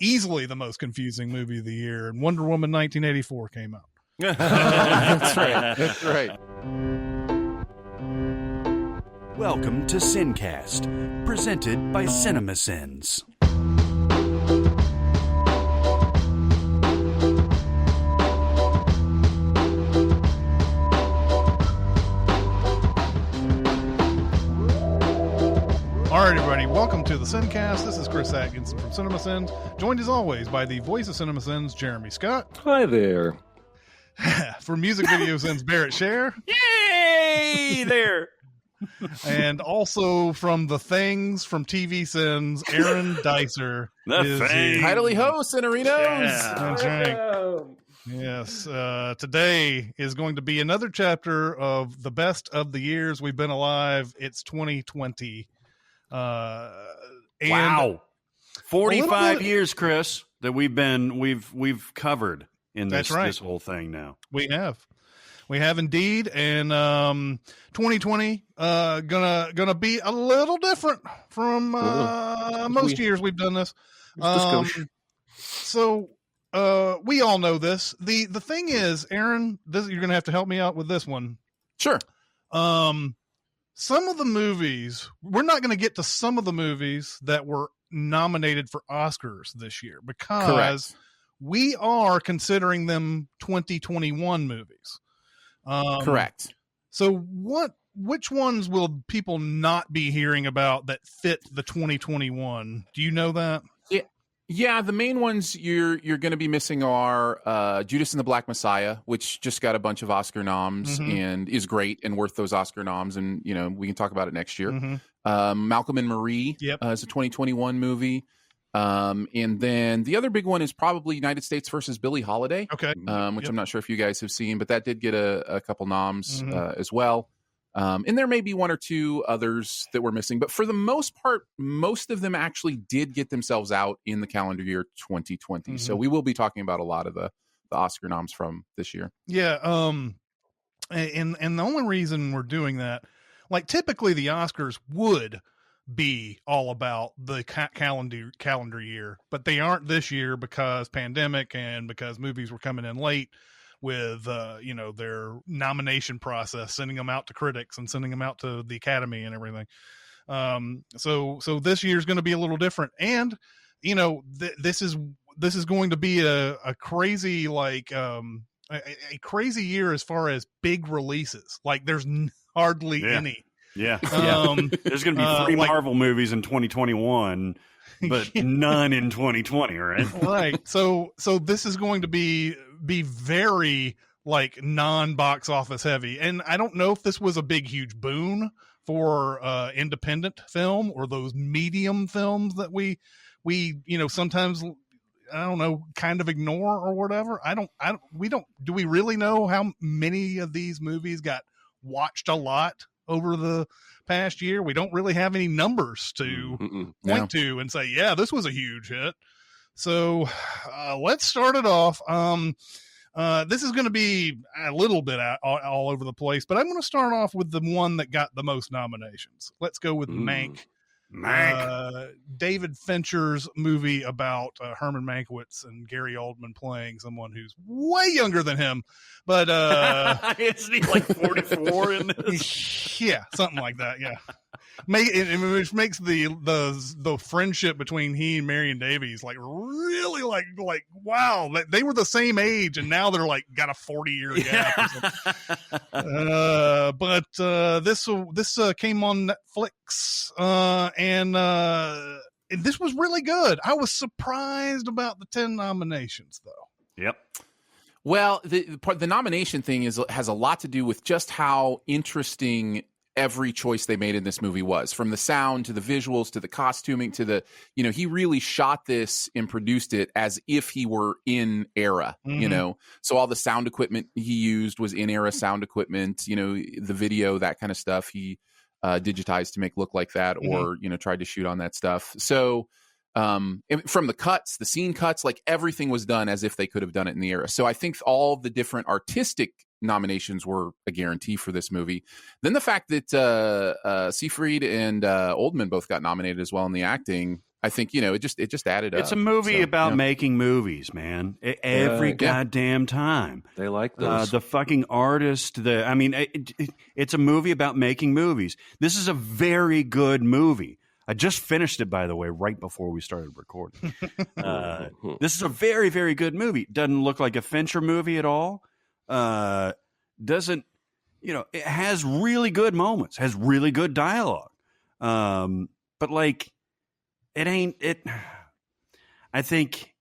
easily the most confusing movie of the year, and Wonder Woman 1984 came out. That's right. That's right. Welcome to SinCast, presented by Cinemasins. All right, everybody, welcome to the SinCast. This is Chris Atkinson from Cinemasins, joined as always by the voice of Cinemasins, Jeremy Scott. Hi there. For music video sins, Barrett Scher. Yay! There. And also from the Things from TV Sins, Aaron Dicer. The Things. Tidily ho, Cinerinos. Yeah. That's right. Yes. Today is going to be another chapter of the best of the years we've been alive. It's 2020. Wow. 45 years, Chris, that we've covered in this whole thing now. We have indeed. And 2020 gonna be a little different from most years we've done this. So we all know this. The thing is, Aaron, you're gonna have to help me out with this one. Sure. Some of the movies, we're not going to get to some of the movies that were nominated for Oscars this year because we are considering them 2021 movies. Correct. So which ones will people not be hearing about that fit the 2021? Do you know that? Yeah, the main ones you're going to be missing are Judas and the Black Messiah, which just got a bunch of Oscar noms and is great and worth those Oscar noms, and we can talk about it next year. Malcolm and Marie is a 2021 movie, and then the other big one is probably United States versus Billie Holiday, which I'm not sure if you guys have seen, but that did get a couple noms as well. And there may be one or two others that we're missing, but for the most part, most of them actually did get themselves out in the calendar year 2020. So we will be talking about a lot of the Oscar noms from this year. Yeah. And the only reason we're doing that, like typically the Oscars would be all about the calendar year, but they aren't this year because pandemic and because movies were coming in late with their nomination process, sending them out to critics and sending them out to the Academy and everything. So this year's going to be a little different, and this is going to be a crazy a crazy year as far as big releases. Like there's hardly any. Yeah. There's going to be 3 Marvel movies in 2021. But none in 2020, right? Right. So this is going to be very like non-box office heavy. And I don't know if this was a big, huge boon for independent film or those medium films that we sometimes, I don't know, kind of ignore or whatever. Do we really know how many of these movies got watched a lot over the past year? We don't really have any numbers to point to and say, yeah, this was a huge hit. So let's start it off. This is going to be a little bit all over the place, but I'm going to start off with the one that got the most nominations. Let's go with Mank. David Fincher's movie about Herman Mankiewicz and Gary Oldman playing someone who's way younger than him, but isn't he like 44 in this? Yeah, something like that. Yeah, which makes the friendship between he and Marion Davies like really like wow, they were the same age and now they're like got a 40-year gap. But this came on Netflix and this was really good. I was surprised about the 10 nominations though. Yep. Well, the nomination thing has a lot to do with just how interesting every choice they made in this movie was, from the sound to the visuals to the costuming to the, he really shot this and produced it as if he were in era, so all the sound equipment he used was in era sound equipment, the video, that kind of stuff he digitized to make look like that, or, tried to shoot on that stuff. So from the cuts, the scene cuts, like everything was done as if they could have done it in the era. So I think all the different artistic nominations were a guarantee for this movie. Then the fact that Seyfried and Oldman both got nominated as well in the acting, I think, it just added up. It's a movie about yeah. making movies, man. Every goddamn time. They like those. The fucking artist. It's a movie about making movies. This is a very good movie. I just finished it, by the way, right before we started recording. This is a very, very good movie. Doesn't look like a Fincher movie at all. Doesn't, it has really good moments, has really good dialogue. But like, I think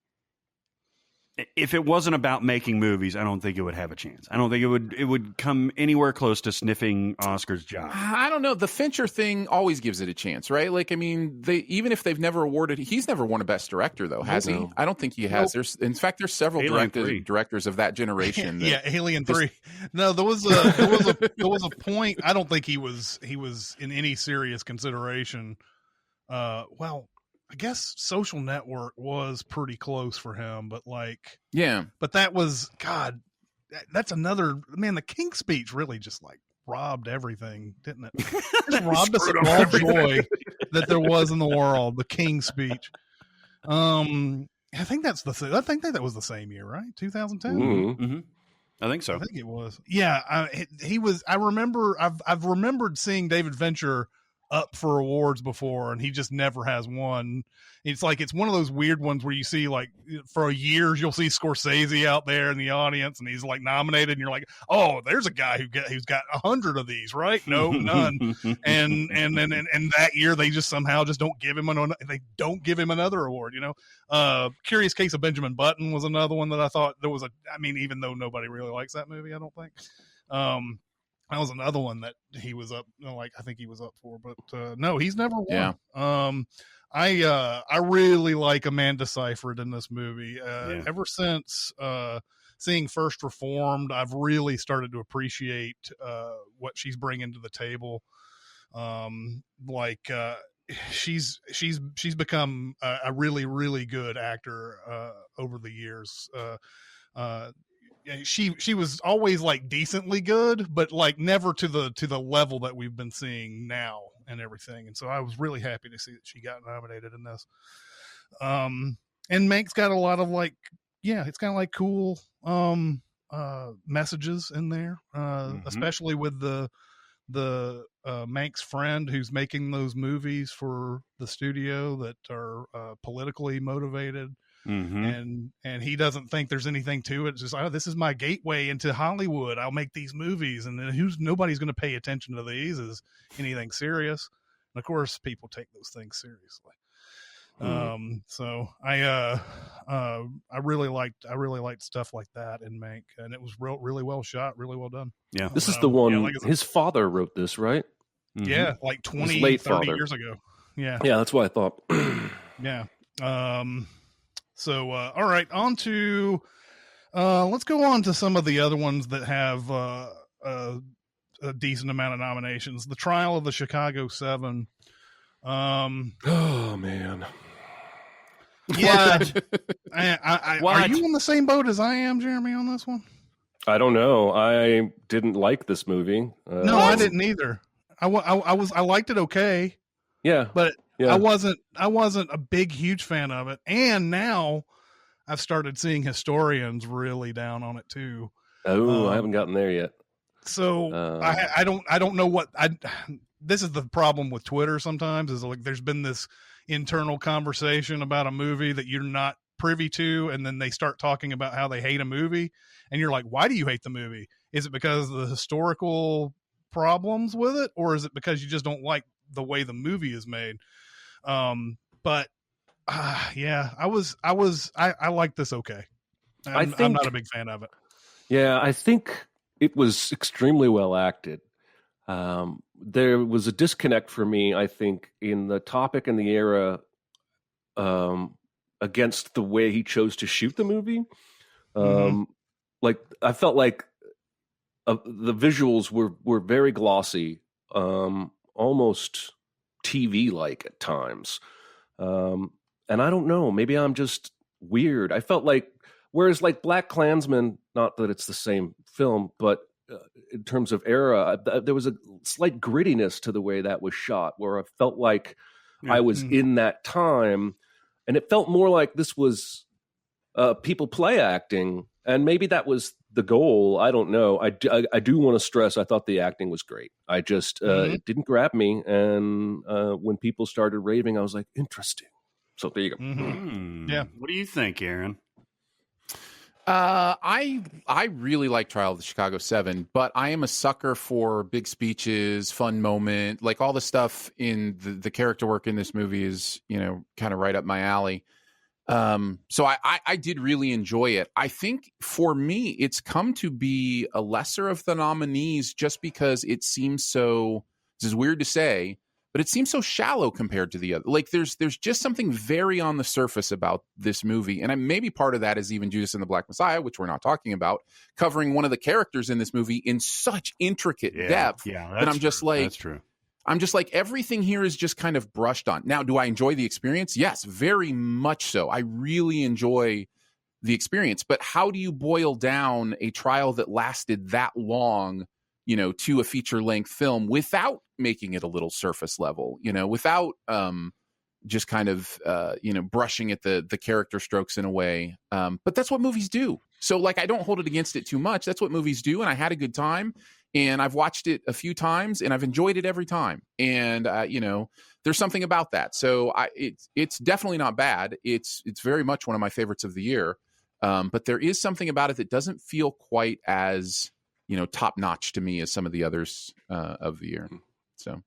if it wasn't about making movies, I don't think it would have a chance. I don't think it would come anywhere close to sniffing Oscar's job. I don't know. The Fincher thing always gives it a chance, right? Like, I mean, even if they've never awarded, he's never won a Best Director, though, has he? I don't think he has. Nope. There's several directors of that generation. Yeah, Alien 3. No, there was a point. I don't think he was in any serious consideration. Well, I guess Social Network was pretty close for him, but but that was, God, that's another, man, the King's Speech really just robbed everything, didn't it? Just robbed us of all joy that there was in the world, the King's Speech. I think that was the same year, right? 2010. Mm-hmm. I think so. I think it was. Yeah, he was. I've remembered seeing David Fincher up for awards before, and he just never has won. It's one of those weird ones where you see for years you'll see Scorsese out there in the audience and he's nominated and you're like, oh, there's a guy who's got 100 of these, right? No, none. and that year they just somehow just don't give him another award, Curious Case of Benjamin Button was another one that I thought even though nobody really likes that movie, I don't think. That was another one that he was up, I think he was up for, but no, he's never won. Yeah. I really like Amanda Seyfried in this movie. Ever since seeing First Reformed, I've really started to appreciate what she's bringing to the table. She's become a really, really good actor over the years. She was always decently good, but never to the level that we've been seeing now and everything. And so I was really happy to see that she got nominated in this. And Mank's got a lot of it's kind of cool messages in there, especially with the Mank's friend who's making those movies for the studio that are politically motivated. Mm-hmm. And he doesn't think there's anything to it. It's just, this is my gateway into Hollywood. I'll make these movies, and then nobody's going to pay attention to these as anything serious. And of course, people take those things seriously. So I really liked stuff like that in Mank, and it was really well shot, really well done. Yeah, this is the one. His father wrote this, right? Mm-hmm. Yeah, 30 years ago. Yeah, that's what I thought. Yeah. So, all right, on to, let's go on to some of the other ones that have a decent amount of nominations. The Trial of the Chicago 7. Oh, man. Yeah. Are you on the same boat as I am, Jeremy, on this one? I don't know. I didn't like this movie. No, I didn't either. I liked it okay. Yeah. But I wasn't a big, huge fan of it. And now I've started seeing historians really down on it too. Oh, I haven't gotten there yet. So I don't know what this is the problem with Twitter sometimes is there's been this internal conversation about a movie that you're not privy to. And then they start talking about how they hate a movie. And you're like, why do you hate the movie? Is it because of the historical problems with it? Or is it because you just don't like the way the movie is made? I like this. Okay. I'm not a big fan of it. Yeah. I think it was extremely well acted. There was a disconnect for me, I think, in the topic and the era, against the way he chose to shoot the movie. I felt like the visuals were very glossy, almost TV-like at times. And I don't know, maybe I'm just weird. I felt whereas Black Klansman, not that it's the same film, but in terms of era, there was a slight grittiness to the way that was shot, where I felt like Yeah. I was in that time, and it felt more like this was people play acting, and maybe that was the goal. I don't know. I do want to stress, I thought the acting was great. I just it didn't grab me, and when people started raving, I was like, interesting. So there you go. Yeah. What do you think, Aaron? I really like Trial of the Chicago 7, but I am a sucker for big speeches, fun moment, like all the stuff in the character work in this movie is, kind of right up my alley. So I did really enjoy it. I think for me, it's come to be a lesser of the nominees just because it seems so, this is weird to say, but it seems so shallow compared to the other. Like there's just something very on the surface about this movie. And maybe part of that is even Judas and the Black Messiah, which we're not talking about, covering one of the characters in this movie in such intricate depth. Yeah, that I'm just like, that's true. I'm just like, everything here is just kind of brushed on. Now, do I enjoy the experience? Yes, very much so. I really enjoy the experience. But how do you boil down a trial that lasted that long, to a feature-length film without making it a little surface level, without just kind of, brushing at the character strokes in a way. But that's what movies do. So, like, I don't hold it against it too much. That's what movies do, and I had a good time. And I've watched it a few times, and I've enjoyed it every time. And there's something about that. So it's definitely not bad. It's very much one of my favorites of the year. But there is something about it that doesn't feel quite as top notch to me as some of the others of the year. So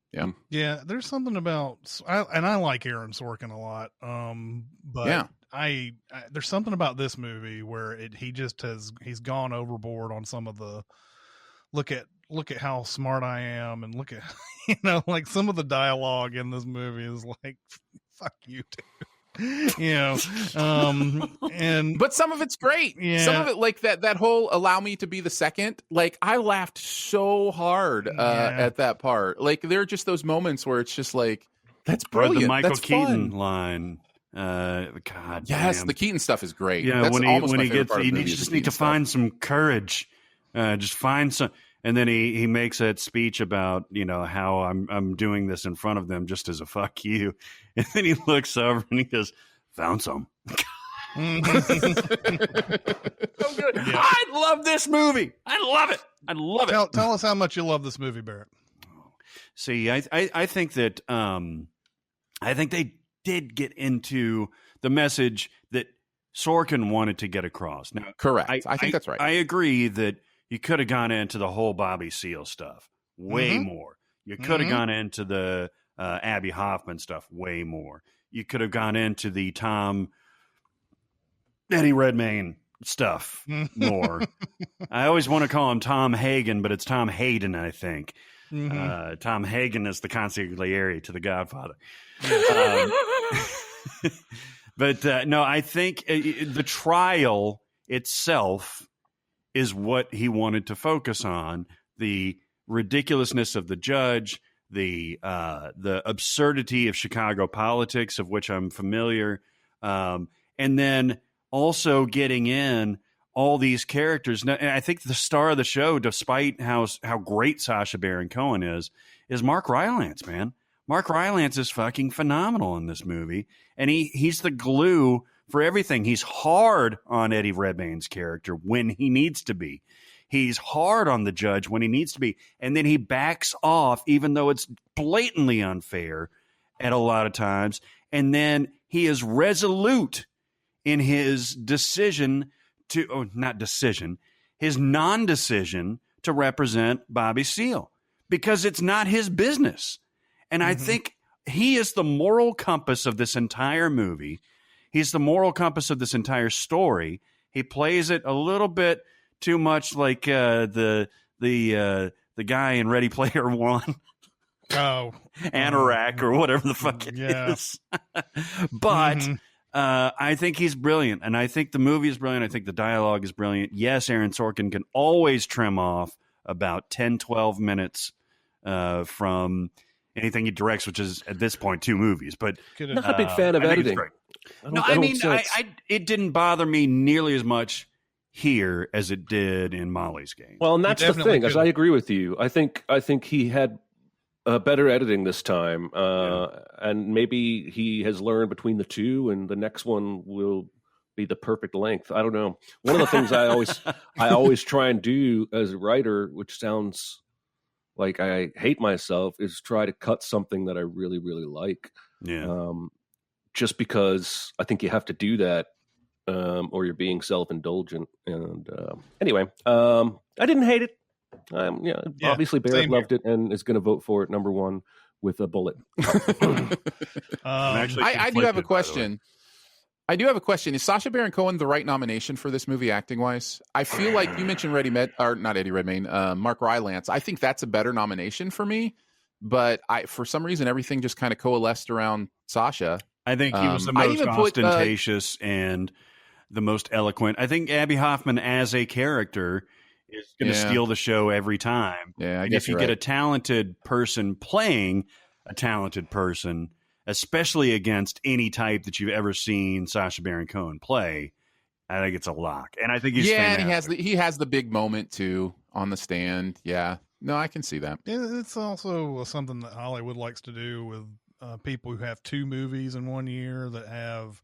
yeah. There's something about, and I like Aaron Sorkin a lot. But yeah. I there's something about this movie where he's gone overboard on some of the look at how smart I am, and look at like some of the dialogue in this movie is like, fuck you, dude. And but some of it's great. Yeah. Some of it, like that whole allow me to be the second, like I laughed so hard at that part. Like there are just those moments where it's just like, that's brilliant. Or the Michael that's Keaton fun. line. God, yes, damn. the Keaton stuff is great. Yeah, that's when almost my he favorite gets, part of you the movie is just the need to Keaton find stuff. some courage. Just find some. And then he makes that speech about, how I'm doing this in front of them just as a fuck you. And then he looks over and he goes, found some. So good. Yeah. I love this movie. I love it. I love it. Tell us how much you love this movie, Barrett. See, I think that I think they did get into the message that Sorkin wanted to get across. Now, Correct. I think that's right. I agree that you could have gone into the whole Bobby Seale stuff way more. You could have gone into the Abby Hoffman stuff way more. You could have gone into the Eddie Redmayne stuff more. I always want to call him Tom Hagen, but it's Tom Hayden, I think. Tom Hagen is the consigliere to The Godfather. But no, I think the trial itself is what he wanted to focus on. The ridiculousness of the judge, the absurdity of Chicago politics, of which I'm familiar, and then also getting in all these characters. Now, and I think the star of the show, despite how great Sacha Baron Cohen is Mark Rylance, man. Mark Rylance is fucking phenomenal in this movie, and he's the glue for everything. He's hard on Eddie Redmayne's character when he needs to be. He's hard on the judge when he needs to be, and then he backs off, even though it's blatantly unfair at a lot of times, and then he is resolute in his decision to, his non-decision to represent Bobby Seale, because it's not his business. And I think he is the moral compass of this entire movie. He's the moral compass of this entire story. He plays it a little bit too much like the guy in Ready Player One. Oh, Anorak or whatever the fuck it is. But I think he's brilliant, and I think the movie is brilliant. I think the dialogue is brilliant. Yes, Aaron Sorkin can always trim off about 10, 12 minutes from anything he directs, which is at this point 2 movies. But not a big fan of editing. It didn't bother me nearly as much here as it did in Molly's Game. Well, and that's the thing, as I agree with you. I think he had better editing this time, and maybe he has learned between the two, and the next one will be the perfect length. I don't know. One of the things I always try and do as a writer, which sounds like I hate myself, is try to cut something that I really, really like. Yeah. Just because I think you have to do that, or you're being self-indulgent. And anyway, I didn't hate it. Obviously Barrett loved it and is going to vote for it number one with a bullet. I do have a question. I do have a question. Is Sacha Baron Cohen the right nomination for this movie, acting wise? I feel like you mentioned not Eddie Redmayne, Mark Rylance. I think that's a better nomination for me, but for some reason everything just kind of coalesced around Sacha. I think he was the most ostentatious and the most eloquent. I think Abby Hoffman as a character is going to steal the show every time. Yeah, I guess if you get a talented person playing a talented person, especially against any type that you've ever seen Sacha Baron Cohen play, I think it's a lock. And I think he's fantastic. And he has the big moment too on the stand. Yeah, no, I can see that. It's also something that Hollywood likes to do with people who have two movies in one year that have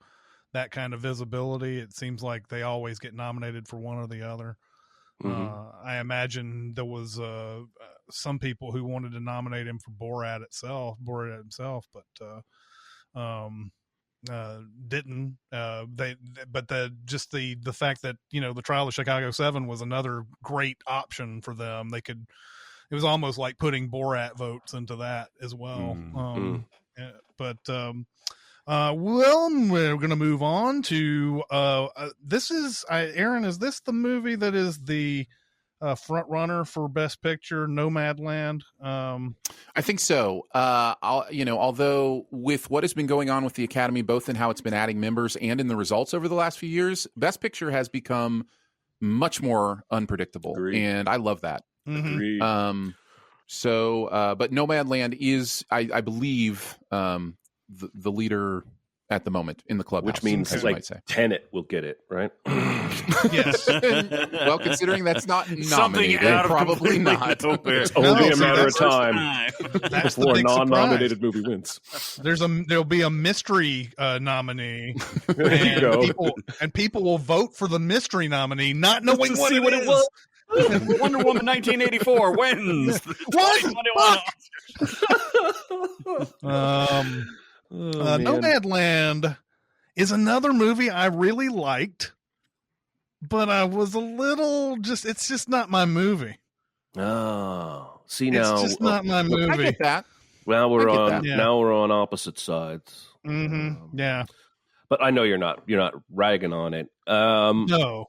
that kind of visibility. It seems like they always get nominated for one or the other. Mm-hmm. I imagine there was some people who wanted to nominate him for Borat himself, but didn't. The fact that the Trial of Chicago 7 was another great option for them. It was almost like putting Borat votes into that as well. Well, we're going to move on to Aaron, is this the movie that is the front runner for Best Picture, Nomadland? I think so. Although with what has been going on with the Academy, both in how it's been adding members and in the results over the last few years, Best Picture has become much more unpredictable. Agreed. And I love that. Agreed. But Nomadland is, I believe, the leader at the moment in the clubhouse, which means like Tenet will get it, right? Yes. Well, considering that's not nominated, probably not. It's only a matter of time before a non-nominated movie wins. There'll be a mystery nominee, and people will vote for the mystery nominee, not knowing what it was. Wonder Woman 1984 wins. Nomadland is another movie I really liked, but I was a little it's just not my movie. Oh, see now, it's just not my movie. I get that. Well, we're on opposite sides. Mm-hmm. Yeah, but I know you're not ragging on it. No,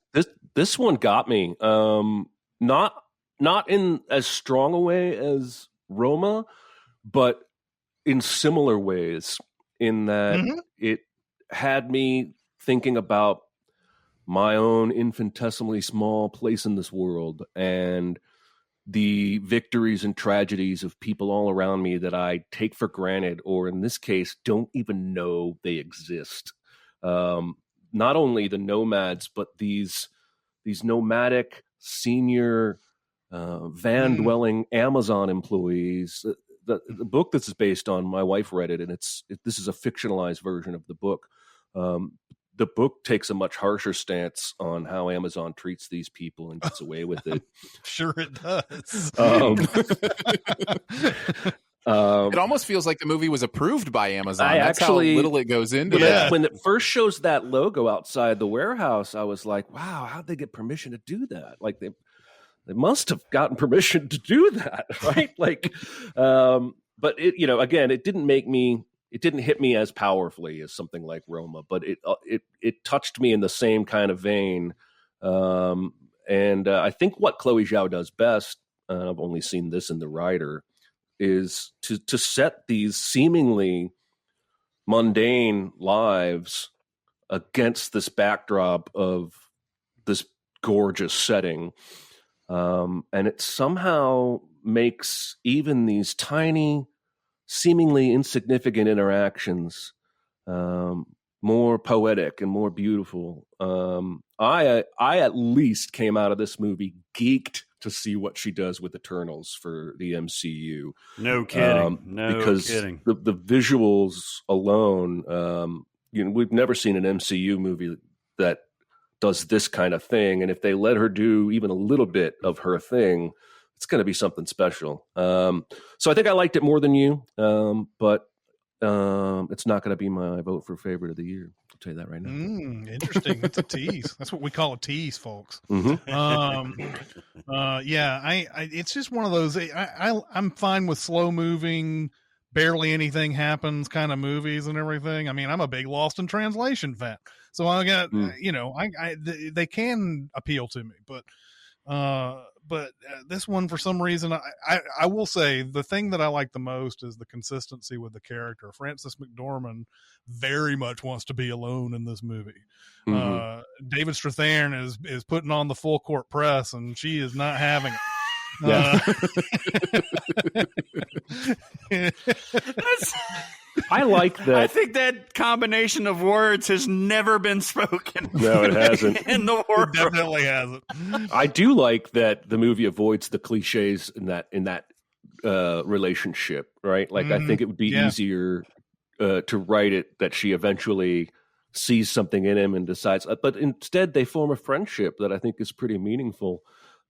this one got me. Not in as strong a way as Roma, but in similar ways. In that it had me thinking about my own infinitesimally small place in this world and the victories and tragedies of people all around me that I take for granted, or in this case, don't even know they exist. Not only the nomads, but these nomadic senior van-dwelling Amazon employees. The book this is based on, my wife read it, and this is a fictionalized version of the book. The book takes a much harsher stance on how Amazon treats these people and gets away with it. Sure it does. It almost feels like the movie was approved by Amazon. That's how little it goes into that. When it first shows that logo outside the warehouse, I was like, wow, how'd they get permission to do that? Like they must have gotten permission to do that, right? But it, again, it didn't hit me as powerfully as something like Roma, but it touched me in the same kind of vein. And I think what Chloe Zhao does best, I've only seen this in The Rider, is to set these seemingly mundane lives against this backdrop of this gorgeous setting. And it somehow makes even these tiny, seemingly insignificant interactions more poetic and more beautiful. I at least came out of this movie geeked to see what she does with Eternals for the MCU. No kidding. Because kidding. The visuals alone, we've never seen an MCU movie that does this kind of thing. And if they let her do even a little bit of her thing, it's going to be something special. So I think I liked it more than you, but it's not going to be my vote for favorite of the year. I'll tell you that right now. Interesting. That's a tease. That's what we call a tease, folks. Mm-hmm. It's just one of those. I'm fine with slow moving, barely anything happens kind of movies and everything. I mean, I'm a big Lost in Translation fan, so I got they can appeal to me, but this one, for some reason, I will say the thing that I like the most is the consistency with the character. Frances McDormand very much wants to be alone in this movie. Mm-hmm. David Strathairn is putting on the full court press, and she is not having it. I like that. I think that combination of words has never been spoken. No, it hasn't. In the world. It definitely hasn't. I do like that the movie avoids the cliches in that relationship, right? Like, I think it would be easier to write it that she eventually sees something in him and decides, but instead they form a friendship that I think is pretty meaningful.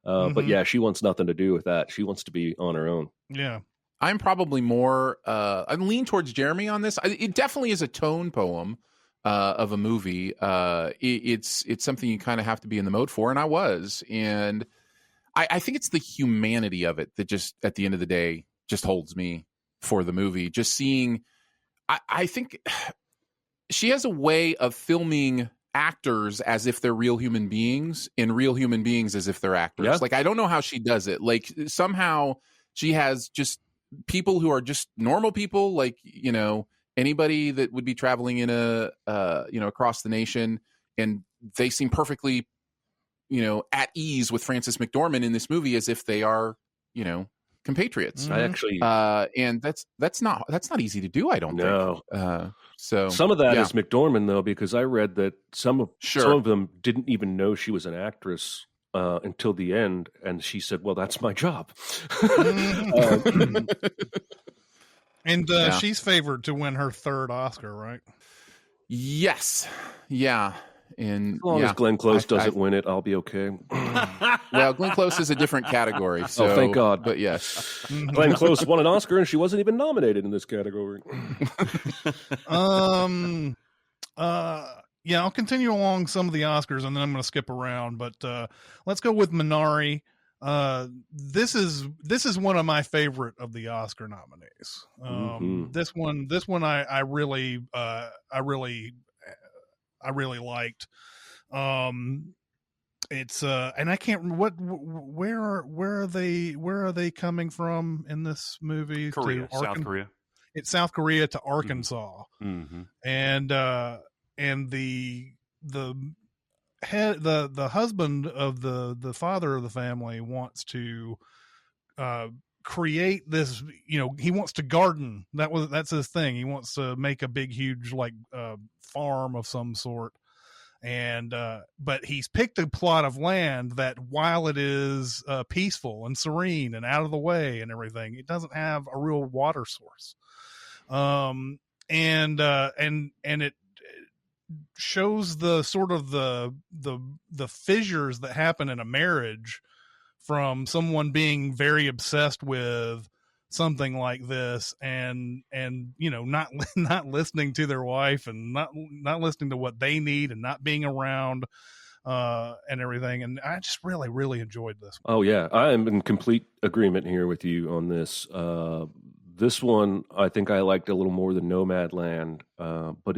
But yeah, she wants nothing to do with that. She wants to be on her own. Yeah. I'm probably more, I lean towards Jeremy on this. It definitely is a tone poem of a movie. It's something you kind of have to be in the mode for, and I was. And I think it's the humanity of it that just, at the end of the day, just holds me for the movie. Just seeing, I think she has a way of filming actors as if they're real human beings and real human beings as if they're actors. Yeah. Like, I don't know how she does it. Like, somehow she has just people who are just normal people, like, anybody that would be traveling in across the nation, and they seem perfectly, at ease with Frances McDormand in this movie as if they are, compatriots. I actually, and that's not easy to do, I don't think. So some of that is McDormand, though, because I read that some of them didn't even know she was an actress until the end, and she said, "Well, that's my job." And she's favored to win her third Oscar, right? Yes. Yeah. And as long as Glenn Close doesn't win it, I'll be okay. Well, Glenn Close is a different category. So, thank God. But yes, Glenn Close won an Oscar, and she wasn't even nominated in this category. Yeah, I'll continue along some of the Oscars, and then I'm going to skip around. But let's go with Minari. This is one of my favorite of the Oscar nominees. This one I really liked. It's and I can't where are they coming from in this movie? South Korea. It's South Korea to Arkansas. And the husband of the father of the family wants to create this, he wants to garden. That's his thing. He wants to make a big, huge, farm of some sort. And but he's picked a plot of land that, while it is peaceful and serene and out of the way and everything, it doesn't have a real water source. And it shows the sort of the fissures that happen in a marriage from someone being very obsessed with something like this and not listening to their wife and not listening to what they need and not being around and everything. And I just really, really enjoyed this one. Oh yeah, I am in complete agreement here with you on this. This one I think I liked a little more than Nomadland, but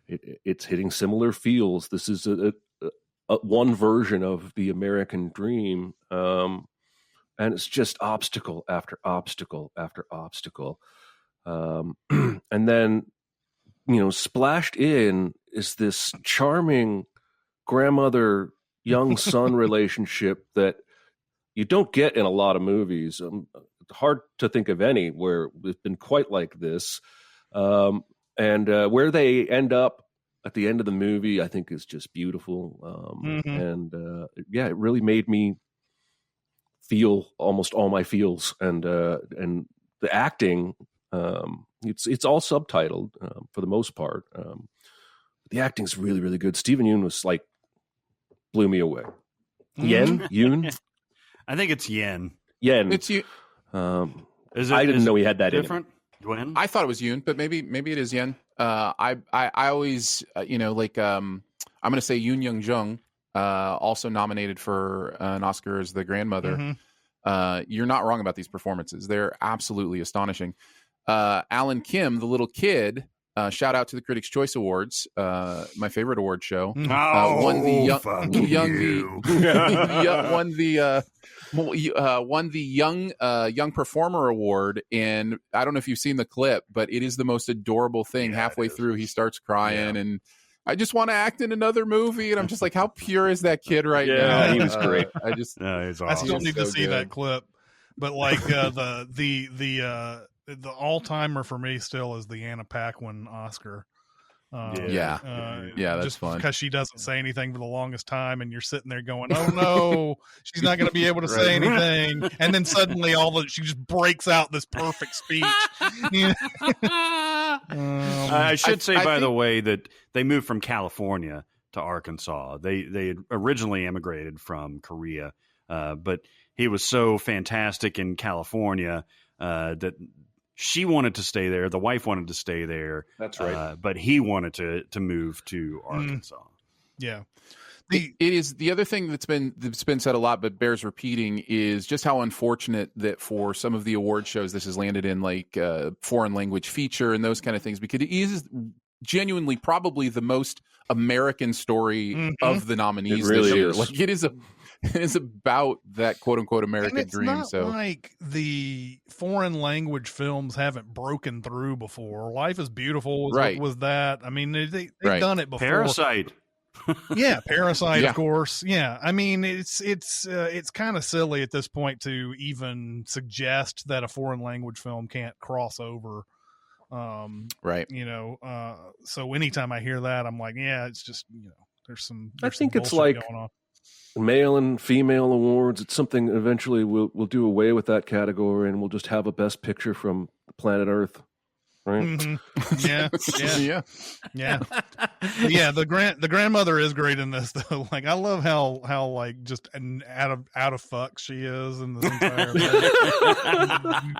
it's hitting similar feels. This is a one version of the American dream, and it's just obstacle after obstacle after obstacle. And then, splashed in is this charming grandmother young son relationship that you don't get in a lot of movies. Hard to think of any where it's been quite like this. And where they end up at the end of the movie, I think is just beautiful. And it really made me feel almost all my feels, and the acting, it's all subtitled for the most part. The acting's really, really good. Stephen Yeun was like, blew me away. Yoon? I think it's Yen. It's you. I didn't know he had that different. Gwen? I thought it was Yoon, but maybe it is Yen. I always I'm going to say Yoon Young Jung, also nominated for an Oscar as the grandmother. Mm-hmm. You're not wrong about these performances; they're absolutely astonishing. Alan Kim, the little kid. Shout out to the Critics' Choice Awards, my favorite award show. Won the young performer award, and I don't know if you've seen the clip, but it is the most adorable thing. Halfway through, he starts crying, and I just want to act in another movie, and I'm just like, how pure is that kid right now? Yeah, he was great. He's awesome. I still need to see good. that clip, but like the all-timer for me still is the Anna Paquin Oscar. That's just fun because she doesn't say anything for the longest time, and you're sitting there going, "Oh no, she's not going to be able to say anything," and then suddenly she just breaks out this perfect speech. I should say, by the way, that they moved from California to Arkansas. They had originally immigrated from Korea, but he was so fantastic in California that she wanted to stay there. The wife wanted to stay there. That's right. But he wanted to move to Arkansas. Yeah. It is the other thing that's been said a lot, but bears repeating, is just how unfortunate that for some of the award shows this has landed in like foreign language feature and those kind of things, because it is genuinely probably the most American story of the nominees really this year. is. Like it is about that quote unquote American and it's dream. Not so like the foreign language films haven't broken through before. Life is Beautiful was that. I mean, they've done it before. Parasite. Yeah, Parasite, Yeah. of course. Yeah, I mean, it's kind of silly at this point to even suggest that a foreign language film can't cross over. Right. So anytime I hear that, I'm like, yeah, it's just there's some. I think some it's bullshit like going on. Male and female awards. It's something eventually we'll do away with that category, and we'll just have a best picture from planet Earth. Right? Yeah. Yeah. The grandmother is great in this though. Like I love how like just out of fuck she is in this entire thing.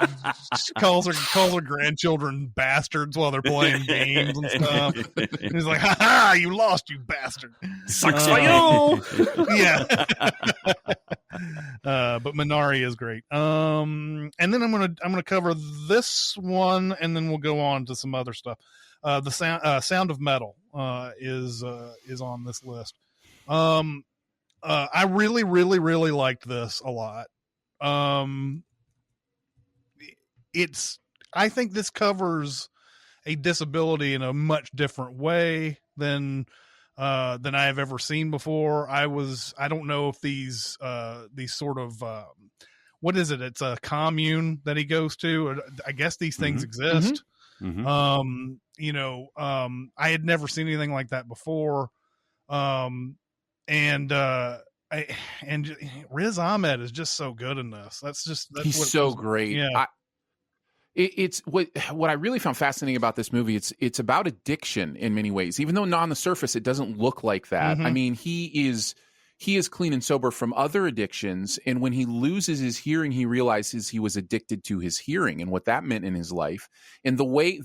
She calls her grandchildren bastards while they're playing games and stuff. And he's like, "Ha ha! You lost, you bastard! Sucks for you." Yeah. But Minari is great. And then I'm gonna cover this one, and then we'll go on to some other stuff. The Sound of Metal is on this list. I really, really, really liked this a lot. I think this covers a disability in a much different way than I have ever seen before. I don't know if these sort of what is it? It's a commune that he goes to. I guess these things exist. Mm-hmm. I had never seen anything like that before. And Riz Ahmed is just so good in this. He's so great. Yeah. It's what I really found fascinating about this movie. It's about addiction in many ways, even though on the surface it doesn't look like that. Mm-hmm. I mean, he is clean and sober from other addictions, and when he loses his hearing, he realizes he was addicted to his hearing and what that meant in his life. And the way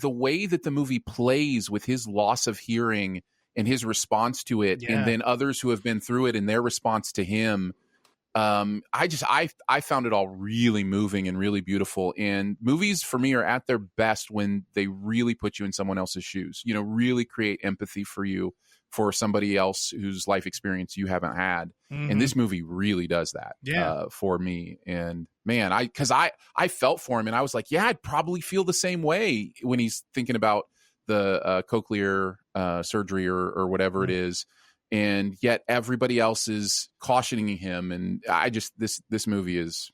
that the movie plays with his loss of hearing and his response to it, and then others who have been through it and their response to him. I found it all really moving and really beautiful. And movies for me are at their best when they really put you in someone else's shoes, really create empathy for you, for somebody else whose life experience you haven't had. Mm-hmm. And this movie really does that for me. And man, I felt for him, and I was like, yeah, I'd probably feel the same way when he's thinking about the cochlear surgery or whatever it is. And yet everybody else is cautioning him. And I just, this movie is,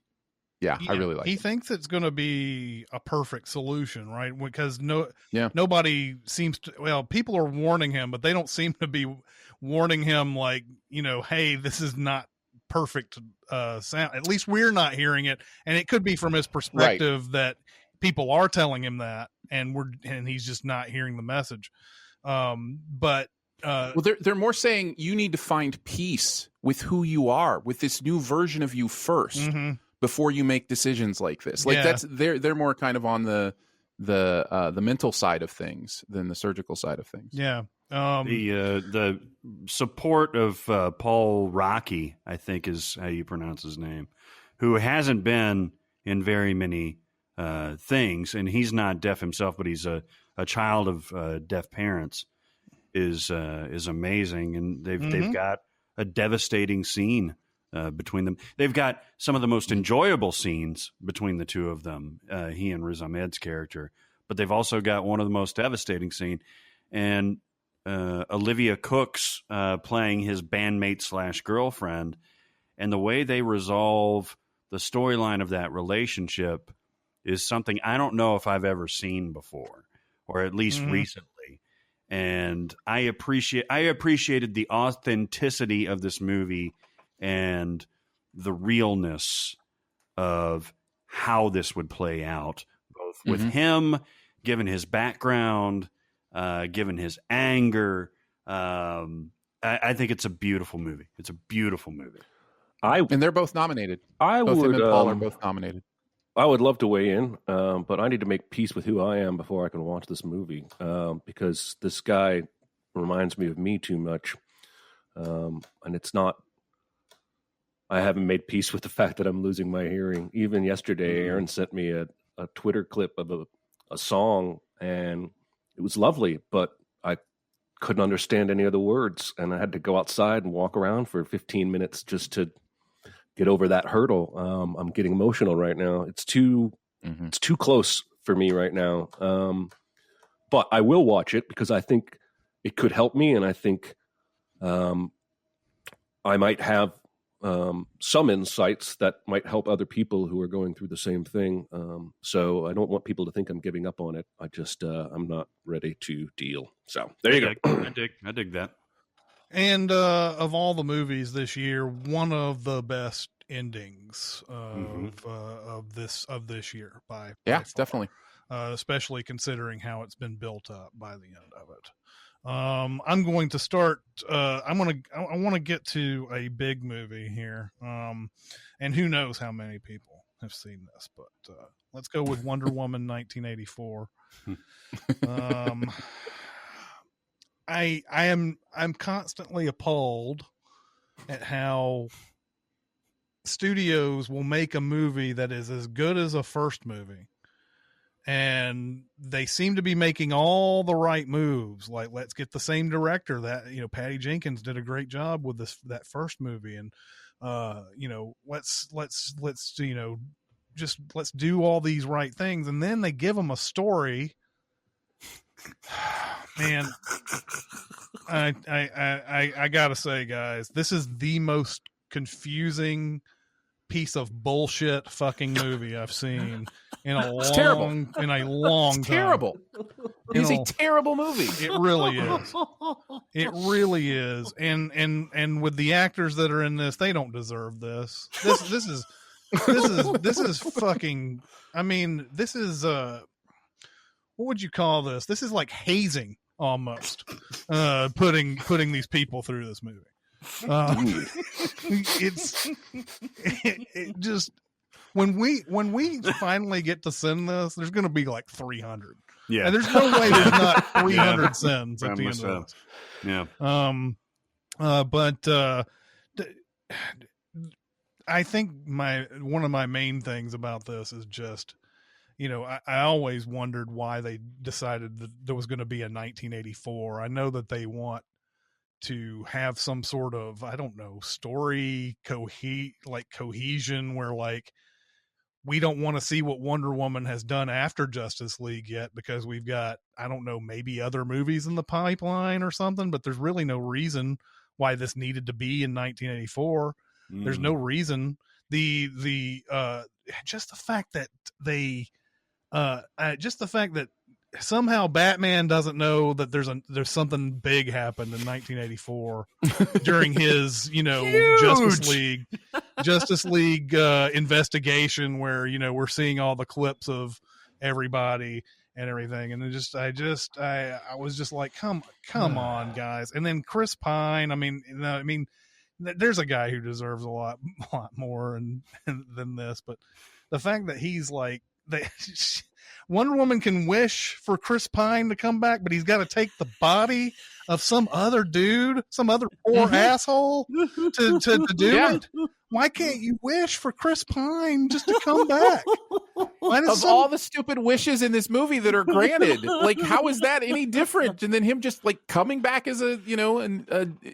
I really like it. He thinks it's going to be a perfect solution, right? Because nobody seems to, people are warning him, but they don't seem to be warning him like, hey, this is not perfect sound. At least we're not hearing it, and it could be from his perspective that people are telling him that, and he's just not hearing the message. But well, they're more saying you need to find peace with who you are, with this new version of you first, before you make decisions like this. Like they're more kind of on the mental side of things than the surgical side of things. Yeah. The support of Paul Rocky, I think is how you pronounce his name, who hasn't been in very many things, and he's not deaf himself, but he's a child of deaf parents, is amazing, and they've got a devastating scene between them. They've got some of the most enjoyable scenes between the two of them, he and Riz Ahmed's character, but they've also got one of the most devastating scene, and Olivia Cook's playing his bandmate / girlfriend, and the way they resolve the storyline of that relationship is something I don't know if I've ever seen before, or at least recently. And I appreciated the authenticity of this movie and the realness of how this would play out, both with him, given his background, given his anger. I think it's a beautiful movie. It's a beautiful movie. And they're both nominated. Both him and Paul are both nominated. I would love to weigh in, but I need to make peace with who I am before I can watch this movie, because this guy reminds me of me too much. And it's not, I haven't made peace with the fact that I'm losing my hearing. Even yesterday, Aaron sent me a Twitter clip of a song, and it was lovely, but I couldn't understand any of the words, and I had to go outside and walk around for 15 minutes just to get over that hurdle. I'm getting emotional right now. It's too close for me right now. But I will watch it because I think it could help me, and I think I might have some insights that might help other people who are going through the same thing. So I don't want people to think I'm giving up on it. I just I'm not ready to deal. So there you go. I dig that. And of all the movies this year, one of the best endings of this year by far. Definitely, especially considering how it's been built up by the end of it. I'm going to start. I want to get to a big movie here, and who knows how many people have seen this, but let's go with Wonder Woman 1984. I'm constantly appalled at how studios will make a movie that is as good as a first movie, and they seem to be making all the right moves. Like, let's get the same director that, Patty Jenkins did a great job with that first movie, and let's let's do all these right things, and then they give them a story. Man, I gotta say, guys, this is the most confusing piece of bullshit fucking movie I've seen in a long time. Terrible. It's a terrible movie. It really is. It really is. And with the actors that are in this, they don't deserve this. This is fucking. I mean, this is what would you call this? This is like hazing almost. Putting these people through this movie. It just when we finally get to send this, there's going to be like 300. Yeah, and there's no way there's not 300 sends at the end of this. Yeah. But I think one of my main things about this is just, I always wondered why they decided that there was going to be a 1984. I know that they want to have some sort of, I don't know, story cohesion where, like, we don't want to see what Wonder Woman has done after Justice League yet because we've got, I don't know, maybe other movies in the pipeline or something, but there's really no reason why this needed to be in 1984. There's no reason. Just the fact that somehow Batman doesn't know that there's something big happened in 1984 during his, Justice League. Justice League investigation where we're seeing all the clips of everybody and everything, and I was just like, come on, guys. And then Chris Pine, I mean, there's a guy who deserves a lot more than this, but the fact that he's like, Wonder Woman can wish for Chris Pine to come back, but he's got to take the body of some other dude, some other poor asshole to do it. Why can't you wish for Chris Pine just to come back? All the stupid wishes in this movie that are granted, like, how is that any different than him just like coming back as a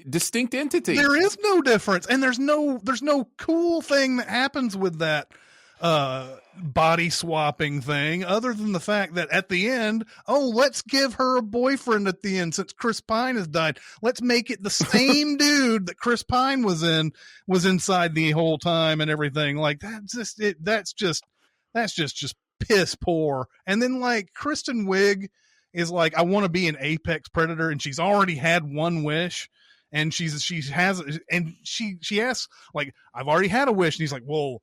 distinct entity? There is no difference, and there's no cool thing that happens with that body swapping thing other than the fact that at the end, let's give her a boyfriend at the end since Chris Pine has died. Let's make it the same dude that Chris Pine was inside the whole time and everything. Like that's just piss poor. And then like Kristen Wiig is like, I want to be an apex predator, and she's already had one wish. And she asks, like, I've already had a wish, and he's like, well,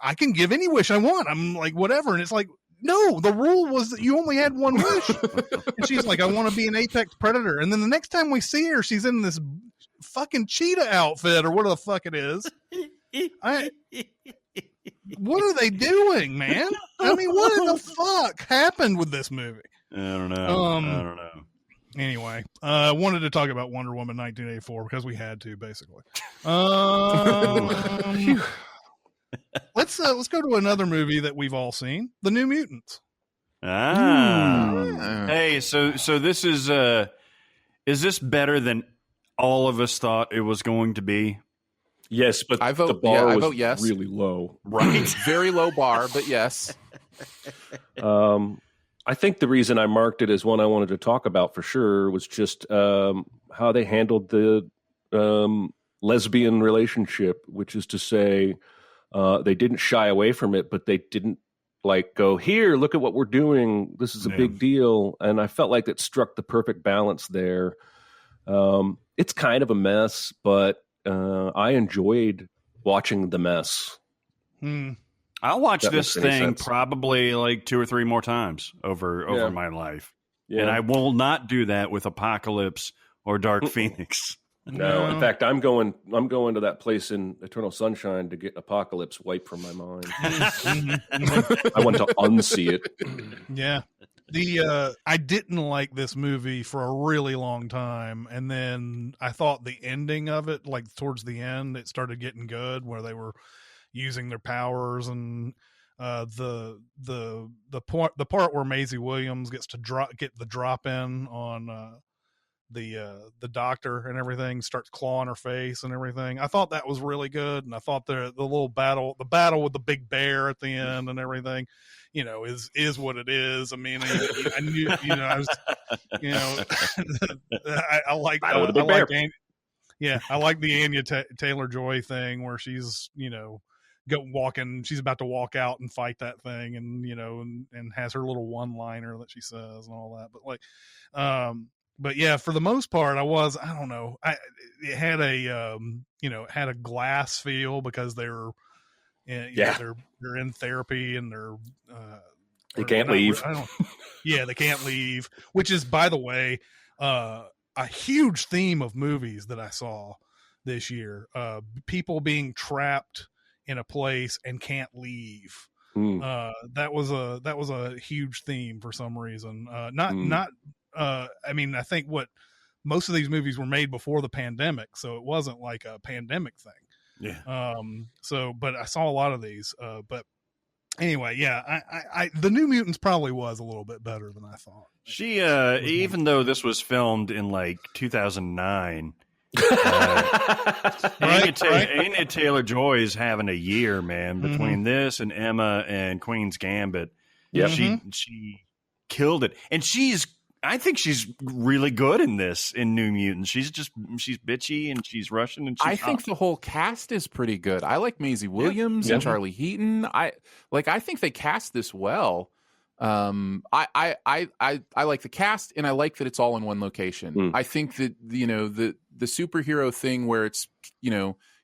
I can give any wish I want. I'm like, whatever. And it's like, no, the rule was that you only had one wish. And she's like, I want to be an apex predator. And then the next time we see her, she's in this fucking cheetah outfit or whatever the fuck it is. What are they doing, man? I mean, what in the fuck happened with this movie? I don't know. Anyway, I wanted to talk about Wonder Woman 1984 because we had to, basically. Let's go to another movie that we've all seen, The New Mutants. Hey, so this is this better than all of us thought it was going to be? Yes, but I vote, the bar was vote yes. really low. Right, very low bar, but yes. I think the reason I marked it as one I wanted to talk about for sure was just how they handled the lesbian relationship, which is to say, they didn't shy away from it, but they didn't like go, here, look at what we're doing. This is a big deal. And I felt like it struck the perfect balance there. It's kind of a mess, but I enjoyed watching the mess. I'll watch this thing probably like 2 or 3 more times over my life. Yeah. And I will not do that with Apocalypse or Dark Phoenix. No, in fact, I'm going to that place in Eternal Sunshine to get Apocalypse wiped from my mind. I want to unsee it. Yeah. I didn't like this movie for a really long time, and then I thought the ending of it, like towards the end, it started getting good, where they were using their powers, and the part where Maisie Williams gets to get the drop in on the doctor and everything, starts clawing her face and everything. I thought that was really good, and I thought the little battle with the big bear at the end and everything, is what it is. I mean, I knew, I was, I like the Anya Taylor-Joy thing where she's, she's about to walk out and fight that thing, and and has her little one-liner that she says and all that. But like, but yeah, for the most part, I don't know. It had a glass feel because they're in therapy and they can't leave. They can't leave, which is, by the way, a huge theme of movies that I saw this year. People being trapped in a place and can't leave. That was a huge theme for some reason. I mean, I think most of these movies were made before the pandemic, so it wasn't like a pandemic thing. Yeah. But I saw a lot of these. But anyway, yeah, I the New Mutants probably was a little bit better than I thought. She, even though this was filmed in like 2009, Anya Taylor-Joy is having a year, man, between this and Emma and Queen's Gambit. Yeah, she killed it, and I think she's really good in New Mutants. She's bitchy and she's Russian, and I think the whole cast is pretty good. I like Maisie Williams and Charlie Heaton. I think they cast this well. I like the cast, and I like that it's all in one location. I think that the superhero thing where it's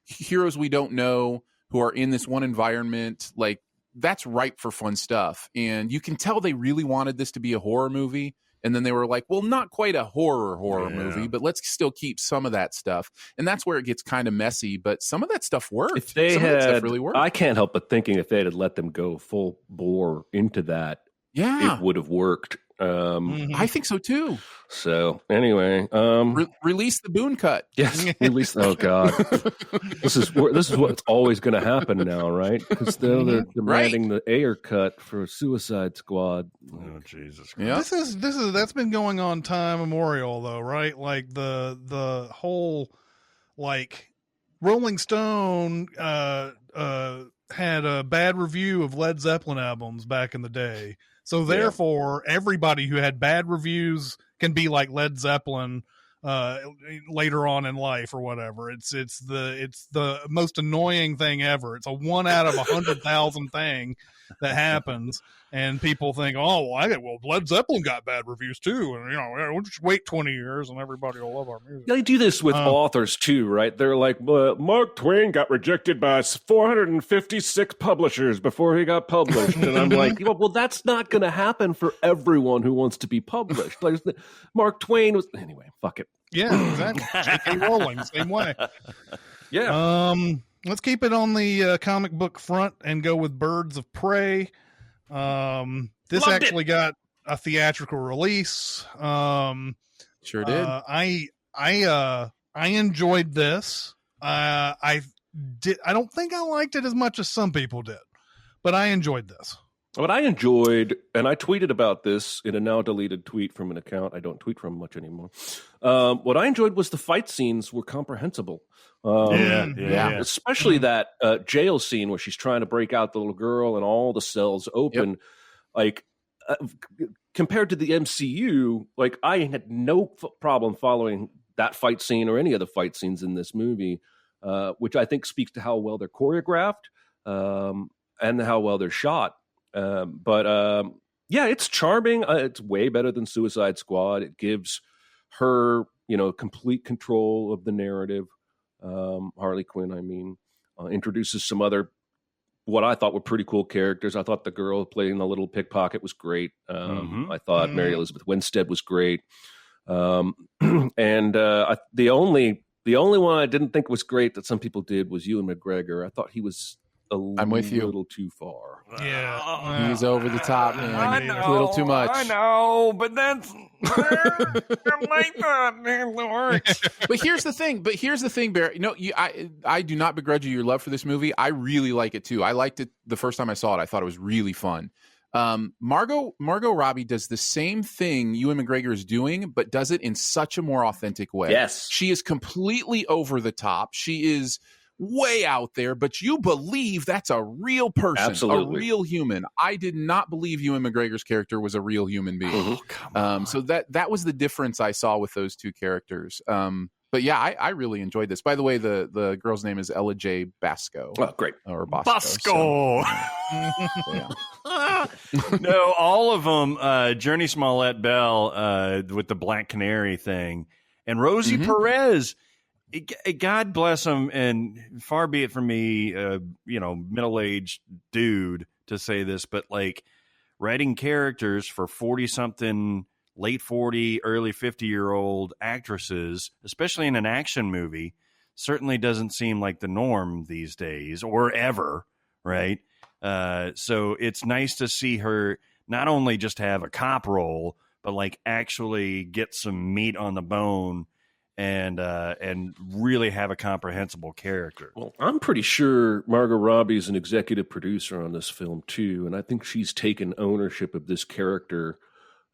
heroes we don't know who are in this one environment. Like, that's ripe for fun stuff. And you can tell they really wanted this to be a horror movie. And then they were like, well, not quite a horror movie, but let's still keep some of that stuff. And that's where it gets kind of messy. But some of that stuff worked. If they some of that stuff really worked. I can't help but thinking if they had let them go full bore into that, it would have worked. I think so too. So anyway, release the Boone cut. Yes, release. Oh God, this is what's always going to happen now, right? Because they're demanding the Ayer cut for Suicide Squad. Oh Jesus! Yeah, this is that's been going on time immemorial, though, right? Like the whole like Rolling Stone had a bad review of Led Zeppelin albums back in the day. So therefore, everybody who had bad reviews can be like Led Zeppelin later on in life or whatever. It's the most annoying thing ever. It's a 1 out of 100,000 thing that happens, and people think, oh, well, Led Zeppelin got bad reviews too, and we'll just wait 20 years and everybody will love our music. They do this with authors too, right? They're like, Mark Twain got rejected by 456 publishers before he got published, and I'm like, well, that's not going to happen for everyone who wants to be published. Like, Mark Twain was anyway. Fuck it. Yeah, exactly. J.K. Rowling, same way. Yeah. Let's keep it on the comic book front and go with Birds of Prey. This Loved actually got a theatrical release. Sure did. I enjoyed this. I don't think I liked it as much as some people did, but I enjoyed this. What I enjoyed, and I tweeted about this in a now deleted tweet from an account I don't tweet from much anymore. What I enjoyed was the fight scenes were comprehensible. Especially that jail scene where she's trying to break out the little girl and all the cells open. Yep. Like compared to the MCU, like I had no problem following that fight scene or any of the fight scenes in this movie, which I think speaks to how well they're choreographed and how well they're shot. It's charming. It's way better than Suicide Squad. It gives her, complete control of the narrative. Harley Quinn, I mean, introduces some other, what I thought were pretty cool characters. I thought the girl playing the little pickpocket was great. I thought Mary Elizabeth Winstead was great. The only one I didn't think was great that some people did was Ewan McGregor. I thought he was little too far. Yeah, he's over the top, man. I know, a little too much. I know, but that's like that. But here's the thing, Barry. I do not begrudge you your love for this movie. I really like it too. I liked it the first time I saw it. I thought it was really fun. Margot Robbie does the same thing Ewan McGregor is doing, but does it in such a more authentic way. Yes, she is completely over the top. She is way out there, but you believe that's a real person, absolutely. A real human. I did not believe Ewan McGregor's character was a real human being. So that was the difference I saw with those two characters. But yeah, I really enjoyed this. By the way, the girl's name is Ella J. Basco. Oh, great. Or Bosco. No, all of them. Journey Smollett Bell with the Black Canary thing, and Rosie Perez. God bless him, and far be it from me, middle-aged dude to say this, but like writing characters for 40-something, late 40, early 50-year-old actresses, especially in an action movie, certainly doesn't seem like the norm these days or ever, right? So it's nice to see her not only just have a cop role, but like actually get some meat on the bone and really have a comprehensible character. Well, I'm pretty sure Margot Robbie is an executive producer on this film too, and I think she's taken ownership of this character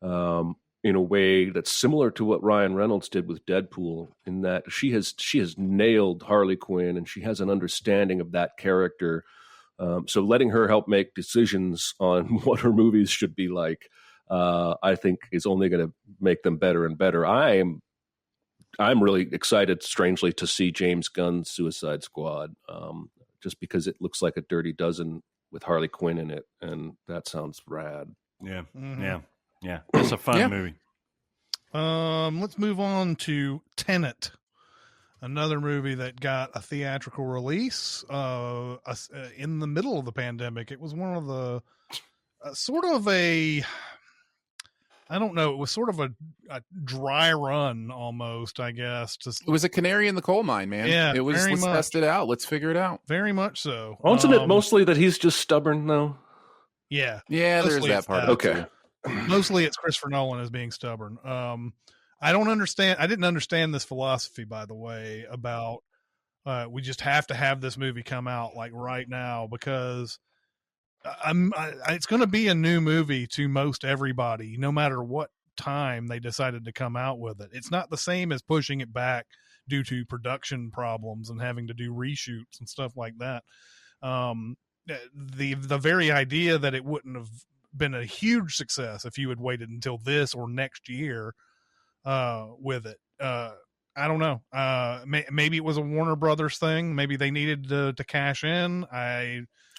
in a way that's similar to what Ryan Reynolds did with Deadpool, in that she has nailed Harley Quinn and she has an understanding of that character. So letting her help make decisions on what her movies should be like, I think is only going to make them better and better. I'm really excited, strangely, to see James Gunn's Suicide Squad, just because it looks like a Dirty Dozen with Harley Quinn in it, and that sounds rad. Yeah, yeah. It's a fun movie. Let's move on to Tenet. another movie that got a theatrical release in the middle of the pandemic. It was one of the sort of a, I don't know, it was sort of a dry run almost, I guess. It was a canary in the coal mine, man. Yeah, it was. Let's test it out. Let's figure it out. Very much so. Wasn't it mostly that he's just stubborn, though? Yeah. Yeah, there's that part. Okay. Mostly it's Christopher Nolan as being stubborn. I didn't understand this philosophy, by the way, about we just have to have this movie come out like right now, because it's going to be a new movie to most everybody, no matter what time they decided to come out with it. It's not the same as pushing it back due to production problems and having to do reshoots and stuff like that. The very idea that it wouldn't have been a huge success if you had waited until this or next year with it. I don't know. Maybe it was a Warner Brothers thing. Maybe they needed to cash in.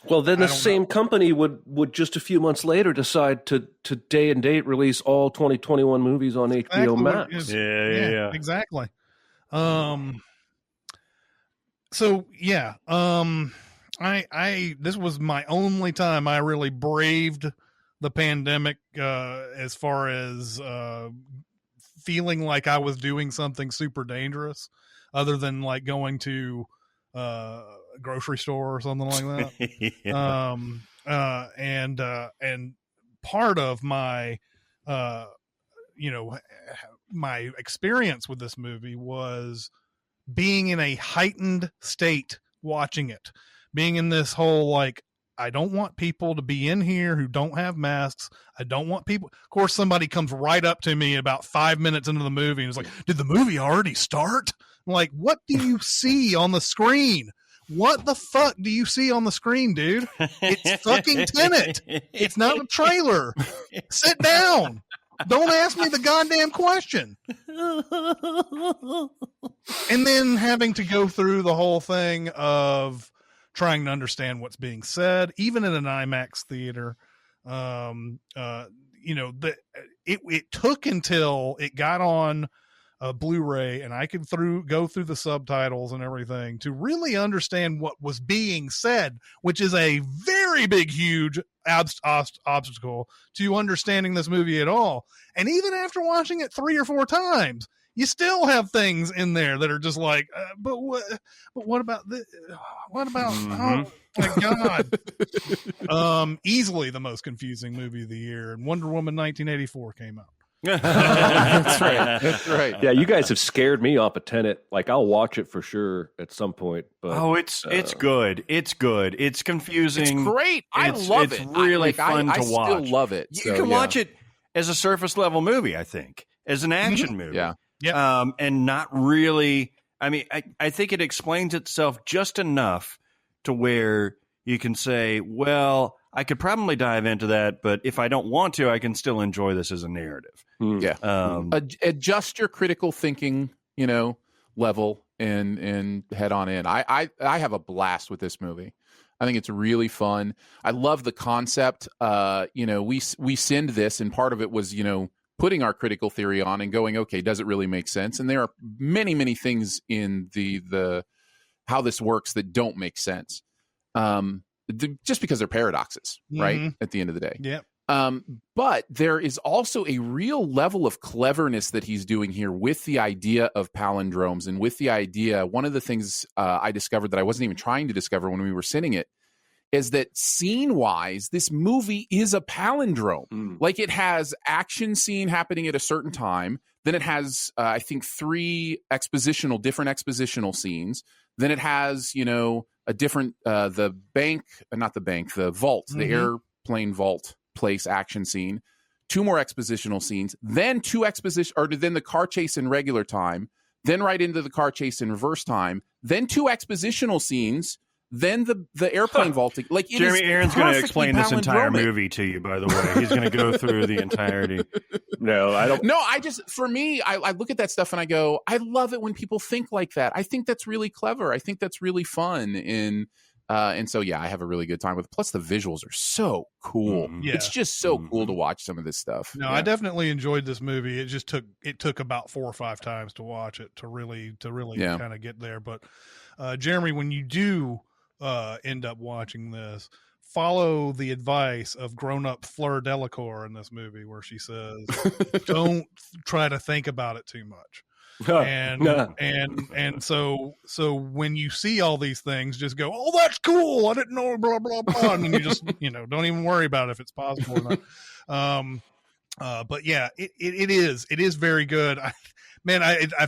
Well, then the same company would just a few months later decide to day and date release all 2021 movies on HBO Max. Yeah, exactly. So yeah, this was my only time I really braved the pandemic as far as feeling like I was doing something super dangerous, other than like going to a grocery store or something like that. Yeah. And part of my my experience with this movie was being in a heightened state watching it, being in this whole like, I don't want people to be in here who don't have masks. I don't want people. Of course, somebody comes right up to me about 5 minutes into the movie and is like, did the movie already start? I'm like, what do you see on the screen? What the fuck do you see on the screen, dude? It's fucking Tenet. It's not a trailer. Sit down. Don't ask me the goddamn question. And then having to go through the whole thing of trying to understand what's being said, even in an IMAX theater. It took until it got on Blu-ray and I could go through the subtitles and everything to really understand what was being said, which is a very big, huge obstacle to understanding this movie at all. And even after watching it 3 or 4 times, you still have things in there that are just like, but what about this? What about, oh my God. Easily the most confusing movie of the year. And Wonder Woman 1984 came out. That's right. That's right. Yeah, you guys have scared me off of Tenet. Like, I'll watch it for sure at some point. But it's good. It's good. It's confusing. It's great. I love it. It's really fun to watch. I still love it. You can watch it as a surface level movie, I think, as an action movie. Yeah. Yeah. And not really. I mean, I think it explains itself just enough to where you can say, well, I could probably dive into that, but if I don't want to, I can still enjoy this as a narrative. Yeah. Adjust your critical thinking, level and head on in. I have a blast with this movie. I think it's really fun. I love the concept. We sinned this, and part of it was, putting our critical theory on and going, okay, does it really make sense? And there are many, many things in the how this works that don't make sense. Just because they're paradoxes, right? At the end of the day. Yeah. But there is also a real level of cleverness that he's doing here with the idea of palindromes and with the idea. One of the things I discovered that I wasn't even trying to discover when we were sitting it is that scene-wise, this movie is a palindrome. Like, it has action scene happening at a certain time. Then it has, I think, 3 different expositional scenes. Then it has, a different, the vault, the airplane vault place action scene. 2 more expositional scenes. Then then the car chase in regular time. Then right into the car chase in reverse time. Then 2 expositional scenes. Then the airplane vaulting. Like, Jeremy Aaron's going to explain this entire movie to you, by the way. He's going to go through the entirety. No, I don't. No, for me, I look at that stuff and I go, I love it when people think like that. I think that's really clever. I think that's really fun. And And so, yeah, I have a really good time with it. Plus, the visuals are so cool. Yeah. It's just so cool to watch some of this stuff. No, I definitely enjoyed this movie. It just took about 4 or 5 times to watch it to really kind of get there. But Jeremy, when you do end up watching this, follow the advice of grown-up Fleur Delacour in this movie, where she says, "Don't try to think about it too much." And so when you see all these things, just go, "Oh, that's cool. I didn't know," blah blah blah, and you just don't even worry about if it's possible or not. But yeah, it is very good. I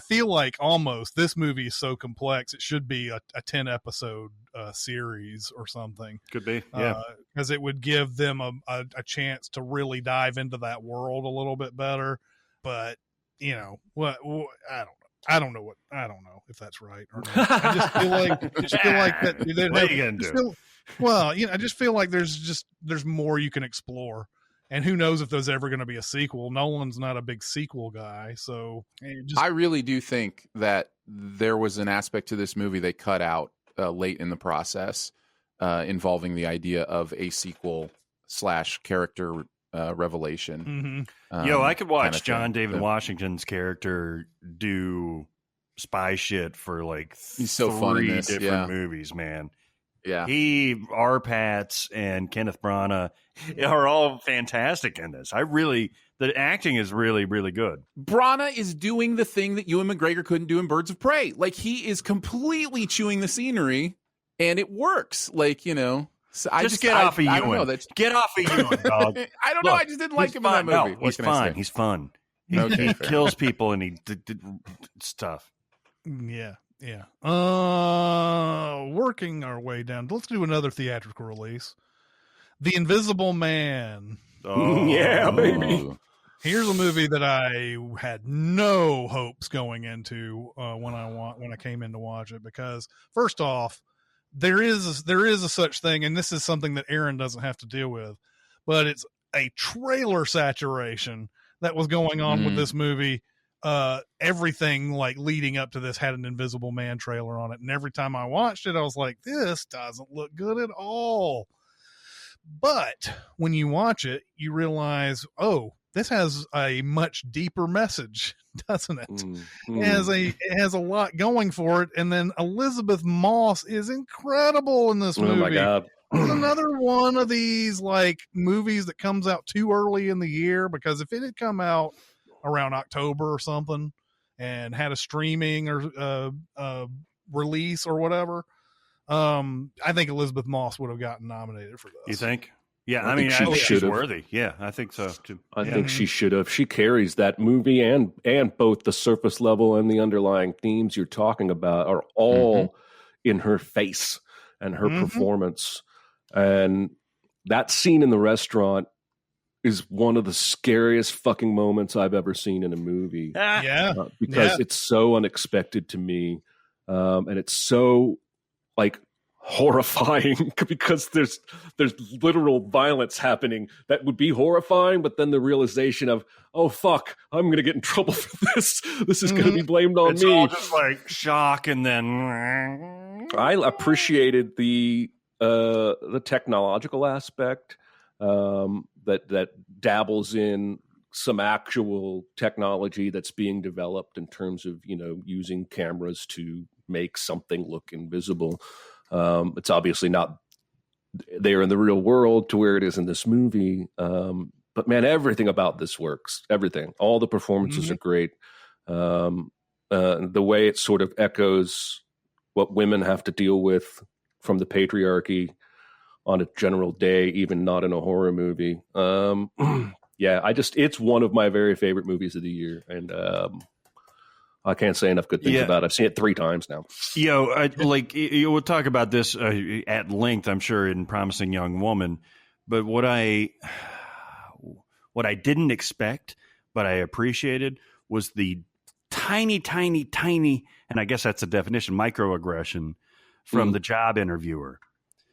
feel like almost this movie is so complex it should be a 10 episode series or something. Could be, yeah, because it would give them a chance to really dive into that world a little bit better. But what I don't know if that's right or not. I just feel like that. What are you gonna do? I just feel like there's more you can explore. And who knows if there's ever going to be a sequel. Nolan's not a big sequel guy. So I really do think that there was an aspect to this movie they cut out late in the process involving the idea of a sequel / character revelation. Mm-hmm. I could watch John David Washington's character do spy shit for like he's so fun in this. different movies, man. Yeah, R. Pats and Kenneth Branagh are all fantastic in this. The acting is really, really good. Branagh is doing the thing that Ewan McGregor couldn't do in Birds of Prey. Like, he is completely chewing the scenery, and it works. Like, so just get off of Ewan. Get off of Ewan, dog. I don't know. I just didn't like him in that movie. No, he's fine. He's fun. He kills people, and it's tough. Yeah. Yeah. Working our way down. Let's do another theatrical release. The Invisible Man. Oh, yeah, baby. Here's a movie that I had no hopes going into when I came in to watch it, because first off, there is a such thing, and this is something that Aaron doesn't have to deal with, but it's a trailer saturation that was going on with this movie. Everything like leading up to this had an Invisible Man trailer on it, and every time I watched it I was like, this doesn't look good at all. But when you watch it, you realize, oh, this has a much deeper message, doesn't it? It has a lot going for it. And then Elizabeth Moss is incredible in this movie. Oh my God. It's another one of these like movies that comes out too early in the year, because if it had come out around October or something and had a streaming or release or whatever, I think Elizabeth Moss would have gotten nominated for this. You think? Yeah, I think she's worthy. Yeah, I think so too. I think she should have. She carries that movie, and both the surface level and the underlying themes you're talking about are all in her face and her performance. And that scene in the restaurant is one of the scariest fucking moments I've ever seen in a movie. Because it's so unexpected to me. And it's so like horrifying, because there's literal violence happening that would be horrifying, but then the realization of, oh fuck, I'm gonna get in trouble for this. This is gonna be blamed on me. All just like shock, and then I appreciated the technological aspect that dabbles in some actual technology that's being developed in terms of using cameras to make something look invisible. It's obviously not there in the real world to where it is in this movie. But man, everything about this works. Everything. All the performances are great. The way it sort of echoes what women have to deal with from the patriarchy on a general day, even not in a horror movie. It's one of my very favorite movies of the year. And I can't say enough good things about it. I've seen it 3 times now. We'll talk about this at length, I'm sure, in Promising Young Woman. But what I didn't expect, but I appreciated, was the tiny, and I guess that's the definition, microaggression from the job interviewer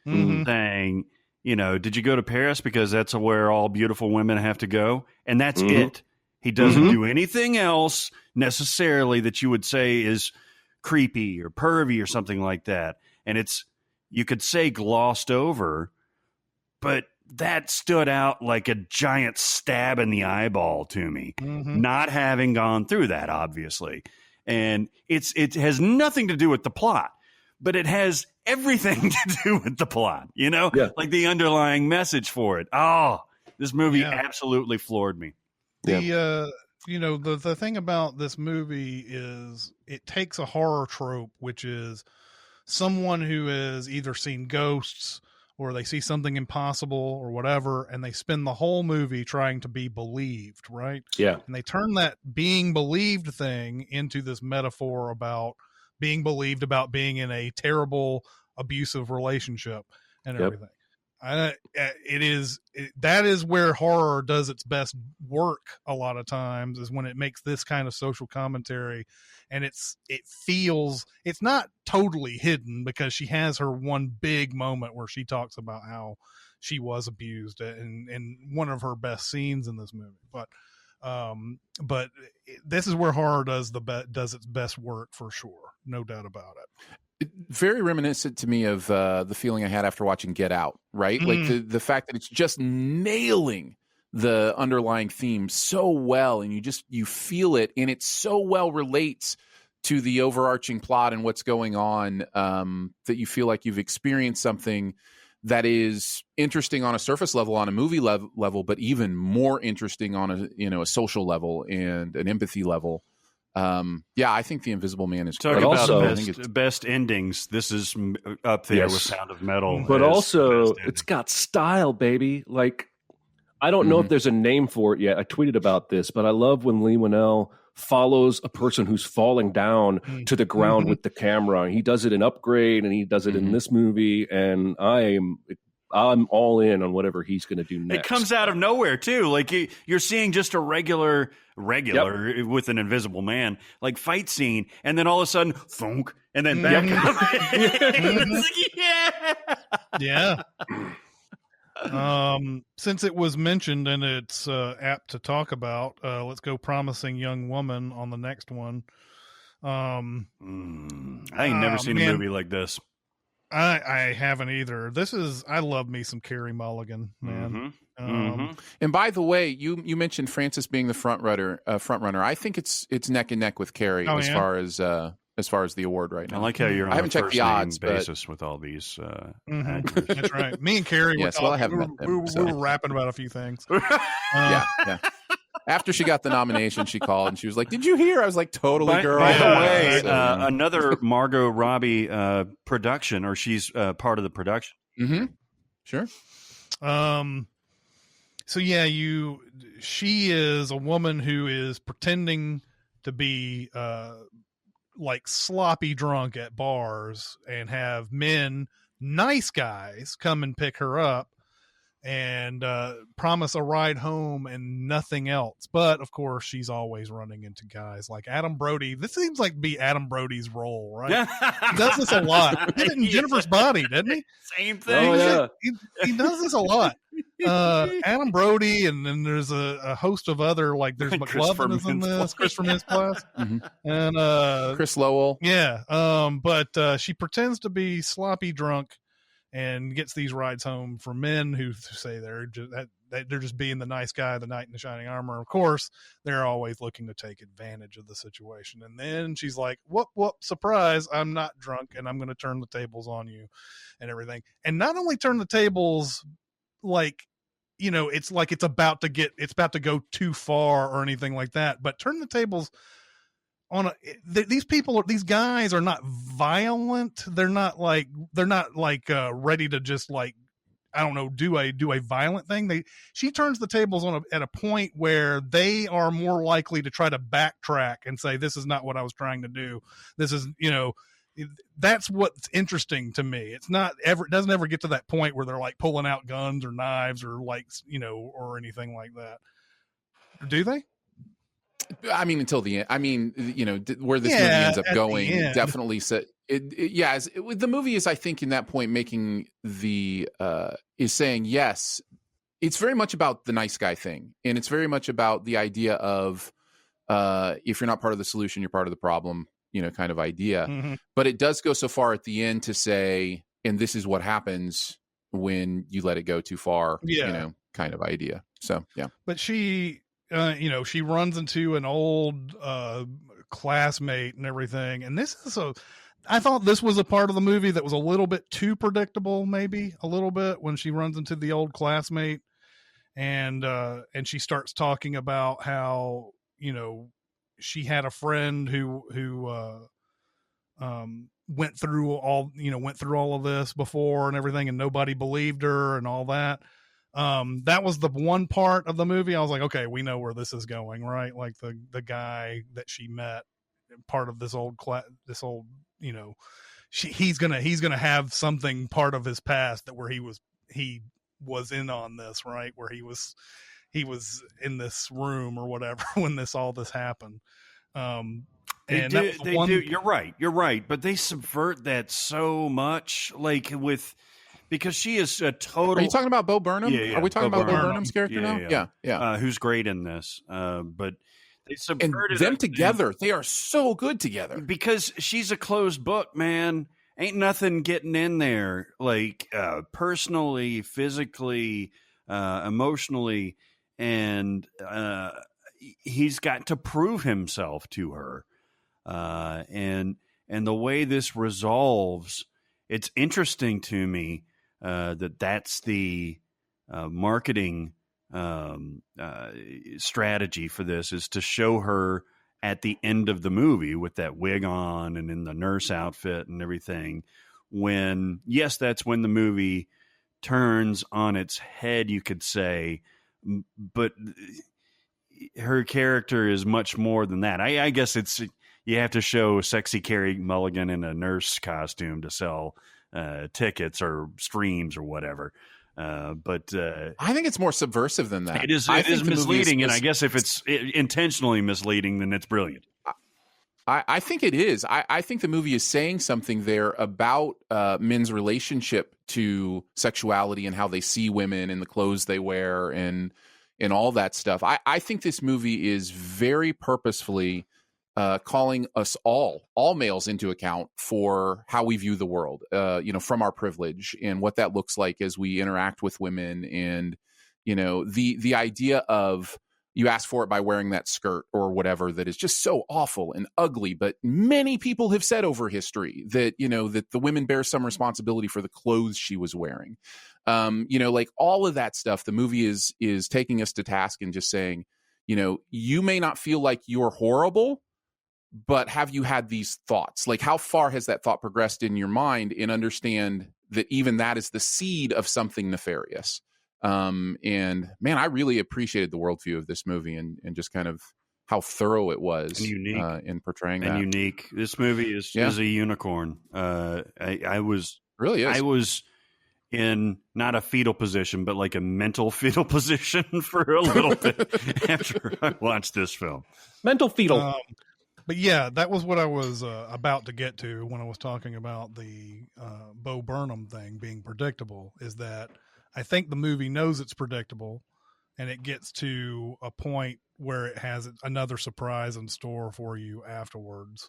saying, did you go to Paris because that's where all beautiful women have to go? And that's it. He doesn't do anything else necessarily that you would say is creepy or pervy or something like that. And it's you could say glossed over, but that stood out like a giant stab in the eyeball to me, not having gone through that, obviously. And it has nothing to do with the plot, but it has everything to do with the plot, like the underlying message for it. Oh, this movie absolutely floored me. The thing about this movie is it takes a horror trope, which is someone who has either seen ghosts or they see something impossible or whatever, and they spend the whole movie trying to be believed, right? Yeah. And they turn that being believed thing into this metaphor about being believed about being in a terrible, abusive relationship and everything. That is where horror does its best work a lot of times, is when it makes this kind of social commentary, and it feels, it's not totally hidden, because she has her one big moment where she talks about how she was abused in one of her best scenes in this movie. But this is where horror does its best work, for sure, no doubt about it. Very reminiscent to me of the feeling I had after watching Get Out, right? Like the fact that it's just nailing the underlying theme so well, and you feel it, and it so well relates to the overarching plot and what's going on, that you feel like you've experienced something that is interesting on a surface level, on a movie level, but even more interesting on a social level and an empathy level. I think The Invisible Man is talking about also, best endings. This is up there with Sound of Metal. But also, it's got style, baby. Like, I don't know if there's a name for it yet. I tweeted about this, but I love when Leigh Whannell follows a person who's falling down to the ground with the camera. He does it in Upgrade, and he does it in this movie, and I'm all in on whatever he's going to do next. It comes out of nowhere too. Like you're seeing just a regular with an invisible man, like fight scene, and then all of a sudden, thunk, and then back up. Yeah. Since it was mentioned and it's apt to talk about, let's go Promising Young Woman on the next one. I ain't never seen a movie like this. I haven't either. I love me some Carey Mulligan, man. And by the way, you mentioned Frances being the front runner. I think it's neck and neck with Carey as far as the award right now. I like how you're on I haven't checked the odds basis with all these. That's right. Me and Carey we were rapping about a few things. Yeah. After she got the nomination, she called and she was like, "Did you hear?" I was like, "Totally, girl." By the way, another Margot Robbie production, or she's part of the production. Sure. So yeah, she is a woman who is pretending to be like sloppy drunk at bars and have men, nice guys, come and pick her up and promise a ride home and nothing else. But of course, she's always running into guys like Adam Brody. This seems like be Adam Brody's role, right? He does this a lot. He did it in Jennifer's Body, didn't he? Same thing. Oh, yeah. He does this a lot. Adam Brody, and then there's a host of other, like there's McLovin is in this, Chris from his class, and Chris Lowell. Yeah. But she pretends to be sloppy drunk and gets these rides home from men who say they're just being the nice guy, the knight in the shining armor. Of course, they're always looking to take advantage of the situation. And then she's like, whoop, surprise, I'm not drunk, and I'm going to turn the tables on you and everything. And not only turn the tables, like, it's like it's about to go too far or anything like that, but turn the tables on these guys are not violent. They're not like ready to just like, I don't know, do a violent thing. She turns the tables at a point where they are more likely to try to backtrack and say, this is not what I was trying to do. This is, that's what's interesting to me. It doesn't ever get to that point where they're like pulling out guns or knives or like, or anything like that. Do they? I mean, until the end. I mean, where this movie ends up going, definitely said the movie is, I think, in that point making is saying, yes, it's very much about the nice guy thing. And it's very much about the idea of if you're not part of the solution, you're part of the problem, kind of idea. But it does go so far at the end to say, and this is what happens when you let it go too far, kind of idea. So, yeah. But she, she runs into an old classmate and everything. And I thought this was a part of the movie that was a little bit too predictable, maybe a little bit, when she runs into the old classmate and she starts talking about how, she had a friend who went through all of this before and everything, and nobody believed her and all that. That was the one part of the movie I was like, okay, we know where this is going, right? Like the guy that she met, part of this old he's gonna have something part of his past that where he was in on this, right? Where he was in this room or whatever when all this happened. They do. You're right. But they subvert that so much, because she is a total. Are you talking about Bo Burnham? Yeah. Are we talking about Bo Burnham. Burnham's character now? Yeah. Who's great in this. But they subverted them together. They are so good together because she's a closed book, man. Ain't nothing getting in there, personally, physically, emotionally, and he's got to prove himself to her. And the way this resolves, it's interesting to me that's the marketing strategy for this, is to show her at the end of the movie with that wig on and in the nurse outfit and everything. That's when the movie turns on its head, you could say, but her character is much more than that. I guess you have to show sexy Carey Mulligan in a nurse costume to sell tickets or streams or whatever. But I think it's more subversive than that. It is misleading, and I guess if it's intentionally misleading, then it's brilliant. I think it is. I think the movie is saying something there about men's relationship to sexuality and how they see women and the clothes they wear and all that stuff. I think this movie is very purposefully calling us all males into account for how we view the world, from our privilege and what that looks like as we interact with women. And, the idea of you ask for it by wearing that skirt or whatever that is just so awful and ugly. But many people have said over history that, that the women bear some responsibility for the clothes she was wearing. All of that stuff, the movie is taking us to task and just saying, you may not feel like you're horrible, but have you had these thoughts? Like, how far has that thought progressed in your mind, and understand that even that is the seed of something nefarious? And man, I really appreciated the worldview of this movie and just kind of how thorough it was and unique in portraying and that. Unique. This movie is a unicorn. I was in not a fetal position, but like a mental fetal position for a little bit after I watched this film. Mental fetal. But yeah, that was what I was about to get to when I was talking about the Bo Burnham thing being predictable, is that I think the movie knows it's predictable, and it gets to a point where it has another surprise in store for you afterwards.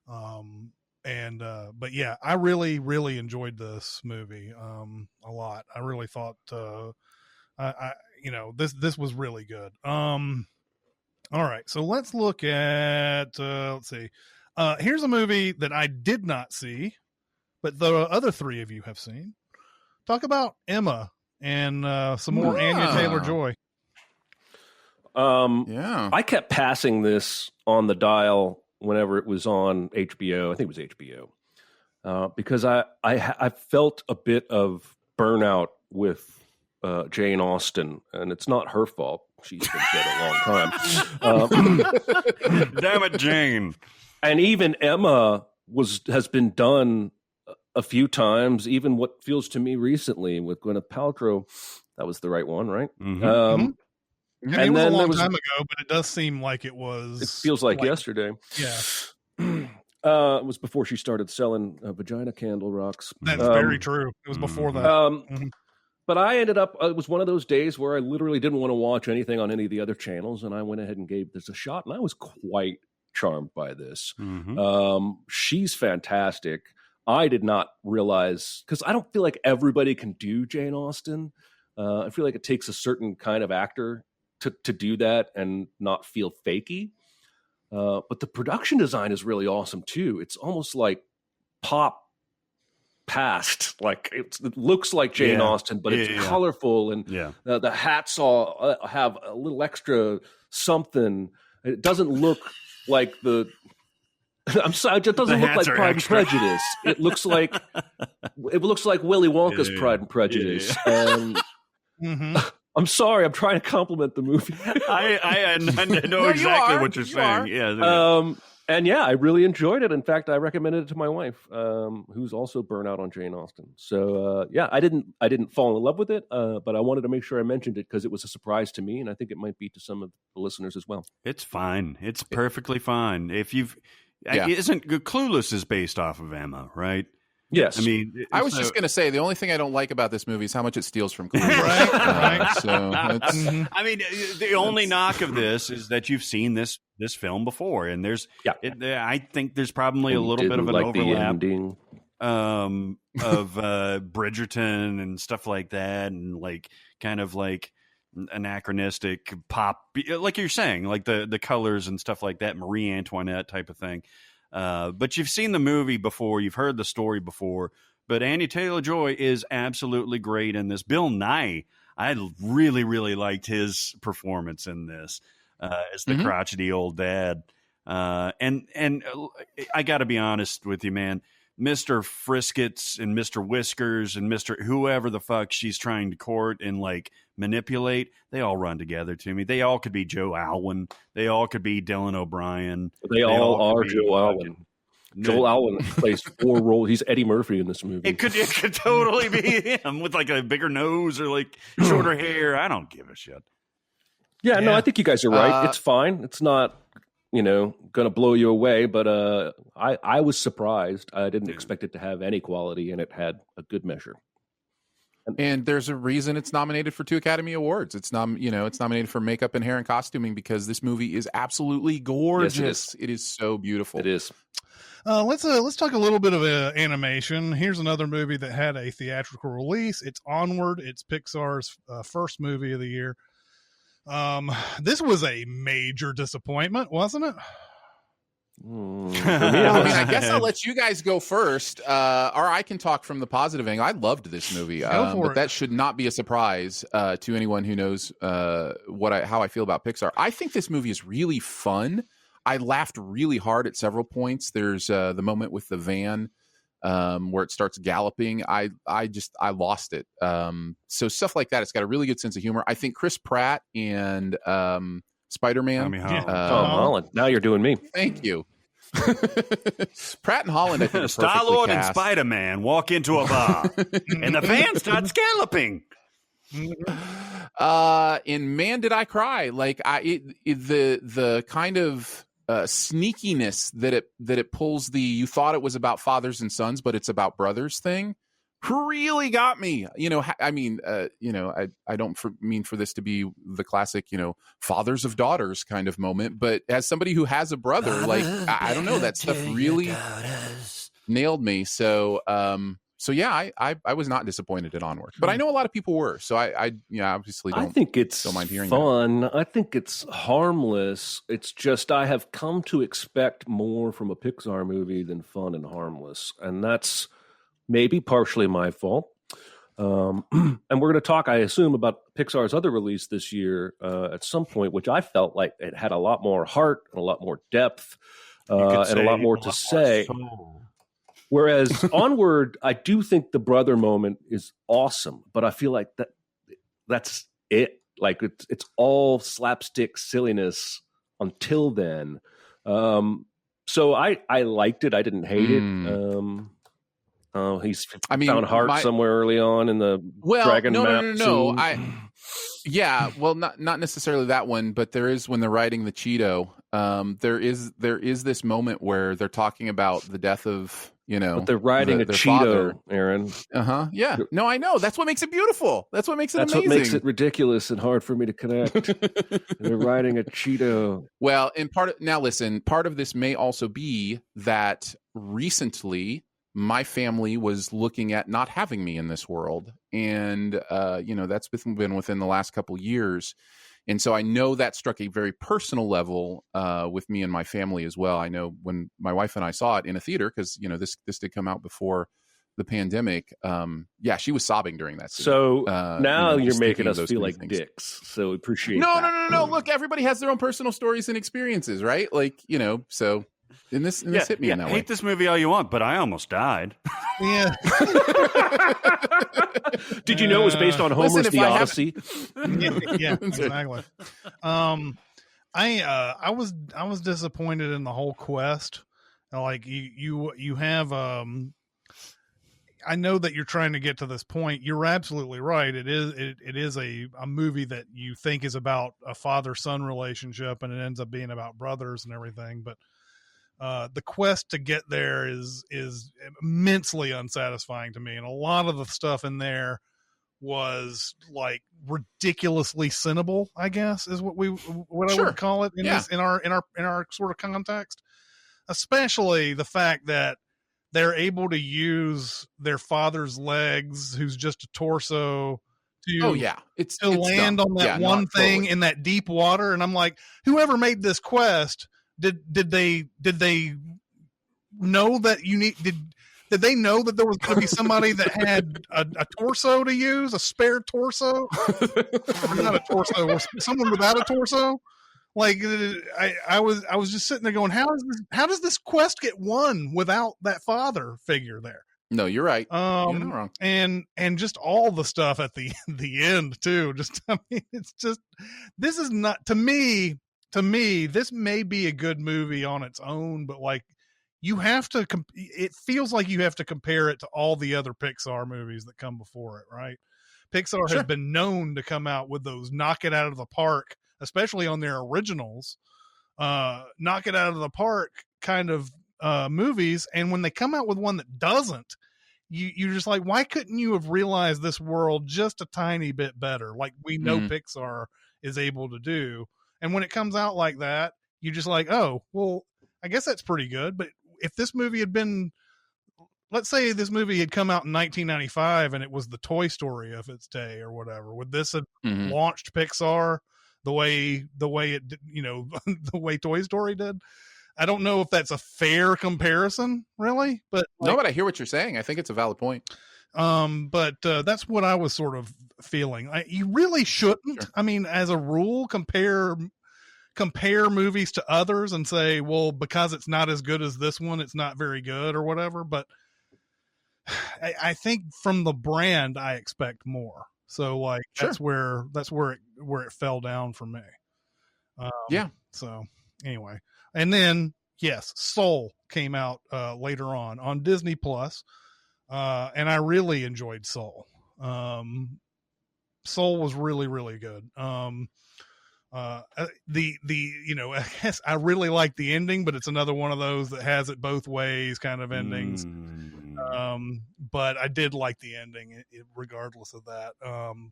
But yeah, I really, really enjoyed this movie a lot. I really thought this was really good. All right, so let's look at let's see. Here's a movie that I did not see, but the other three of you have seen. Talk about Emma and some more Anya Taylor-Joy. I kept passing this on the dial whenever it was on HBO. I think it was HBO, because I felt a bit of burnout with Jane Austen, and it's not her fault. She's been dead a long time. Damn it, Jane. And even Emma has been done a few times, even what feels to me recently with Gwyneth Paltrow. That was the right one, right? Mm-hmm. It was a long time ago, but it does seem like it was. It feels like yesterday. Yeah. It was before she started selling vagina candle rocks. That's very true. It was before that. But I ended up, it was one of those days where I literally didn't want to watch anything on any of the other channels, and I went ahead and gave this a shot, and I was quite charmed by this. Mm-hmm. She's fantastic. I did not realize, because I don't feel like everybody can do Jane Austen. I feel like it takes a certain kind of actor to do that and not feel fakey. But the production design is really awesome too. It's almost like pop past, like it looks like Jane Austen, but it's colorful, and the hats all have a little extra something. It doesn't look like the. I'm sorry, it doesn't look like Pride and Prejudice. It looks like Willy Wonka's Pride and Prejudice. And I'm sorry, I'm trying to compliment the movie. I know exactly what you're saying. Yeah. And yeah, I really enjoyed it. In fact, I recommended it to my wife, who's also burnt out on Jane Austen. So yeah, I didn't fall in love with it, but I wanted to make sure I mentioned it because it was a surprise to me, and I think it might be to some of the listeners as well. It's fine. It's perfectly fine. If you've isn't Clueless is based off of Emma, right? Yes. I mean, I was just going to say the only thing I don't like about this movie is how much it steals from Clueless. Right. So it's, I mean, the only knock of this is that you've seen this film before, and I think there's probably a little bit of an overlap of Bridgerton and stuff like that, and like kind of like anachronistic pop, like you're saying, like the colors and stuff like that, Marie Antoinette type of thing. But you've seen the movie before, you've heard the story before. But Anya Taylor-Joy is absolutely great in this. Bill Nighy, I really, really liked his performance in this as the crotchety old dad. And I got to be honest with you, man. Mr. Friskets and Mr. Whiskers and Mr. whoever the fuck she's trying to court and like manipulate, they all run together to me. They all could be Joe Alwyn. They all could be Dylan O'Brien. They all are Joe Alwyn. Joel Alwyn plays 4 roles. He's Eddie Murphy in this movie. It could totally be him with like a bigger nose or like shorter hair. I don't give a shit. Yeah, no, I think you guys are right. It's fine. It's not, going to blow you away, but I was surprised. I didn't expect it to have any quality, and it had a good measure. And there's a reason it's nominated for 2 Academy Awards. It's it's nominated for makeup and hair and costuming because this movie is absolutely gorgeous. Yes, it is so beautiful. It is. Let's talk a little bit of animation. Here's another movie that had a theatrical release. It's Onward. It's Pixar's first movie of the year. This was a major disappointment, wasn't it? I guess I'll let you guys go first, or I can talk from the positive angle. I loved this movie, but that should not be a surprise to anyone who knows how I feel about Pixar. I think this movie is really fun. I laughed really hard at several points. There's the moment with the van where it starts galloping. I lost it. So stuff like that. It's got a really good sense of humor. I think Chris Pratt and Spider-Man. Tom Holland. Now you're doing me. Thank you. Pratt and Holland, I think, Star-Lord and Spider-Man walk into a bar, and the van starts galloping. In Man Did I Cry, like the kind of sneakiness that it pulls you thought it was about fathers and sons, but it's about brothers thing. Really got me. I don't mean for this to be the classic, fathers of daughters kind of moment, but as somebody who has a brother, like I don't know, that stuff really nailed me. So yeah, I was not disappointed at Onward, but I know a lot of people were. So I obviously don't. I think it's don't mind hearing fun. That. I think it's harmless. It's just I have come to expect more from a Pixar movie than fun and harmless, and that's maybe partially my fault. And we're going to talk, I assume, about Pixar's other release this year at some point, which I felt like it had a lot more heart and a lot more depth and a lot more to say. Whereas Onward, I do think the brother moment is awesome, but I feel like that's it. Like it's all slapstick silliness until then. So I liked it. I didn't hate it. He's found heart somewhere early on in the Dragon Map. No. Not necessarily that one, but there is when they're riding the Cheeto. There is this moment where they're talking about the death of but they're riding a Cheeto, father. Aaron. Yeah. No, I know. That's what makes it beautiful. That's what makes it amazing. That's what makes it ridiculous and hard for me to connect. They're riding a Cheeto. Well, part of this may also be that recently my family was looking at not having me in this world. And, that's been within the last couple years. And so I know that struck a very personal level with me and my family as well. I know when my wife and I saw it in a theater, because, this did come out before the pandemic. She was sobbing during that scene. So now you're making us feel like things. dicks. So appreciate No, that. no. Look, everybody has their own personal stories and experiences, right? Like, so in this hit me in that way. Hate this movie all you want, but I almost died. Yeah. Did you know it was based on Homer's The Odyssey? Yeah, exactly. I was disappointed in the whole quest. Like you have I know that you're trying to get to this point. You're absolutely right. It is a movie that you think is about a father-son relationship, and it ends up being about brothers and everything. But the quest to get there is immensely unsatisfying to me, and a lot of the stuff in there was like ridiculously cynical, I guess is what I would call it in our sort of context. Especially the fact that they're able to use their father's legs, who's just a torso, to land on that one thing in that deep water. And I'm like, whoever made this quest, did they know that did they know that there was going to be somebody that had a torso to use, a spare torso? Or not a torso, or someone without a torso? Like I was just sitting there going, how does this quest get won without that father figure there? No, you're right. You're not wrong. And just all the stuff at the end too. It's just, this is not, to me, this may be a good movie on its own, but like you have to, it feels like you have to compare it to all the other Pixar movies that come before it, right? Pixar has been known to come out with those knock it out of the park, especially on their originals, knock it out of the park kind of movies. And when they come out with one that doesn't, you're just like, why couldn't you have realized this world just a tiny bit better? Like we know Pixar is able to do. And when it comes out like that, you're just like, oh, well, I guess that's pretty good. But if this movie had been, let's say this movie had come out in 1995 and it was the Toy Story of its day or whatever, would this have launched Pixar the way it did, the way Toy Story did? I don't know if that's a fair comparison, really, but but I hear what you're saying. I think it's a valid point. But that's what I was sort of feeling. You really shouldn't. Sure. I mean, as a rule, compare movies to others and say, well, because it's not as good as this one, it's not very good or whatever. But I think from the brand, I expect more. So like that's where it fell down for me. So anyway, and then yes, Soul came out later on Disney Plus, and I really enjoyed Soul. Soul was really, really good. I guess I really like the ending, but it's another one of those that has it both ways kind of endings. But I did like the ending regardless of that.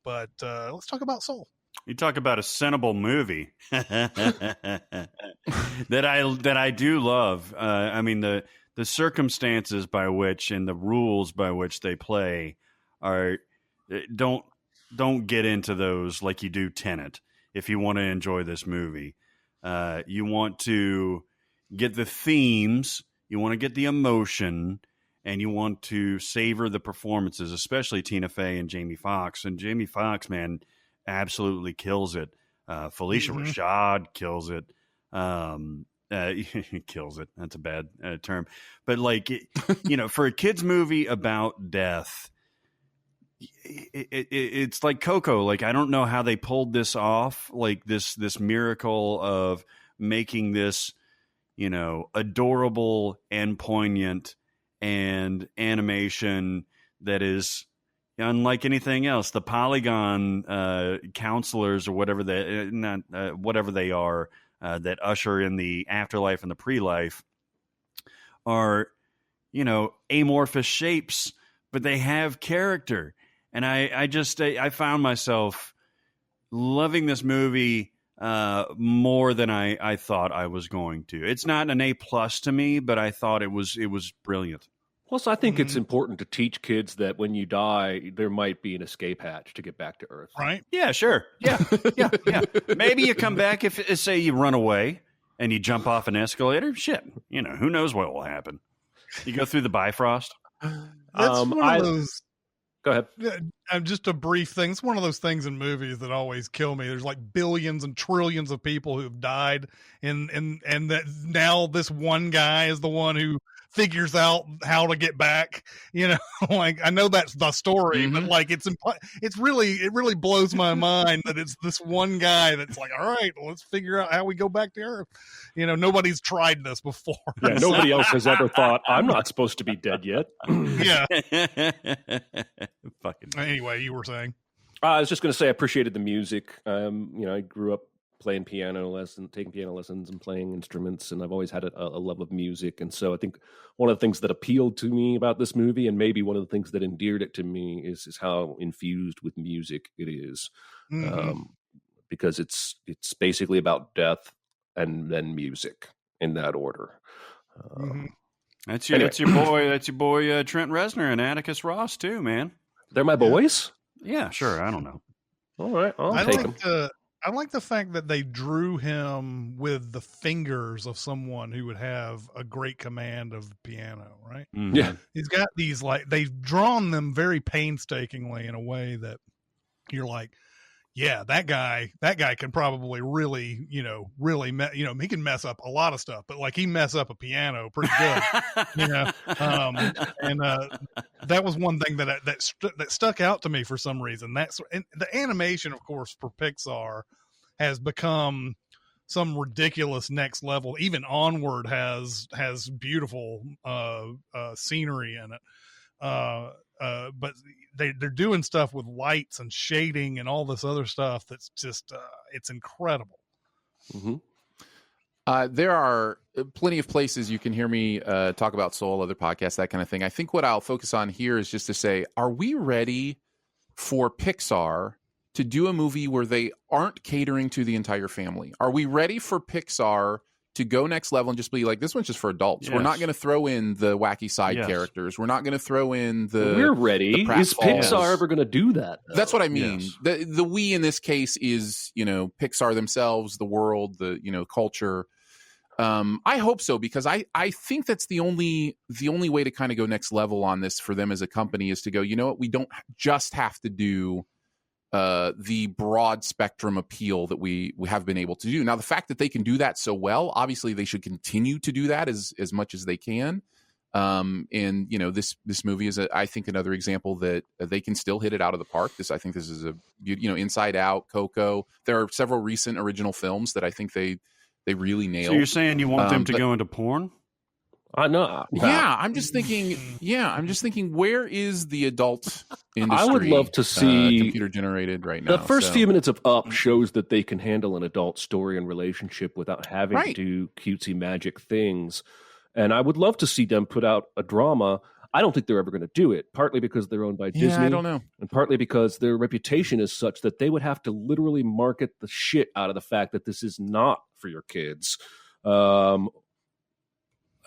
But let's talk about Soul. You talk about a Cinnable movie that I do love. I mean, the circumstances by which and the rules by which they play are don't get into those like you do Tenet. If you want to enjoy this movie, you want to get the themes, you want to get the emotion, and you want to savor the performances, especially Tina Fey and Jamie Foxx. And Jamie Foxx, man, absolutely kills it. Felicia Rashad kills it. Kills it. That's a bad term. But like, for a kid's movie about death, it's like Coco. Like, I don't know how they pulled this off. Like this miracle of making this, adorable and poignant and animation that is unlike anything else. The Polygon counselors or whatever whatever they are that usher in the afterlife and the pre-life are, amorphous shapes, but they have character. And I found myself loving this movie more than I thought I was going to. It's not an A+ to me, but I thought it was brilliant. Plus, I think it's important to teach kids that when you die, there might be an escape hatch to get back to Earth. Right? Yeah, sure. Yeah. Maybe you come back if, say, you run away and you jump off an escalator. Shit, who knows what will happen? You go through the Bifrost. That's one of those. Go ahead. Just a brief thing. It's one of those things in movies that always kill me. There's like billions and trillions of people who've died, and that now this one guy is the one who figures out how to get back. Like, I know that's the story, but like it really blows my mind that it's this one guy that's like, all right, let's figure out how we go back to Earth. Nobody's tried this before. Yeah, nobody else has ever thought, I'm not supposed to be dead yet. Yeah. Fucking. Anyway, you were saying. I was just going to say I appreciated the music. I grew up taking piano lessons and playing instruments, and I've always had a love of music. And so I think one of the things that appealed to me about this movie, and maybe one of the things that endeared it to me, is how infused with music it is. Because it's basically about death and then music in that order. That's your boy Trent Reznor and Atticus Ross too, man. They're my boys? Yeah, sure. I don't know. All right, I'll take them. I like the fact that they drew him with the fingers of someone who would have a great command of the piano, right? Mm-hmm. Yeah. He's got these, like, they've drawn them very painstakingly in a way that you're like, yeah, that guy can probably really, he can mess up a lot of stuff, but like he mess up a piano pretty good, and that was one thing that stuck out to me for some reason. And the animation, of course, for Pixar has become some ridiculous next level. Even Onward has beautiful scenery in it. But they're doing stuff with lights and shading and all this other stuff that's just it's incredible. There are plenty of places you can hear me talk about Soul, other podcasts, that kind of thing. I think what I'll focus on here is just to say, are we ready for Pixar to do a movie where they aren't catering to the entire family? Are we ready for Pixar to go next level and just be like, this one's just for adults? Yes. We're not going to throw in the wacky side characters. We're not going to throw in the... We're ready. Is Pixar ever going to do that, though? That's what I mean. Yes. The we in this case is, Pixar themselves, the world, the, culture. I hope so, because I think that's the only way to kind of go next level on this for them as a company is to go, you know what, we don't just have to do the broad spectrum appeal that we have been able to do. Now, the fact that they can do that so well, obviously they should continue to do that as much as they can. And this movie is I think another example that they can still hit it out of the park. I think this is Inside Out, Coco. There are several recent original films that I think they really nailed. So you're saying you want them to go into porn? No. Yeah, I'm just thinking, where is the adult industry? I would love to see computer generated right now. The first few minutes of Up shows that they can handle an adult story and relationship without having to do cutesy magic things. And I would love to see them put out a drama. I don't think they're ever going to do it, partly because they're owned by Disney. I don't know. And partly because their reputation is such that they would have to literally market the shit out of the fact that this is not for your kids.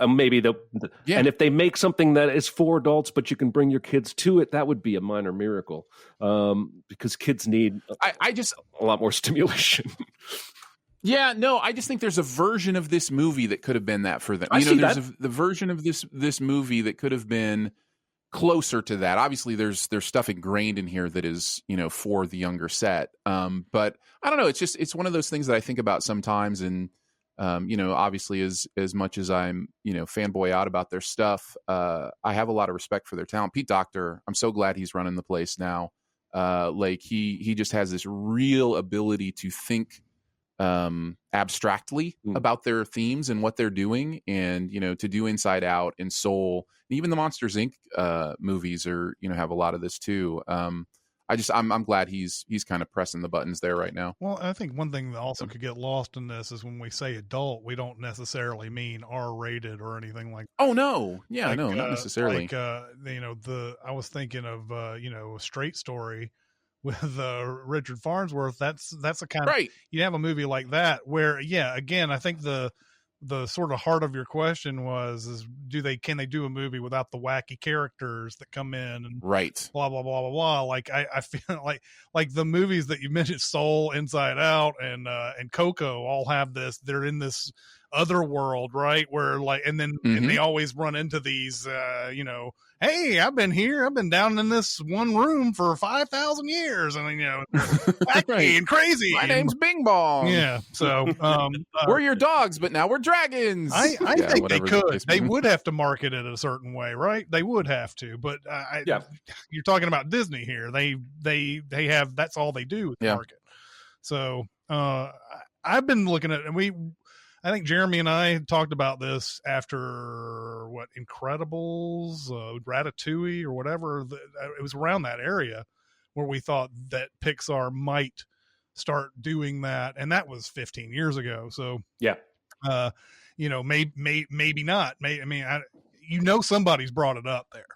Maybe and if they make something that is for adults, but you can bring your kids to it, that would be a minor miracle. Because kids need a lot more stimulation. Yeah, no, I just think there's a version of this movie that could have been that for them. The version of this movie that could have been closer to that. Obviously, there's stuff ingrained in here that is, for the younger set. But I don't know. It's one of those things that I think about sometimes. And, obviously as much as I'm, fanboy out about their stuff, I have a lot of respect for their talent. Pete Docter, I'm so glad he's running the place now. He just has this real ability to think abstractly about their themes and what they're doing, and to do Inside Out and Soul, and even the Monsters Inc. Movies are have a lot of this too. I'm glad he's kind of pressing the buttons there right now. Well, I think one thing that also could get lost in this is when we say adult, we don't necessarily mean R-rated or anything like that. Oh no, yeah, no, not necessarily. I was thinking of A Straight Story with Richard Farnsworth. That's a kind of, you have a movie like that where, again, I think the the sort of heart of your question is can they do a movie without the wacky characters that come in and Right. blah blah blah blah blah. Like I feel like the movies that you mentioned, Soul, Inside Out, and Coco, all have this. They're in this other world, right? Where like, and then and they always run into these, hey, I've been down in this one room for 5,000 years, and wacky Right. and crazy. My name's Bing Bong. Yeah. So we're your dogs, but now we're dragons. I think they whatever the could. case They may be. would have to market it a certain way, right? They would have to. But you're talking about Disney here. They have, that's all they do with market. So I've been looking at, and I think Jeremy and I had talked about this after Incredibles, Ratatouille, or whatever. It was around that area where we thought that Pixar might start doing that, and that was 15 years ago. So maybe not. Somebody's brought it up there.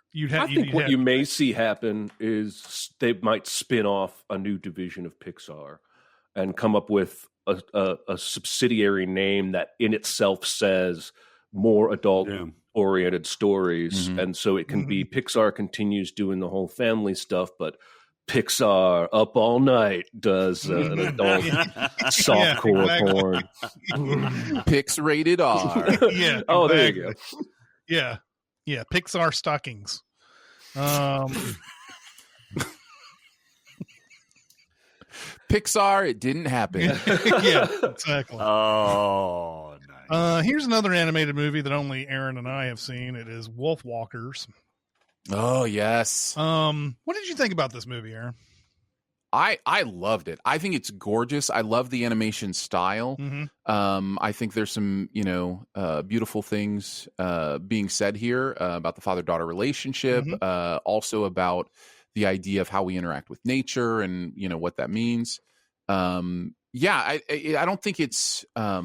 I think what you may see happen is they might spin off a new division of Pixar and come up with a subsidiary name that in itself says more adult oriented stories. And so it can be Pixar continues doing the whole family stuff, but Pixar Up All Night does an adult softcore porn. Pix rated R. Yeah. Oh, there you go. Yeah. Yeah. Pixar stockings. Pixar, it didn't happen. Yeah, exactly. Oh, nice. Here's another animated movie that only Aaron and I have seen. It is Wolfwalkers. Oh, yes. What did you think about this movie, Aaron? I loved it. I think it's gorgeous. I love the animation style. I think there's some, beautiful things being said here about the father-daughter relationship, also about the idea of how we interact with nature and, what that means. I don't think it's, I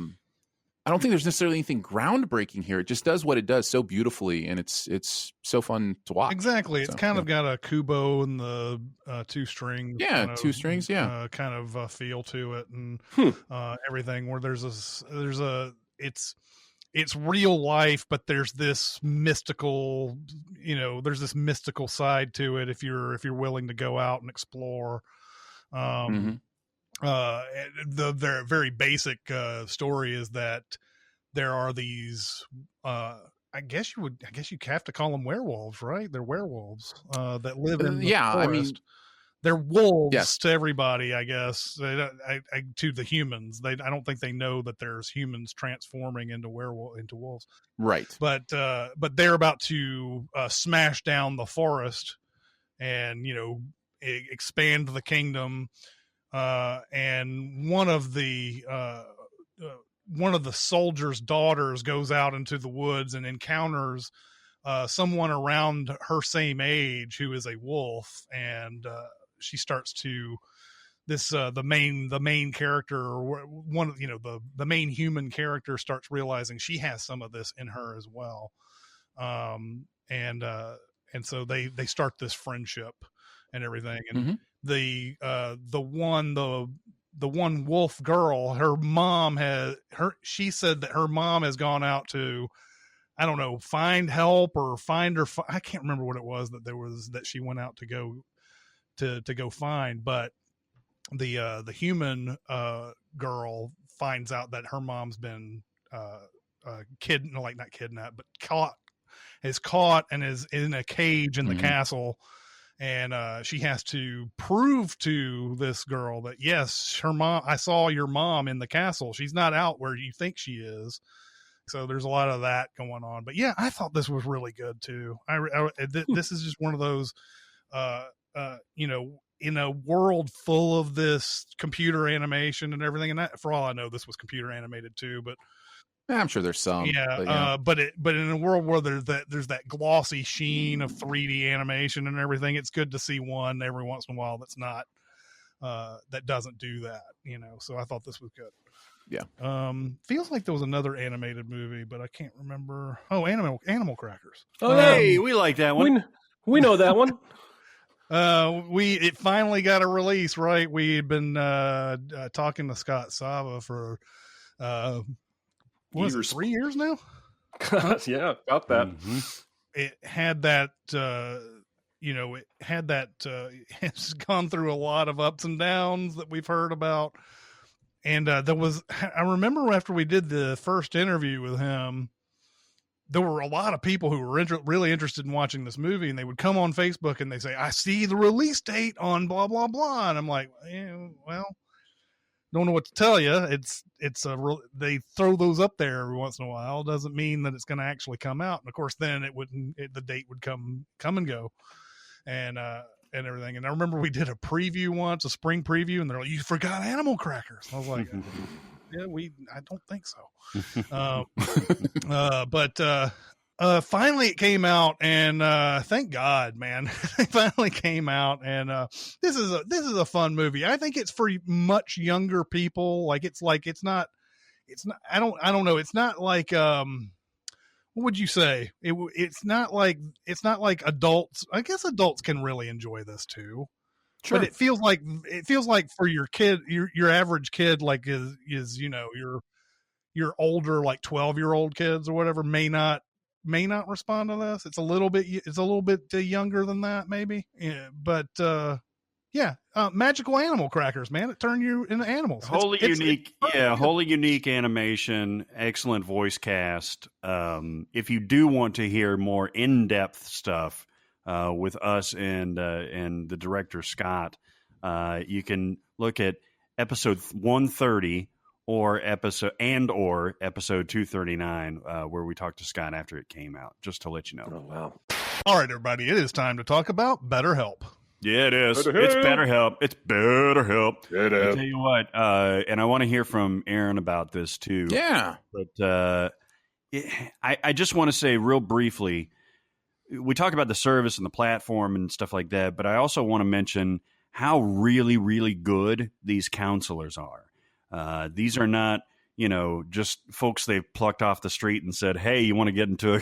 don't think there's necessarily anything groundbreaking here. It just does what it does so beautifully, and it's so fun to watch. Exactly. It's kind of got a Kubo and the two strings. Yeah, two strings. Kind of feel to it, and everything. Where it's real life, but there's this mystical, there's this mystical side to it. If you're willing to go out and explore. The very, very basic story is that there are these I guess you have to call them werewolves, right? They're werewolves that live in the forest. I mean, they're wolves to everybody, I guess. To the humans, I don't think they know that there's humans transforming into wolves, right? But they're about to smash down the forest and expand the kingdom. And one of the soldiers' daughters goes out into the woods and encounters someone around her same age who is a wolf, and she starts to the main character, or one of the main human character, starts realizing she has some of this in her as well, and so they start this friendship and everything, and the one wolf girl, she said that her mom has gone out to, I don't know, find help or find her. I can't remember what it was that she went out to go find, but the human girl finds out that her mom's been not kidnapped, but caught and is in a cage in the castle. And she has to prove to this girl that, yes, her mom, I saw your mom in the castle. She's not out where you think she is. So there's a lot of that going on. But yeah, I thought this was really good too. This is just one of those, in a world full of this computer animation and everything. And for all I know, this was computer animated too, but I'm sure there's some. But in a world where there's that glossy sheen of 3D animation and everything, it's good to see one every once in a while that's not that doesn't do that, So I thought this was good. Yeah. Feels like there was another animated movie, but I can't remember. Oh, Animal Crackers. Oh, hey, we like that one. We know that one. It finally got a release, right? We had been talking to Scott Sava for was it 3 years now? Yeah, about that. Mm-hmm. It had that, it's gone through a lot of ups and downs that we've heard about. And I remember after we did the first interview with him, there were a lot of people who were really interested in watching this movie, and they would come on Facebook and they say, I see the release date on blah, blah, blah. And I'm like, well, don't know what to tell you. They throw those up there every once in a while. Doesn't mean that it's going to actually come out. And of course, then the date would come and go and everything. And I remember we did a preview once, a spring preview, and they're like, you forgot Animal Crackers. I was like, yeah, I don't think so. But finally it came out, and thank God, man, it finally came out. And this is a fun movie. I think it's for much younger people. It's not. I don't know. It's not like what would you say? It's not like adults. I guess adults can really enjoy this too. Sure. But it feels like for your kid, your average kid, is your older, like 12-year-old kids or whatever may not respond to this. It's a little bit younger than that, maybe. Yeah, but magical animal crackers, man. It turned you into animals. Wholly unique animation, excellent voice cast. If you do want to hear more in-depth stuff with us and the director Scott, you can look at episode 130 or episode 239, where we talked to Scott after it came out, just to let you know. Oh, wow. All right, everybody, it is time to talk about BetterHelp. Yeah, it is. It's BetterHelp. It's BetterHelp. I'll tell you what, and I want to hear from Aaron about this too. Yeah. But I just want to say real briefly, we talk about the service and the platform and stuff like that, but I also want to mention how really, really good these counselors are. These are not, just folks they've plucked off the street and said, hey, you want to get into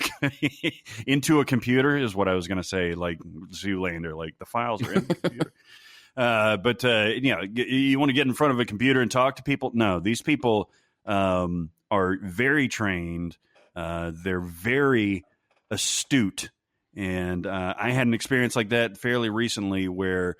a computer is what I was going to say, like Zoolander, like the files are in the computer. But you want to get in front of a computer and talk to people? No, these people are very trained. They're very astute. And I had an experience like that fairly recently where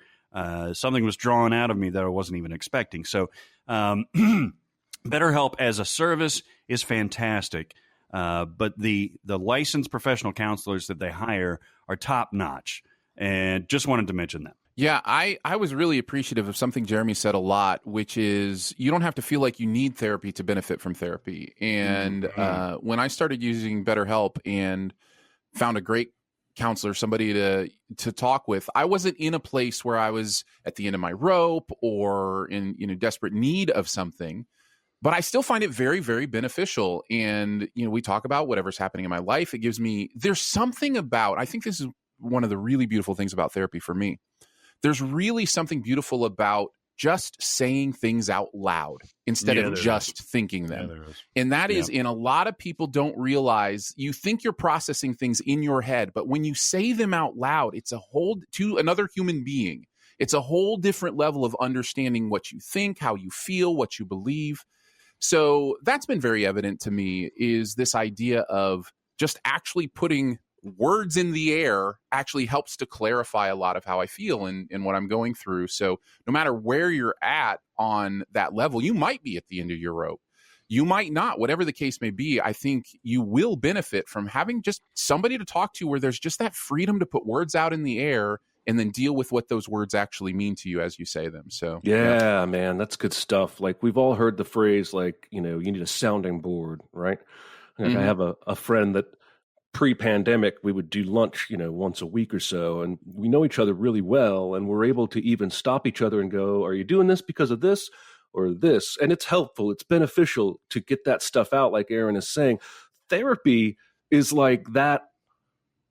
something was drawn out of me that I wasn't even expecting. So BetterHelp as a service is fantastic, but the licensed professional counselors that they hire are top notch, and just wanted to mention that. Yeah, I was really appreciative of something Jeremy said a lot, which is you don't have to feel like you need therapy to benefit from therapy. And when I started using BetterHelp and found a great counselor, somebody to talk with, I wasn't in a place where I was at the end of my rope or in desperate need of something, but I still find it very, very beneficial. And we talk about whatever's happening in my life. There's something about, I think this is one of the really beautiful things about therapy for me. There's really something beautiful about just saying things out loud instead of just thinking them. Yeah, and that is, in a lot of people don't realize, you think you're processing things in your head, but when you say them out loud, it's to another human being. It's a whole different level of understanding what you think, how you feel, what you believe. So that's been very evident to me, is this idea of just actually putting words in the air actually helps to clarify a lot of how I feel and what I'm going through. So no matter where you're at on that level, you might be at the end of your rope. You might not, whatever the case may be. I think you will benefit from having just somebody to talk to where there's just that freedom to put words out in the air and then deal with what those words actually mean to you as you say them. So yeah, man, that's good stuff. Like, we've all heard the phrase, like, you need a sounding board, right? Like, I have a friend that pre-pandemic, we would do lunch, once a week or so, and we know each other really well, and we're able to even stop each other and go, are you doing this because of this or this? And it's helpful. It's beneficial to get that stuff out, like Aaron is saying. Therapy is like that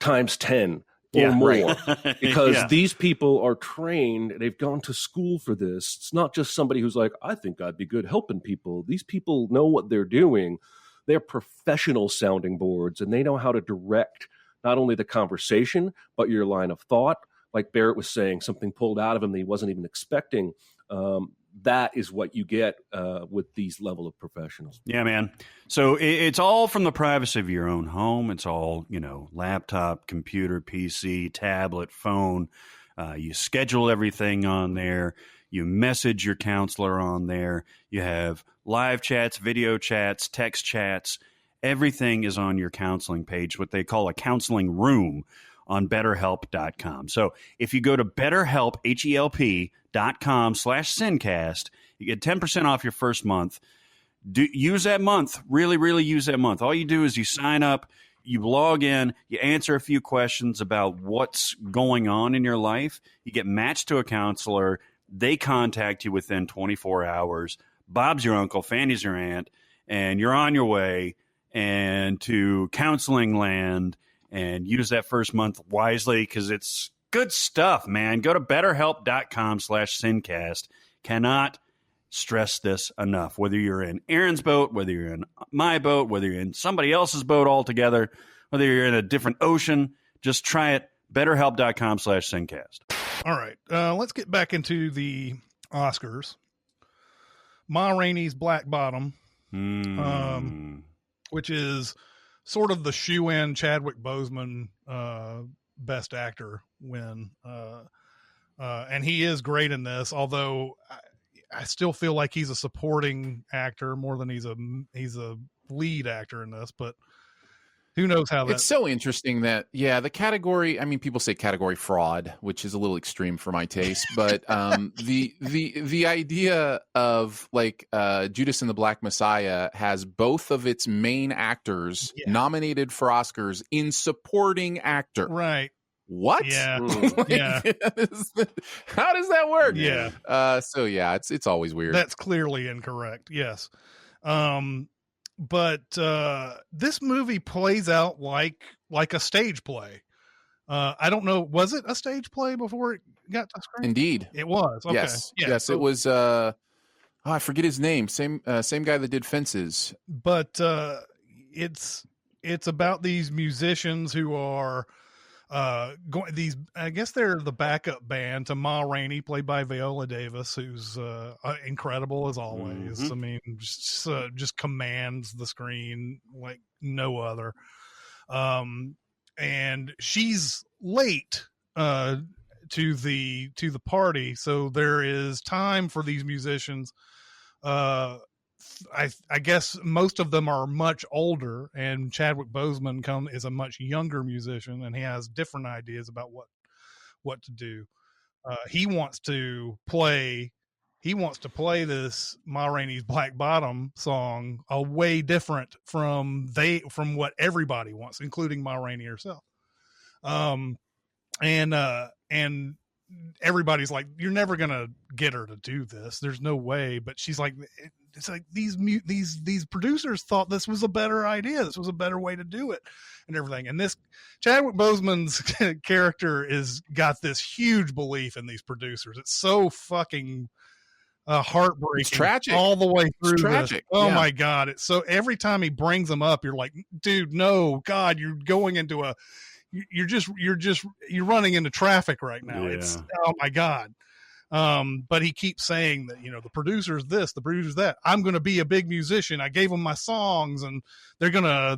times 10 or more, right. Because these people are trained. They've gone to school for this. It's not just somebody who's like, I think I'd be good helping people. These people know what they're doing. They're professional sounding boards, and they know how to direct not only the conversation, but your line of thought. Like Barrett was saying, something pulled out of him that he wasn't even expecting. that is what you get with these level of professionals. Yeah, man. So it's all from the privacy of your own home. It's all, laptop, computer, PC, tablet, phone. You schedule everything on there. You message your counselor on there. You have live chats, video chats, text chats. Everything is on your counseling page, what they call a counseling room on BetterHelp.com. So if you go to BetterHelp, HELP.com/SinCast, you get 10% off your first month. Use that month. Really, really use that month. All you do is you sign up, you log in, you answer a few questions about what's going on in your life. You get matched to a counselor. They contact you within 24 hours. Bob's your uncle, Fanny's your aunt, and you're on your way and to counseling land, and use that first month wisely because it's good stuff, man. Go to betterhelp.com/SinCast. Cannot stress this enough. Whether you're in Aaron's boat, whether you're in my boat, whether you're in somebody else's boat altogether, whether you're in a different ocean, just try it. betterhelp.com/SinCast. All right. Let's get back into the Oscars. Ma Rainey's Black Bottom, which is sort of the shoe-in Chadwick Boseman Best Actor win. And he is great in this, although I still feel like he's a supporting actor more than he's a lead actor in this, but who knows how it's so interesting that, the category, I mean, people say category fraud, which is a little extreme for my taste, but the idea of like Judas and the Black Messiah has both of its main actors nominated for Oscars in supporting actor. Right. What? Yeah. Yeah. How does that work? Yeah. It's always weird. That's clearly incorrect. Yes. But this movie plays out like a stage play. I don't know. Was it a stage play before it got to screen? Indeed. It was. Okay. Yes. Yeah, yes. so, It was, I forget his name. Same guy that did Fences. But it's about these musicians who are I guess they're the backup band to Ma Rainey, played by Viola Davis, who's incredible as always. Mm-hmm. I mean, just commands the screen like no other. And she's late to the party, so there is time for these musicians. I guess most of them are much older, and Chadwick Boseman is a much younger musician, and he has different ideas about what to do. He wants to play this Ma Rainey's Black Bottom song a way different from what everybody wants, including Ma Rainey herself. And everybody's like, you're never gonna get her to do this. There's no way. But she's like, it's like these producers thought this was a better idea. This was a better way to do it, and everything. And this Chadwick Boseman's character is got this huge belief in these producers. It's so fucking heartbreaking. It's tragic all the way through. It's tragic. This. Oh my God! It's so every time he brings them up, you're like, dude, no, God, you're going into you're running into traffic right now. Yeah. It's, oh my God. But he keeps saying that, the producer's this, the producer's that. I'm going to be a big musician. I gave them my songs, and we're going to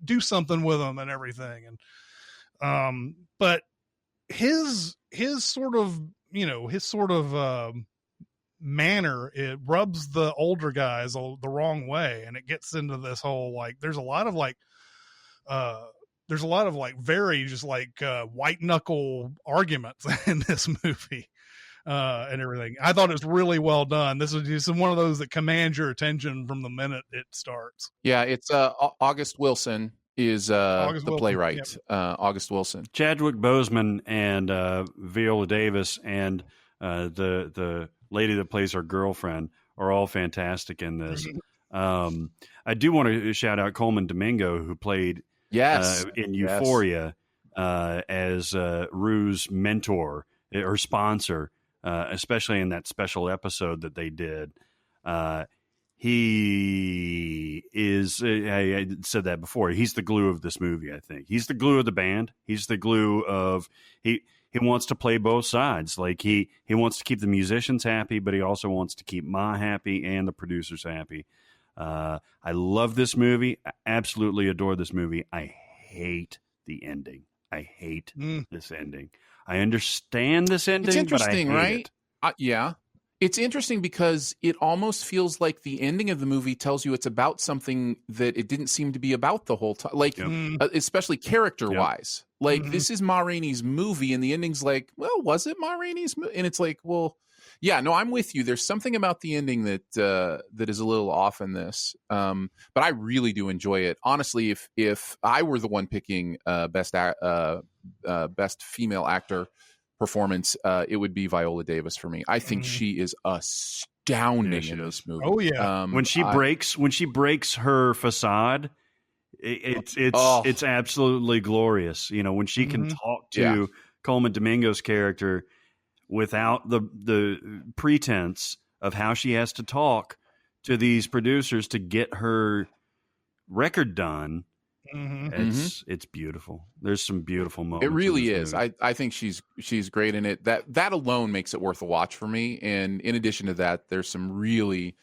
do something with them and everything. And, but his sort of manner, it rubs the older guys the wrong way. And it gets into this whole, like, there's a lot of very just like white knuckle arguments in this movie and everything. I thought it was really well done. This is just one of those that commands your attention from the minute it starts. Yeah, it's August Wilson is the playwright. Yep. August Wilson, Chadwick Boseman, and Viola Davis, and the lady that plays her girlfriend are all fantastic in this. I do want to shout out Coleman Domingo, who played in Euphoria as Rue's mentor or sponsor, especially in that special episode that they did. He is, I said that before, he's the glue of this movie, I think. He's the glue of the band. He's the glue of, he wants to play both sides. Like he wants to keep the musicians happy, but he also wants to keep Ma happy and the producers happy. I love this movie. I absolutely adore this movie. I hate the ending. I hate this ending. I understand this ending. It's interesting, but I hate right? it. Yeah. It's interesting because it almost feels like the ending of the movie tells you it's about something that it didn't seem to be about the whole time. Like, especially character-wise. Like, this is Ma Rainey's movie, and the ending's like, well, was it Ma Rainey's movie? And it's like, well, yeah, no, I'm with you. There's something about the ending that that is a little off in this. But I really do enjoy it. Honestly, if I were the one picking best female actor performance, it would be Viola Davis for me. I think she is astounding in this movie. Oh yeah, when she breaks her facade, it's absolutely glorious. You know, when she can talk to Coleman Domingo's character without the pretense of how she has to talk to these producers to get her record done. It's beautiful. There's some beautiful moments. It really is. I think she's great in it. That alone makes it worth a watch for me. And in addition to that, there's some really,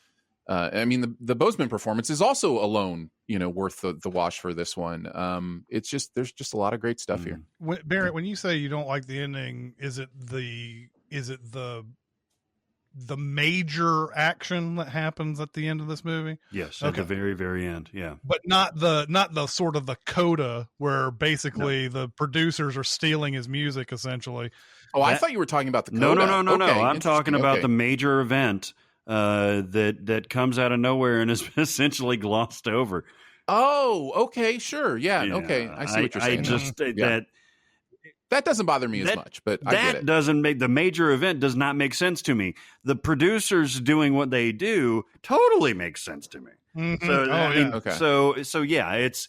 I mean, the Boseman performance is also alone, worth the watch for this one. It's just there's just a lot of great stuff here. Barrett, when you say you don't like the ending, is it the major action that happens at the end of this movie? Yes, at the very, very end. Yeah, but not the sort of the coda where basically the producers are stealing his music essentially. Oh, I thought you were talking about the coda. No. I'm talking about the major event that comes out of nowhere and is essentially glossed over. Oh, okay, sure, yeah. Okay, I see what you're saying. I just that doesn't bother me as much, but I get it. Doesn't make the major event does not make sense to me. The producers doing what they do totally makes sense to me. So, So yeah, it's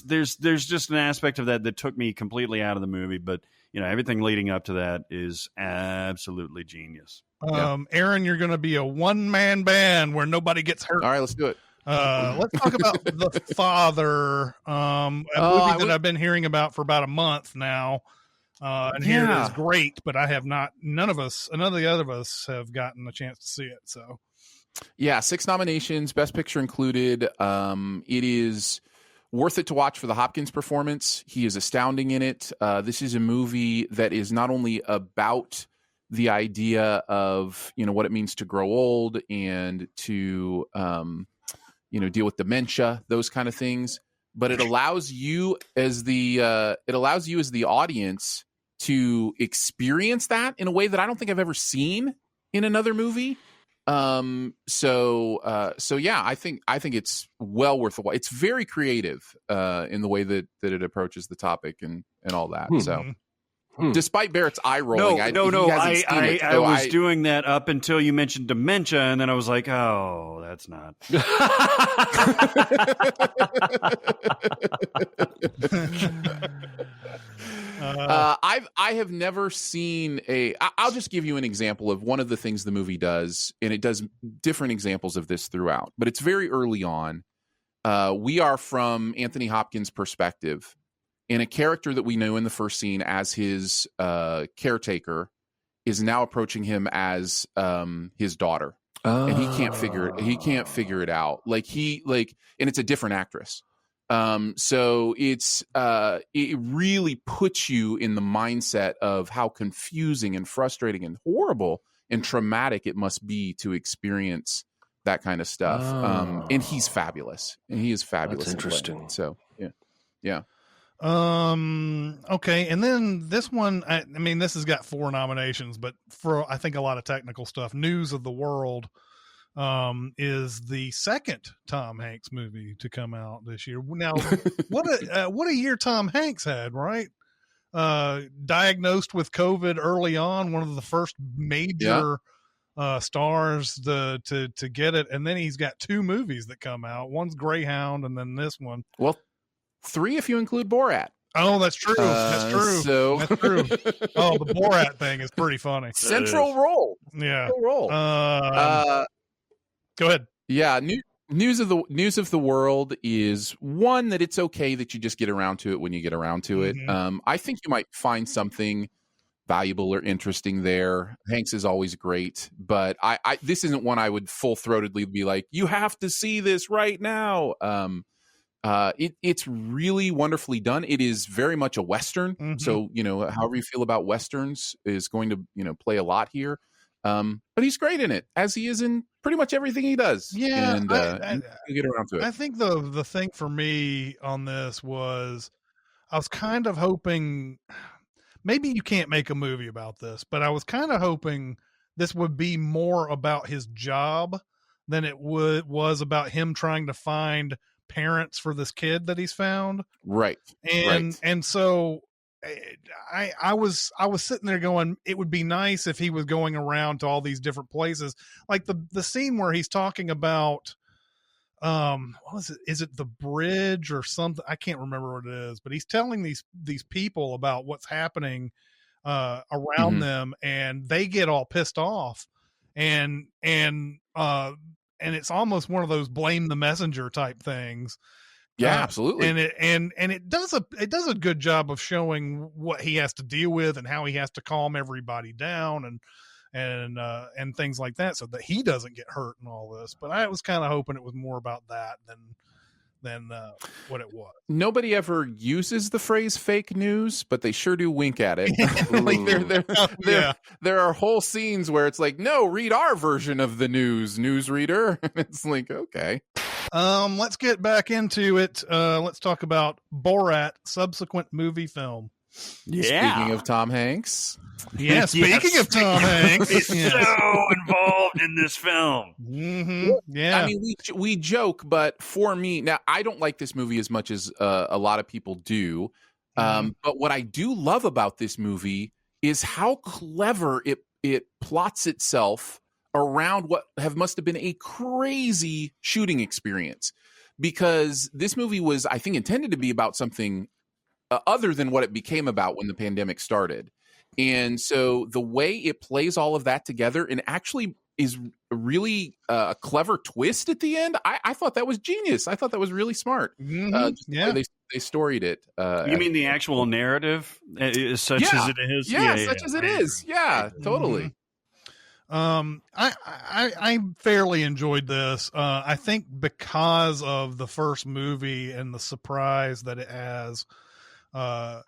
there's just an aspect of that took me completely out of the movie, but everything leading up to that is absolutely genius. Aaron, you're going to be a one-man band where nobody gets hurt. All right, let's do it. Let's talk about The Father, a movie that I've been hearing about for about a month now. And here it is great, but I have not. None of the other of us have gotten a chance to see it. So, yeah, 6 nominations, Best Picture included. It is worth it to watch for the Hopkins performance. He is astounding in it. This is a movie that is not only about the idea of what it means to grow old and to deal with dementia, those kind of things, but it allows you as the audience to experience that in a way that I don't think I've ever seen in another movie. So yeah, I think it's well worth a watch. It's very creative in the way that it approaches the topic and all that. So despite Barrett's eye rolling, I was doing that up until you mentioned dementia, and then I was like, oh, that's not. I have never seen I'll just give you an example of one of the things the movie does, and it does different examples of this throughout, but it's very early on. We are from Anthony Hopkins' perspective, and a character that we know in the first scene as his caretaker is now approaching him as his daughter, and he can't figure it out. And it's a different actress. So it really puts you in the mindset of how confusing and frustrating and horrible and traumatic it must be to experience that kind of stuff. And he's fabulous. And he is fabulous. That's interesting. So yeah. Okay. And then this one, I mean, this has got 4 nominations, but for, I think, a lot of technical stuff, News of the World, is the second Tom Hanks movie to come out this year. Now, what a year Tom Hanks had, right? Diagnosed with COVID early on, one of the first major stars to get it, and then he's got 2 movies that come out. One's Greyhound, and then this one. Well, 3 if you include Borat. Oh, that's true. That's true. That's true. Oh, the Borat thing is pretty funny. Central role. Yeah. Central role. Go ahead. Yeah. News of the World is one that it's okay that you just get around to it when you get around to it. I think you might find something valuable or interesting there. Hanks is always great, but I this isn't one I would full-throatedly be like, you have to see this right now. It's really wonderfully done. It is very much a Western. Mhm. So, however you feel about Westerns is going to, play a lot here. But he's great in it, as he is in pretty much everything he does. Yeah, And you get around to it. I think the thing for me on this was I was kind of hoping maybe you can't make a movie about this, but I was kind of hoping this would be more about his job than it was about him trying to find parents for this kid that he's found. Right. And so I was sitting there going, it would be nice if he was going around to all these different places, like the scene where he's talking about what was it? Is it the bridge or something? I can't remember what it is, but he's telling these people about what's happening around them, and they get all pissed off, and it's almost one of those blame the messenger type things. Yeah, absolutely. And it does a good job of showing what he has to deal with and how he has to calm everybody down and things like that, so that he doesn't get hurt and all this. But I was kind of hoping it was more about that than what it was. Nobody ever uses the phrase fake news, but they sure do wink at it. Like there are whole scenes where it's like, no, read our version of the newsreader. And it's like, okay. Let's get back into it. Let's talk about Borat, subsequent movie film. Yeah. Speaking of Tom Hanks. Yeah, speaking of Tom Hanks. He's so involved in this film. Mm-hmm. Yeah. I mean, we joke, but for me, now I don't like this movie as much as a lot of people do. But what I do love about this movie is how clever it plots itself around what must have been a crazy shooting experience. Because this movie was, I think, intended to be about something other than what it became about when the pandemic started. And so the way it plays all of that together and actually is really a clever twist at the end. I thought that was genius. I thought that was really smart. The way they storied it. You mean the actual narrative, such as it is? Yeah, such as it is. Yeah, totally. I fairly enjoyed this. I think because of the first movie and the surprise that it has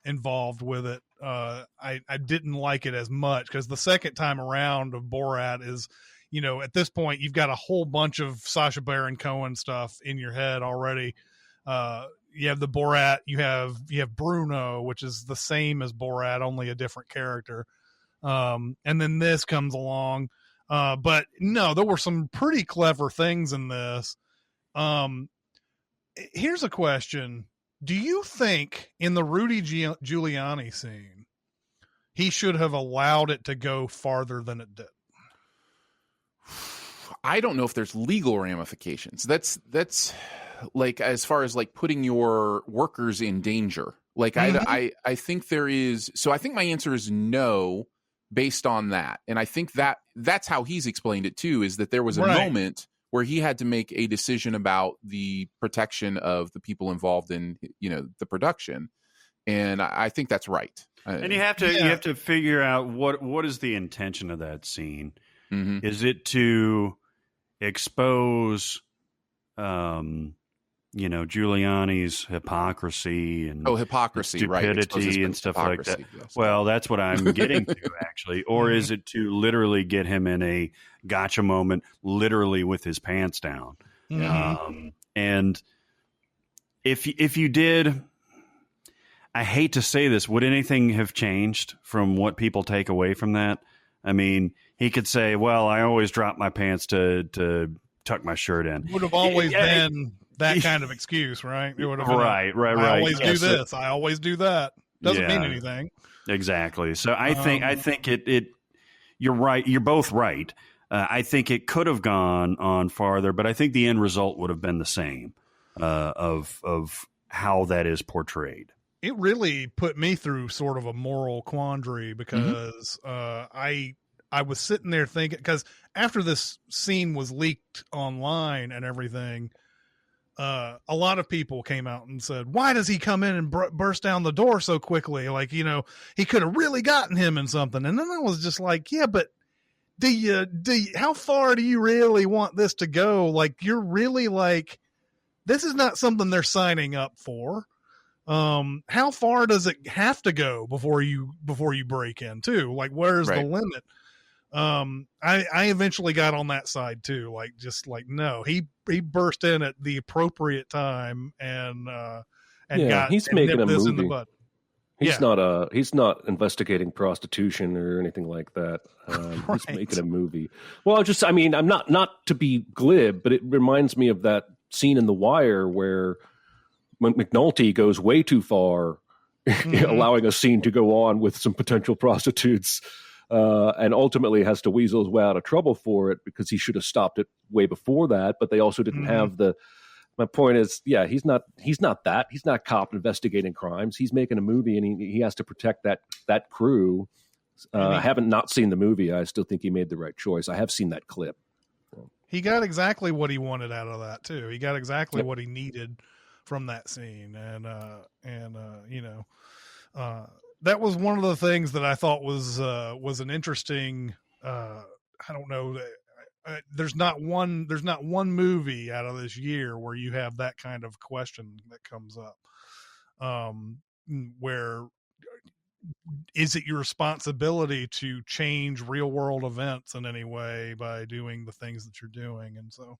involved with it, I didn't like it as much, because the second time around of Borat is, at this point you've got a whole bunch of Sacha Baron Cohen stuff in your head already. You have the Borat, you have Bruno, which is the same as Borat, only a different character. And then this comes along. But no, there were some pretty clever things in this. Here's a question. Do you think in the Rudy Giuliani scene, he should have allowed it to go farther than it did? I don't know if there's legal ramifications. That's like, as far as like putting your workers in danger. Like I think there is. So I think my answer is no, based on that. And I think that's how he's explained it too, is that there was a moment where he had to make a decision about the protection of the people involved in, the production. And I think that's right. And you have to figure out what is the intention of that scene. Mm-hmm. Is it to expose, Giuliani's hypocrisy and stupidity and stuff like that? Yes. Well, that's what I'm getting to, actually. Or is it to literally get him in a gotcha moment, literally with his pants down? Mm-hmm. And if you did, I hate to say this, would anything have changed from what people take away from that? I mean, he could say, well, I always drop my pants to tuck my shirt in. Would have always been that kind of excuse, right? It would have been right. I always do this. I always do that. Doesn't mean anything. Exactly. So I think it. You're right. You're both right. I think it could have gone on farther, but I think the end result would have been the same of how that is portrayed. It really put me through sort of a moral quandary, because I was sitting there thinking, because after this scene was leaked online and everything, a lot of people came out and said, why does he come in and burst down the door so quickly? Like, he could have really gotten him in something. And then I was just like, yeah, but how far do you really want this to go? Like, you're really like, this is not something they're signing up for. How far does it have to go before you break in too? Like, where's the limit? I eventually got on that side too. Like, just like, no, he burst in at the appropriate time and he's making a movie. In the butt. He's not investigating prostitution or anything like that. He's making a movie. Well, I'm not to be glib, but it reminds me of that scene in The Wire where McNulty goes way too far, allowing a scene to go on with some potential prostitutes, and ultimately has to weasel his way out of trouble for it because he should have stopped it way before that. But they also didn't have the. My point is, he's not that. He's not a cop investigating crimes. He's making a movie, and he has to protect that crew. I haven't not seen the movie. I still think he made the right choice. I have seen that clip. He got exactly what he wanted out of that too. He got exactly what he needed from that scene, and that was one of the things that I thought was an interesting. I don't know. There's not one movie out of this year where you have that kind of question that comes up. Where is it your responsibility to change real world events in any way by doing the things that you're doing? And so,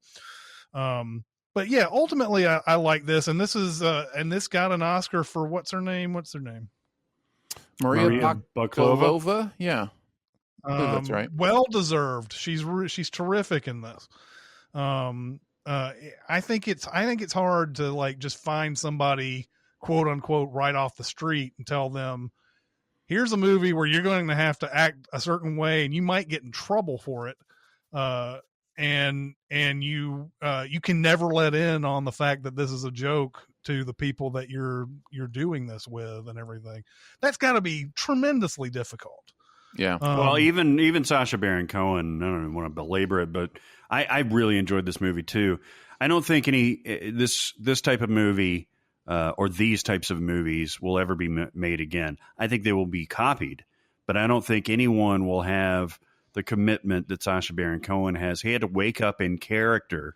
but yeah, ultimately I like this, and this is and this got an Oscar for what's her name? Maria Bakalova. Yeah. That's right. Well deserved. She's terrific in this. I think it's hard to like just find somebody quote unquote right off the street and tell them, here's a movie where you're going to have to act a certain way and you might get in trouble for it. And you can never let in on the fact that this is a joke to the people that you're doing this with and everything. That's got to be tremendously difficult. Yeah. Well, even Sacha Baron Cohen, I don't want to belabor it, but I really enjoyed this movie too. I don't think this type of movie or these types of movies will ever be made again. I think they will be copied, but I don't think anyone will have the commitment that Sacha Baron Cohen has. He had to wake up in character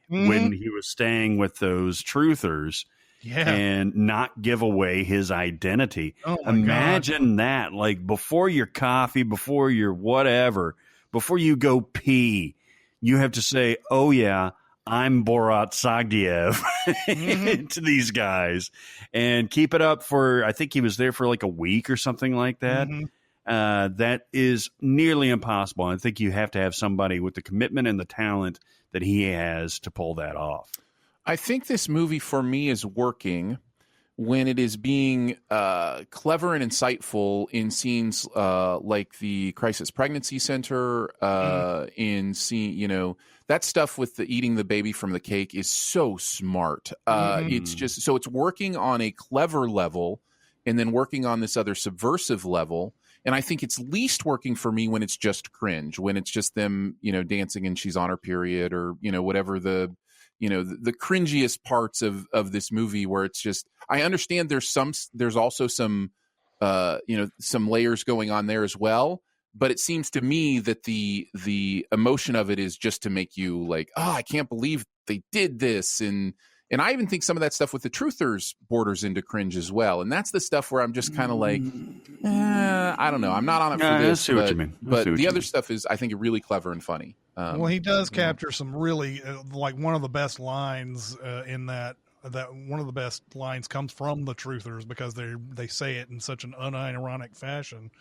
when he was staying with those truthers. Yeah. And not give away his identity. Oh Imagine that. Like, before your coffee, before your whatever, before you go pee, you have to say, oh, yeah, I'm Borat Sagdiev to these guys. And keep it up for, I think he was there for like a week or something like that. That is nearly impossible. I think you have to have somebody with the commitment and the talent that he has to pull that off. I think this movie for me is working when it is being clever and insightful in scenes like the crisis pregnancy center, in scene, that stuff with the eating the baby from the cake is so smart. It's just, so it's working on a clever level and then working on this other subversive level. And I think it's least working for me when it's just cringe, when it's just them, dancing and she's on her period or, whatever the cringiest parts of this movie where it's just, I understand there's also some layers going on there as well. But it seems to me that the emotion of it is just to make you like, oh, I can't believe they did this. And I even think some of that stuff with the truthers borders into cringe as well. And that's the stuff where I'm just kind of like, I don't know. I'm not on it for this. I see what you mean. But the other stuff is, I think, really clever and funny. Well, he does capture some really, like one of the best lines in that one of the best lines comes from the truthers because they say it in such an unironic fashion.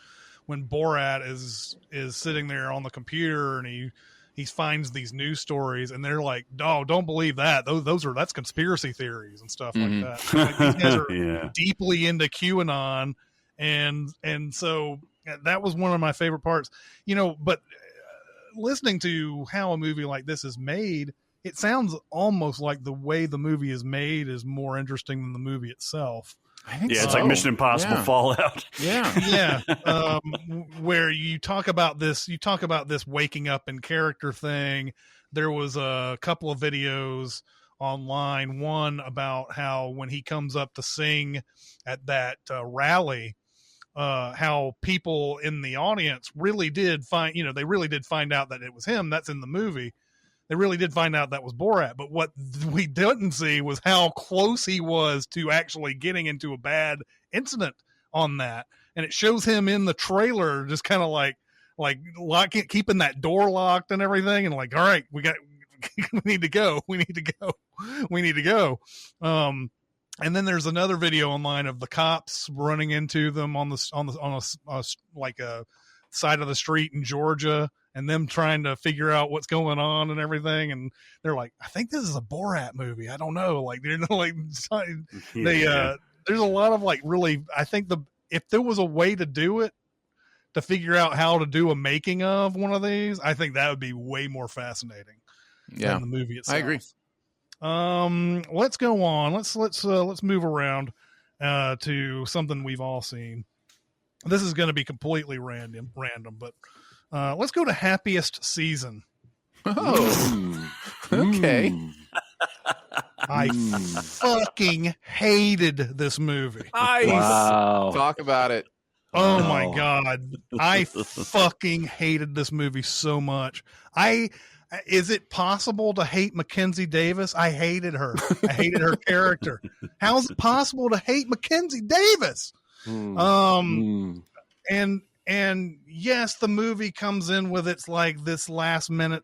When Borat is sitting there on the computer and he finds these news stories and they're like, "Oh, don't believe that. That's conspiracy theories and stuff like that." Like, these guys are deeply into QAnon, and so that was one of my favorite parts. But listening to how a movie like this is made, it sounds almost like the way the movie is made is more interesting than the movie itself. I think Yeah, it's so. like Mission Impossible Yeah. Fallout. Yeah. Yeah, where you talk about this waking up in character thing. There was a couple of videos online, one about how when he comes up to sing at that rally, how people in the audience really did find out that it was him. That's in the movie. They really did find out that was Borat. But what we didn't see was how close he was to actually getting into a bad incident on that. And it shows him in the trailer just kind of like locking, keeping that door locked and everything. And like, all right, we need to go. And then there's another video online of the cops running into them on a side of the street in Georgia, and them trying to figure out what's going on and everything. And they're like, I think this is a Borat movie. I don't know. Like, they're like, there's a lot of like, really, I think if there was a way to do it, to figure out how to do a making of one of these, I think that would be way more fascinating than the movie itself. I agree. Let's go on. Let's move around to something we've all seen. This is going to be completely random, but let's go to Happiest Season. Oh, okay. I fucking hated this movie. Nice. Wow. Talk about it. Oh Wow. my God. I fucking hated this movie so much. Is it possible to hate Mackenzie Davis? I hated her. I hated her character. How is it possible to hate Mackenzie Davis? And yes, the movie comes in with its like this last minute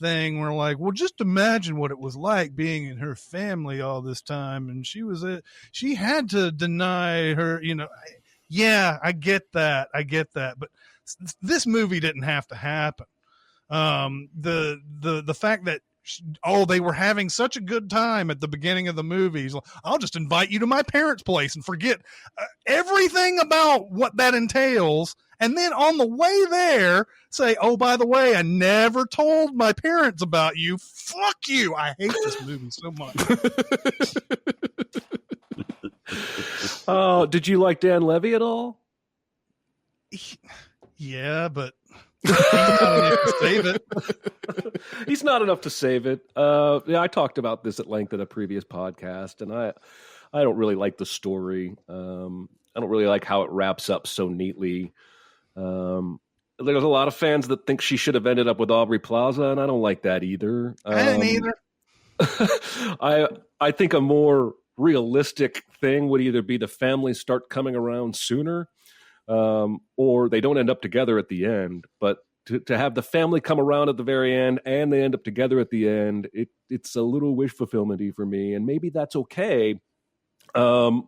thing where like, well, just imagine what it was like being in her family all this time. And she had to deny her, yeah, I get that. But this movie didn't have to happen. The fact that they were having such a good time at the beginning of the movie. I'll just invite you to my parents' place and forget everything about what that entails. And then on the way there, say, oh, by the way, I never told my parents about you. Fuck you. I hate this movie so much. Oh, did you like Dan Levy at all? Yeah, but he's not enough to save it. He's not enough to save it. Yeah, I talked about this at length in a previous podcast, and I don't really like the story. I don't really like how it wraps up so neatly. There's a lot of fans that think she should have ended up with Aubrey Plaza, and I don't like that either. I didn't either. I think a more realistic thing would either be the families start coming around sooner, or they don't end up together at the end. But to have the family come around at the very end and they end up together at the end, it's a little wish fulfillment-y for me, and maybe that's okay. For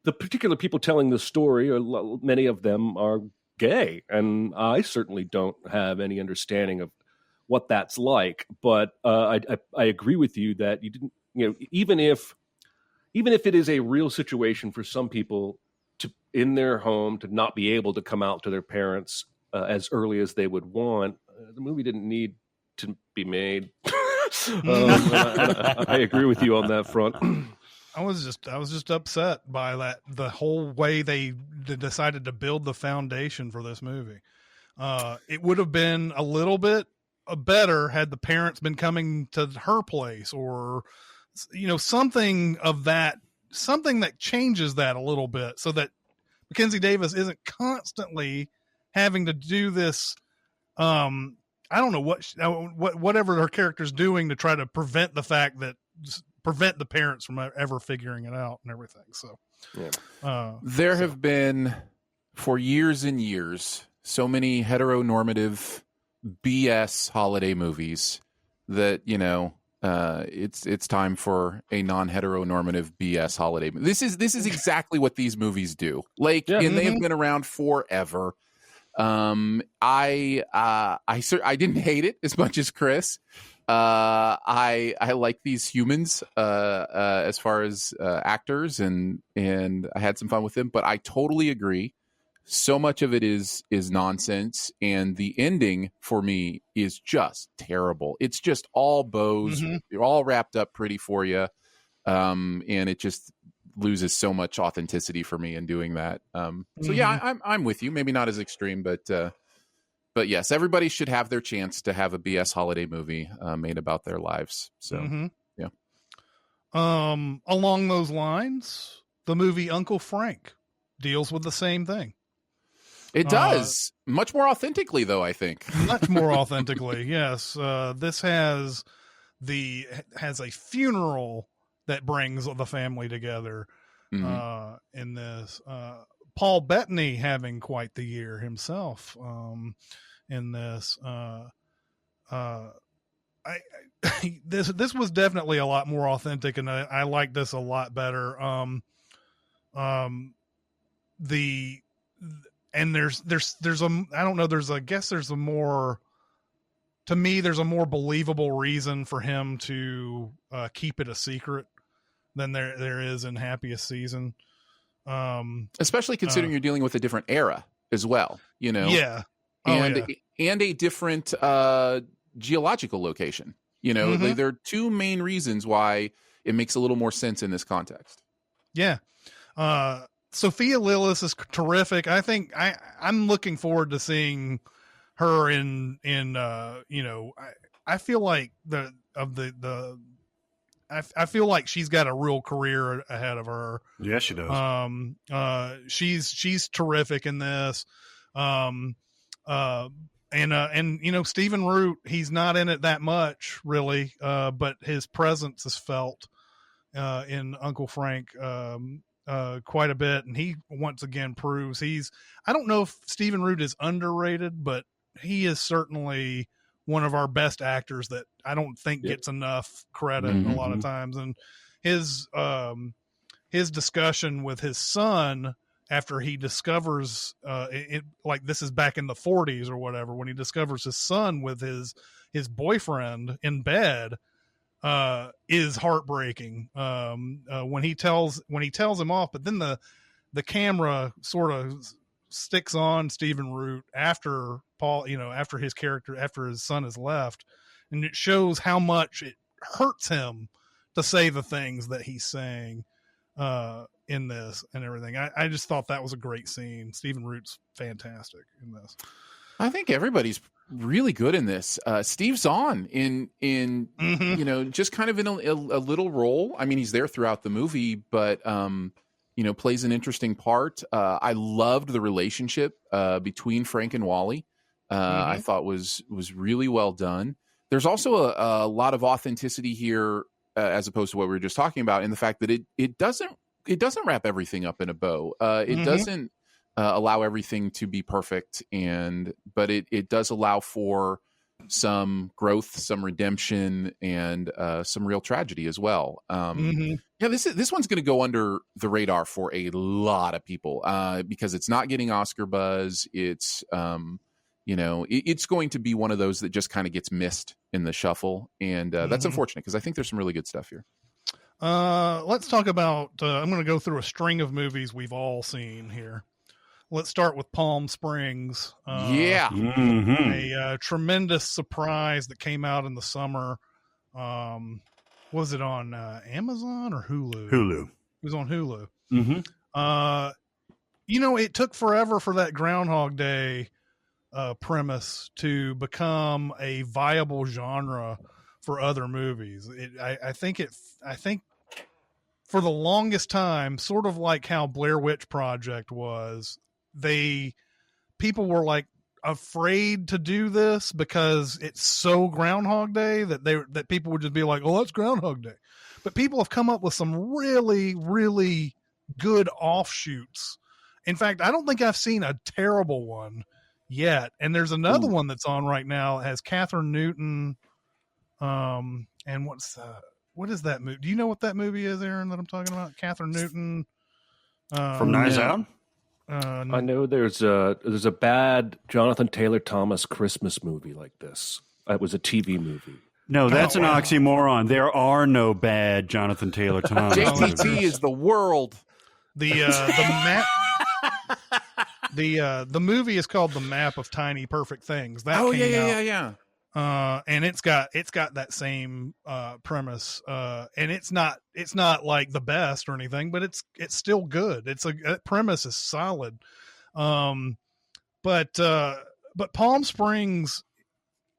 the particular people telling the story, many of them are gay, and I certainly don't have any understanding of what that's like. But I agree with you that you didn't, even if it is a real situation for some people to in their home to not be able to come out to their parents as early as they would want, the movie didn't need to be made. I agree with you on that front. I was just upset by the whole way they decided to build the foundation for this movie. It would have been a little bit better had the parents been coming to her place, or something that changes that a little bit, so that Mackenzie Davis isn't constantly having to do this. I don't know whatever her character's doing to try to prevent the parents from ever figuring it out and everything. So there have been for years and years so many heteronormative BS holiday movies that it's time for a non-heteronormative BS holiday. This is exactly what these movies do. And they have been around forever. I didn't hate it as much as Chris. I like these humans as far as actors, and I had some fun with them. But I totally agree. So much of it is nonsense, and the ending for me is just terrible. It's just all bows, all wrapped up pretty for you, and it just loses so much authenticity for me in doing that. So yeah, I'm with you. Maybe not as extreme, but yes, everybody should have their chance to have a BS holiday movie made about their lives. So yeah. Along those lines, the movie Uncle Frank deals with the same thing. It does much more authentically, though. I think much more authentically. Yes, this has a funeral that brings the family together. In this, Paul Bettany having quite the year himself. In this, this was definitely a lot more authentic, and I like this a lot better. And there's a, I don't know, there's a more, to me, there's a more believable reason for him to keep it a secret than there is in Happiest Season. Especially considering you're dealing with a different era as well, you know? Yeah. And a different geological location. You know, there are two main reasons why it makes a little more sense in this context. Yeah. Sophia Lillis is terrific. I think I'm looking forward to seeing her in you know, I feel like I feel like she's got a real career ahead of her. Yeah, she does. She's terrific in this. And you know, Stephen Root, he's not in it that much really, but his presence is felt in Uncle Frank quite a bit, and he once again proves I don't know if Stephen Root is underrated, but he is certainly one of our best actors that I don't think gets enough credit a lot of times. And his discussion with his son after he discovers like this is back in the 40s or whatever, when he discovers his son with his boyfriend in bed, is heartbreaking. When he tells him off, but then the camera sort of sticks on Stephen Root after Paul, you know, after his son has left, and it shows how much it hurts him to say the things that he's saying in this and everything. I just thought that was a great scene. Stephen Root's fantastic in this. I think everybody's really good in this. Steve Zahn in you know, just kind of in a little role. I mean, he's there throughout the movie, but you know, plays an interesting part. I loved the relationship between Frank and Wally. I thought was really well done. There's also a lot of authenticity here, as opposed to what we were just talking about, in the fact that it doesn't wrap everything up in a bow. It doesn't allow everything to be perfect, but it does allow for some growth, some redemption, and some real tragedy as well. Yeah, this one's going to go under the radar for a lot of people because it's not getting Oscar buzz. It's you know, it's going to be one of those that just kind of gets missed in the shuffle, and that's unfortunate because I think there's some really good stuff here. Let's talk about. I'm going to go through a string of movies we've all seen here. Let's start with Palm Springs. A tremendous surprise that came out in the summer. Was it on Amazon or Hulu? Hulu. It was on Hulu. You know, it took forever for that Groundhog Day premise to become a viable genre for other movies. I think for the longest time, sort of like how Blair Witch Project was, people were like afraid to do this because it's so Groundhog Day that people would just be like, oh, that's Groundhog Day. But people have come up with some really, really good offshoots. In fact, I don't think I've seen a terrible one yet. And there's another one that's on right now. It has Catherine Newton. And what is that movie? Do you know what that movie is, Aaron, that I'm talking about? Catherine Newton. From Knives Out? I know there's a bad Jonathan Taylor Thomas Christmas movie like this. It was a TV movie. No, that's an oxymoron. There are no bad Jonathan Taylor Thomas. JTT is the world. The movie is called The Map of Tiny Perfect Things. That came out. and it's got that same premise, and it's not like the best or anything, but it's still good. That premise is solid. But Palm Springs,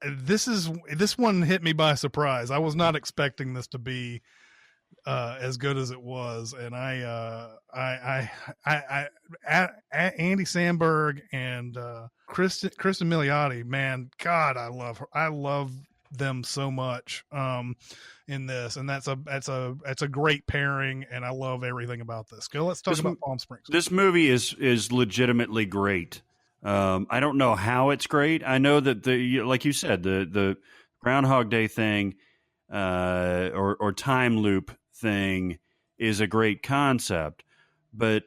this one hit me by surprise. I was not expecting this to be as good as it was, and Andy Samberg and Kristen Milioti, man, God, I love them so much in this, and that's a great pairing, and I love everything about this. Let's talk about Palm Springs. This movie is legitimately great. I don't know how it's great. I know that like you said, the Groundhog Day thing or time loop thing is a great concept, but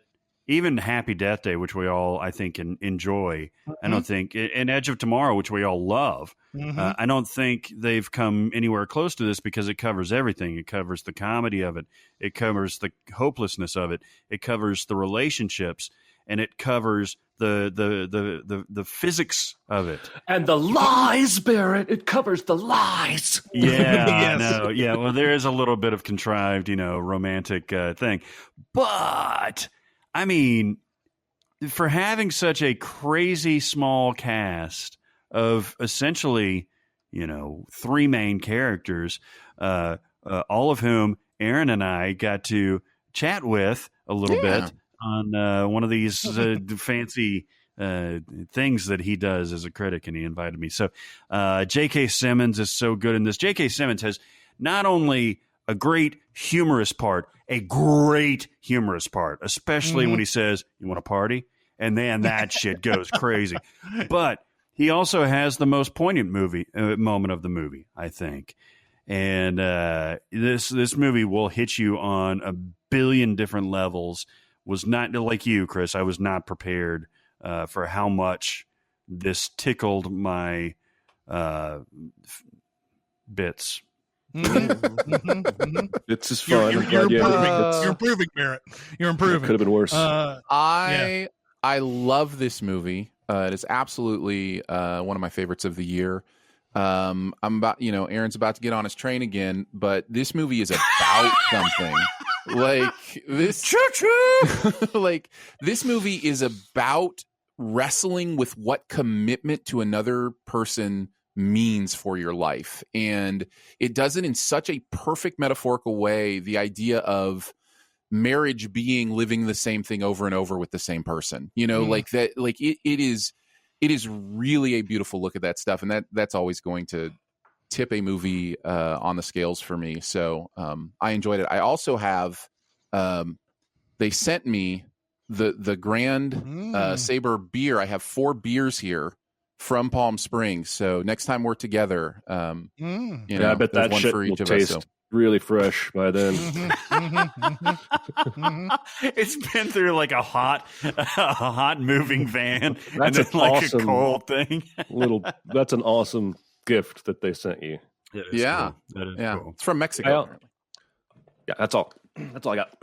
even Happy Death Day, which we all, I think, enjoy, I don't think, and Edge of Tomorrow, which we all love, I don't think they've come anywhere close to this, because it covers everything. It covers the comedy of it. It covers the hopelessness of it. It covers the relationships, and it covers the physics of it. And the lies, Barrett. It covers the lies. Yeah, Yes. no, yeah. Well, there is a little bit of contrived, romantic thing. But, I mean, for having such a crazy small cast of essentially, 3 main characters, all of whom Aaron and I got to chat with a little bit on one of these fancy things that he does as a critic, and he invited me. So J.K. Simmons is so good in this. J.K. Simmons has not only a great humorous part, especially when he says, "You want to party?" And then that shit goes crazy. But he also has the most poignant moment of the movie, I think. And this movie will hit you on a billion different levels. Was not like you, Chris. I was not prepared for how much this tickled my bits. It's just fun. You're improving, Barrett. You're improving. Could have been worse. I love this movie. It is absolutely one of my favorites of the year. I'm about, Aaron's about to get on his train again, but this movie is about something. Like this, like this movie is about wrestling with what commitment to another person means for your life, and it does it in such a perfect metaphorical way. The idea of marriage being living the same thing over and over with the same person, like that. Like it is really a beautiful look at that stuff, and that's always going to tip a movie on the scales for me. So I enjoyed it. I also have they sent me the Grand Saber beer. I have 4 beers here from Palm Springs. So next time we're together, I bet that shit will taste really fresh by then. It's been through like a hot moving van. That's and then like a cold thing. That's an awesome gift that they sent you. Yeah. Cool. That is cool. It's from Mexico. Yeah, that's all. That's all I got.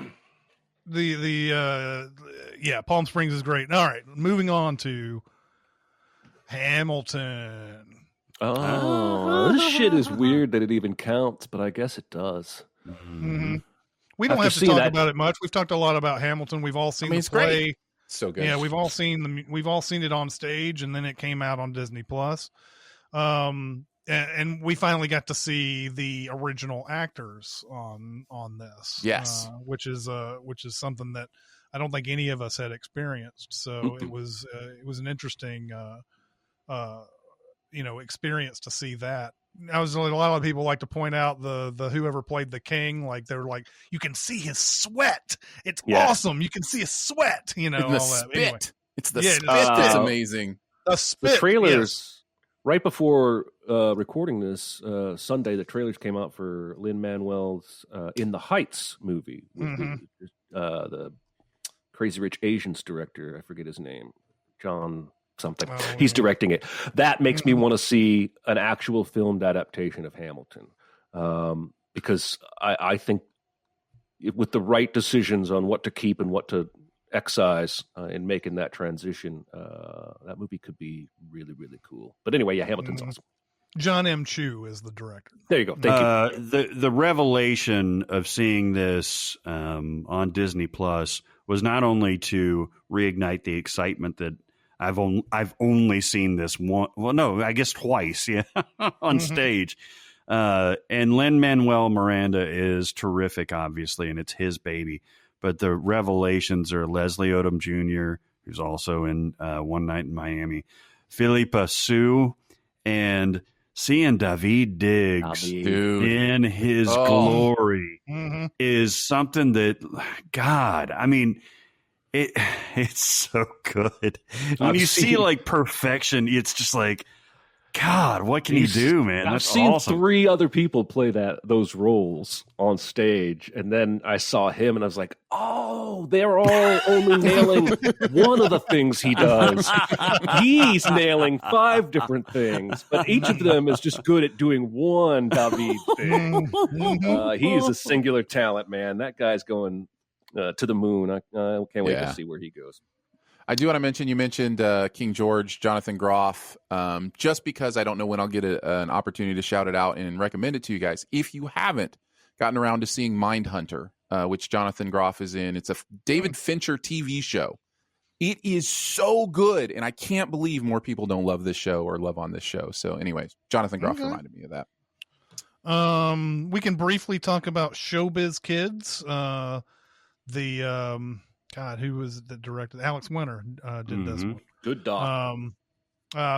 Palm Springs is great. All right, moving on to Hamilton. Oh, this shit is weird that it even counts, but I guess it does. Mm-hmm. We don't have to talk about it much. We've talked a lot about Hamilton. We've all seen the play. Great. So good. Yeah, we've all seen it on stage, and then it came out on Disney Plus. And we finally got to see the original actors on this. Yes, which is something that I don't think any of us had experienced. So it was an interesting experience to see that. A lot of people like to point out the whoever played the king, like they're like, you can see his sweat. It's awesome. You can see his sweat. And all the that. spit. Anyway. It's the spit that's amazing. The spit. The trailers. Yes. Right before recording this Sunday, the trailers came out for Lin-Manuel's In the Heights movie with the Crazy Rich Asians director. I forget his name, John something. He's directing it. That makes me want to see an actual filmed adaptation of Hamilton, because I think with the right decisions on what to keep and what to excise in making that transition, that movie could be really, really cool. But anyway, Hamilton's awesome. John M. Chu is the director. There you go. Thank you. The revelation of seeing this on Disney Plus was not only to reignite the excitement that I've only seen this one. Well, no, I guess twice. Yeah, on stage. And Lin-Manuel Miranda is terrific, obviously, and it's his baby. But the revelations are Leslie Odom Jr., who's also in One Night in Miami, Philippa Sue, and seeing David Diggs in his glory is something that, God, I mean, it's so good. When you see like perfection, it's just like, God, what can you do, man? I've seen 3 other people play those roles on stage, and then I saw him, and I was like, "Oh, they're all only nailing one of the things he does. He's nailing 5 different things, but each of them is just good at doing one David thing. He is a singular talent, man. That guy's going to the moon. I can't wait to see where he goes." I do want to mention, you mentioned King George, Jonathan Groff, just because I don't know when I'll get an opportunity to shout it out and recommend it to you guys. If you haven't gotten around to seeing Mindhunter, which Jonathan Groff is in, it's a David Fincher TV show. It is so good, and I can't believe more people don't love this show or love on this show. So anyways, Jonathan Groff reminded me of that. We can briefly talk about Showbiz Kids. God, who was the director? Alex Winter did this one. Good doc.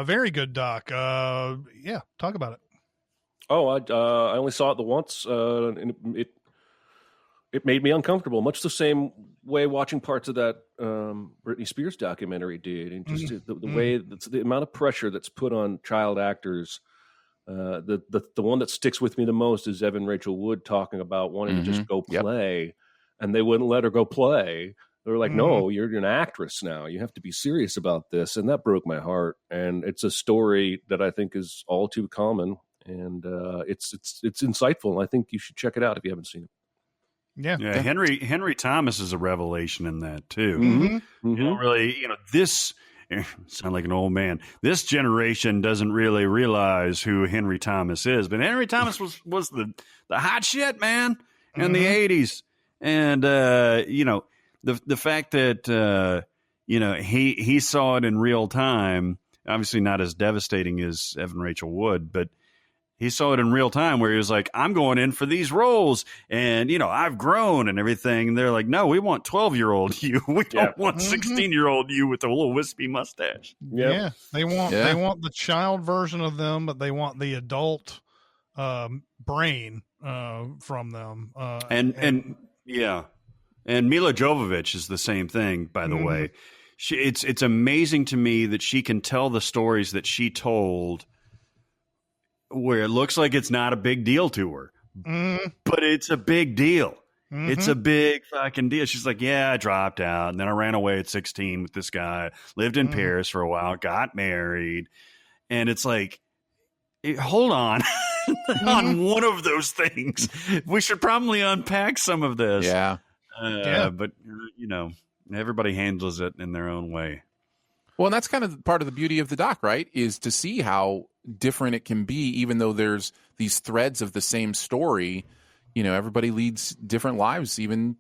Very good doc. Yeah, talk about it. Oh, I only saw it the once, and it made me uncomfortable. Much the same way watching parts of that Britney Spears documentary did, and just the way the amount of pressure that's put on child actors. The one that sticks with me the most is Evan Rachel Wood talking about wanting to just go play, and they wouldn't let her go play. They were like, "No, you're an actress now. You have to be serious about this," and that broke my heart. And it's a story that I think is all too common, and it's insightful. I think you should check it out if you haven't seen it. Yeah. Henry Thomas is a revelation in that too. You don't really, this sound like an old man. This generation doesn't really realize who Henry Thomas is, but Henry Thomas was the hot shit, man, in the 80s, and the fact that he saw it in real time, obviously not as devastating as Evan Rachel Wood, but he saw it in real time where he was like, "I'm going in for these roles, and I've grown and everything." And they're like, "No, we want 12-year-old you. We don't want 16-year-old you with a little wispy mustache." Yeah, they want the child version of them, but they want the adult brain from them. And Mila Jovovich is the same thing, by the way. It's amazing to me that she can tell the stories that she told where it looks like it's not a big deal to her, but it's a big deal. It's a big fucking deal. She's like, "Yeah, I dropped out, and then I ran away at 16 with this guy, lived in Paris for a while, got married." And it's like, hold on. On one of those things, we should probably unpack some of this. Yeah. But everybody handles it in their own way. Well, and that's kind of part of the beauty of the doc, right? Is to see how different it can be, even though there's these threads of the same story. Everybody leads different lives, even,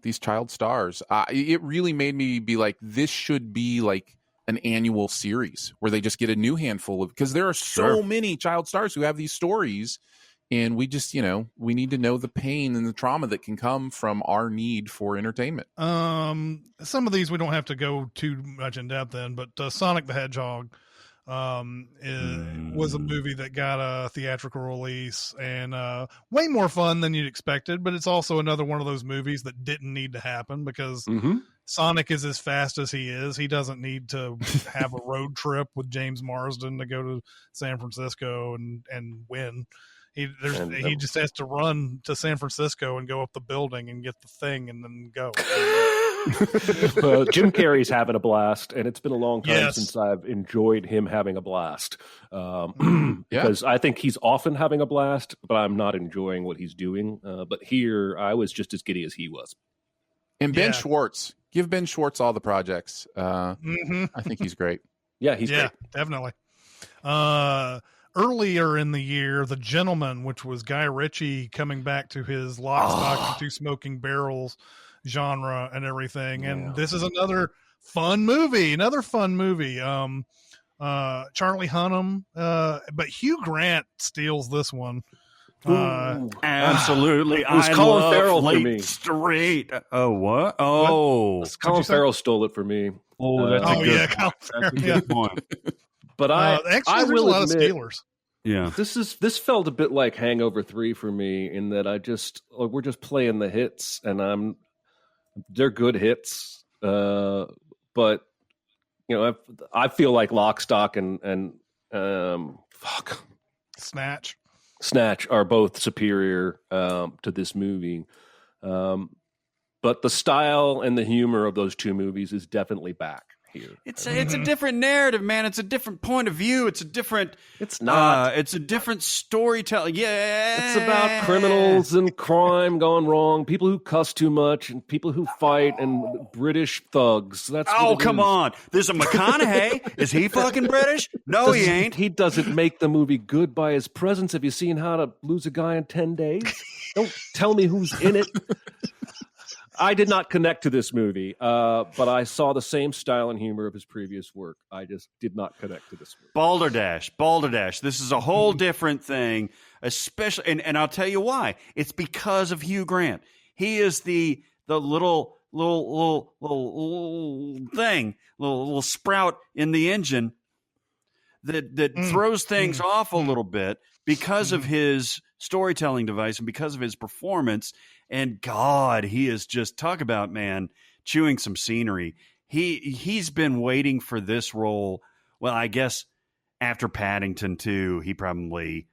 these child stars. It really made me be like, this should be like an annual series where they just get a new handful of, because there are so many child stars who have these stories. And we just, we need to know the pain and the trauma that can come from our need for entertainment. Some of these we don't have to go too much in depth in, but Sonic the Hedgehog was a movie that got a theatrical release and way more fun than you'd expected. But it's also another one of those movies that didn't need to happen because Sonic is as fast as he is. He doesn't need to have a road trip with James Marsden to go to San Francisco and win. He just has to run to San Francisco and go up the building and get the thing and then go. Jim Carrey's having a blast, and it's been a long time since I've enjoyed him having a blast. Because I think he's often having a blast, but I'm not enjoying what he's doing. But here, I was just as giddy as he was. And Ben Schwartz. Give Ben Schwartz all the projects. I think he's great. Yeah, he's great. Definitely. earlier in the year, The Gentleman, which was Guy Ritchie coming back to his Lock, Stock, and Two Smoking Barrels genre and everything. And this is another fun movie. Charlie Hunnam, but Hugh Grant steals this one. Absolutely. It was Colin Farrell for me. Late Straight. Oh, what? Oh, Colin Farrell stole it for me. Oh, that's a good, Colin Farrell, that's a good point. But actually, I there's will a lot admit, of stealers. Yeah, this felt a bit like Hangover 3 for me, in that we're just playing the hits, and they're good hits, but I feel like Lock, Stock, and Snatch are both superior to this movie, but the style and the humor of those two movies is definitely back here. it's a different narrative, man. It's a different point of view. It's a different. It's not. It's a different storytelling. Yeah, it's about criminals and crime gone wrong, people who cuss too much, and people who fight, and British thugs. That's come on. There's a McConaughey. Is he fucking British? No, he ain't. He doesn't make the movie good by his presence. Have you seen How to Lose a Guy in 10 Days? Don't tell me who's in it. I did not connect to this movie, but I saw the same style and humor of his previous work. I just did not connect to this movie. Balderdash. This is a whole different thing, especially, and I'll tell you why. It's because of Hugh Grant. He is the little thing, little sprout in the engine that throws things off a little bit because of his storytelling device and because of his performance. And God, he is just, talk about, man, chewing some scenery. He's been waiting for this role. Well, I guess after Paddington 2, he probably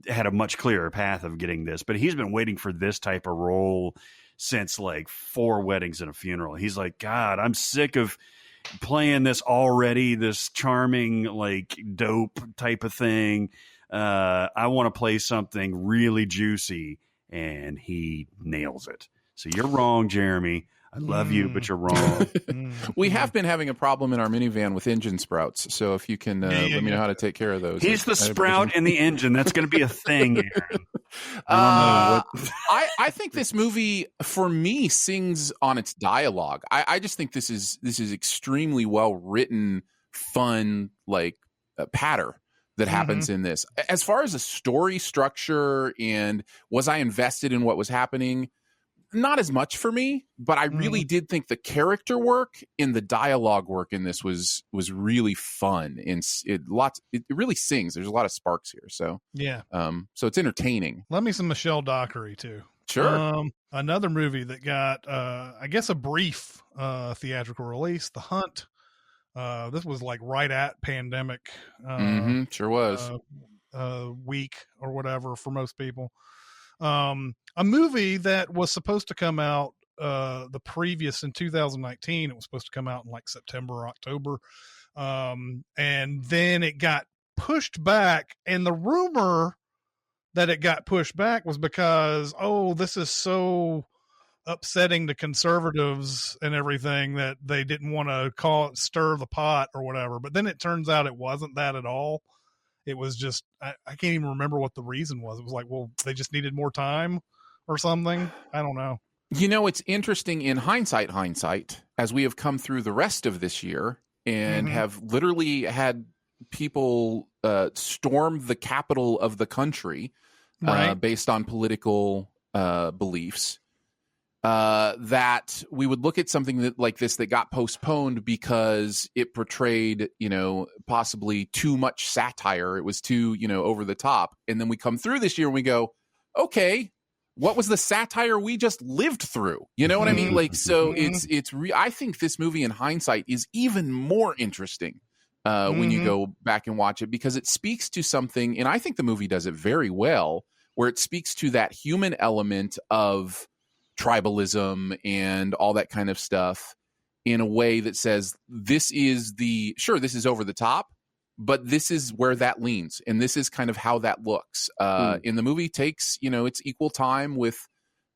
had a much clearer path of getting this, but he's been waiting for this type of role since like 4 Weddings and a Funeral. He's like, God, I'm sick of playing this already, this charming, like dope type of thing. I want to play something really juicy. And he nails it. So you're wrong, Jeremy. I love you, but you're wrong. We have been having a problem in our minivan with engine sprouts. So if you can let me know how to take care of those. He's the sprout in the engine. That's going to be a thing, Aaron. I think this movie, for me, sings on its dialogue. I just think this is extremely well written, fun, like patter that happens in this. As far as a story structure and was I invested in what was happening? Not as much for me, but I really did think the character work and the dialogue work in this was really fun, and it really sings. There's a lot of sparks here, so yeah. So it's entertaining. Love me some Michelle Dockery too. Sure. Another movie that got I guess a brief theatrical release, The Hunt. This was like right at pandemic. Sure was. Week or whatever for most people. A movie that was supposed to come out the previous in 2019. It was supposed to come out in like September or October. And then it got pushed back. And the rumor that it got pushed back was because, this is so upsetting to conservatives and everything that they didn't want to stir the pot or whatever. But then it turns out it wasn't that at all. It was just, I can't even remember what the reason was. It was like, well, they just needed more time or something. I don't know. You know, it's interesting in hindsight, as we have come through the rest of this year and have literally had people storm the capital of the country based on political beliefs. That we would look at something like this that got postponed because it portrayed, possibly too much satire. It was too, over the top. And then we come through this year and we go, okay, what was the satire we just lived through? You know what I mean? Like, so I think this movie in hindsight is even more interesting when you go back and watch it, because it speaks to something, and I think the movie does it very well, where it speaks to that human element of tribalism and all that kind of stuff in a way that says this is over the top, but this is where that leans, and this is kind of how that looks. In the movie takes its equal time with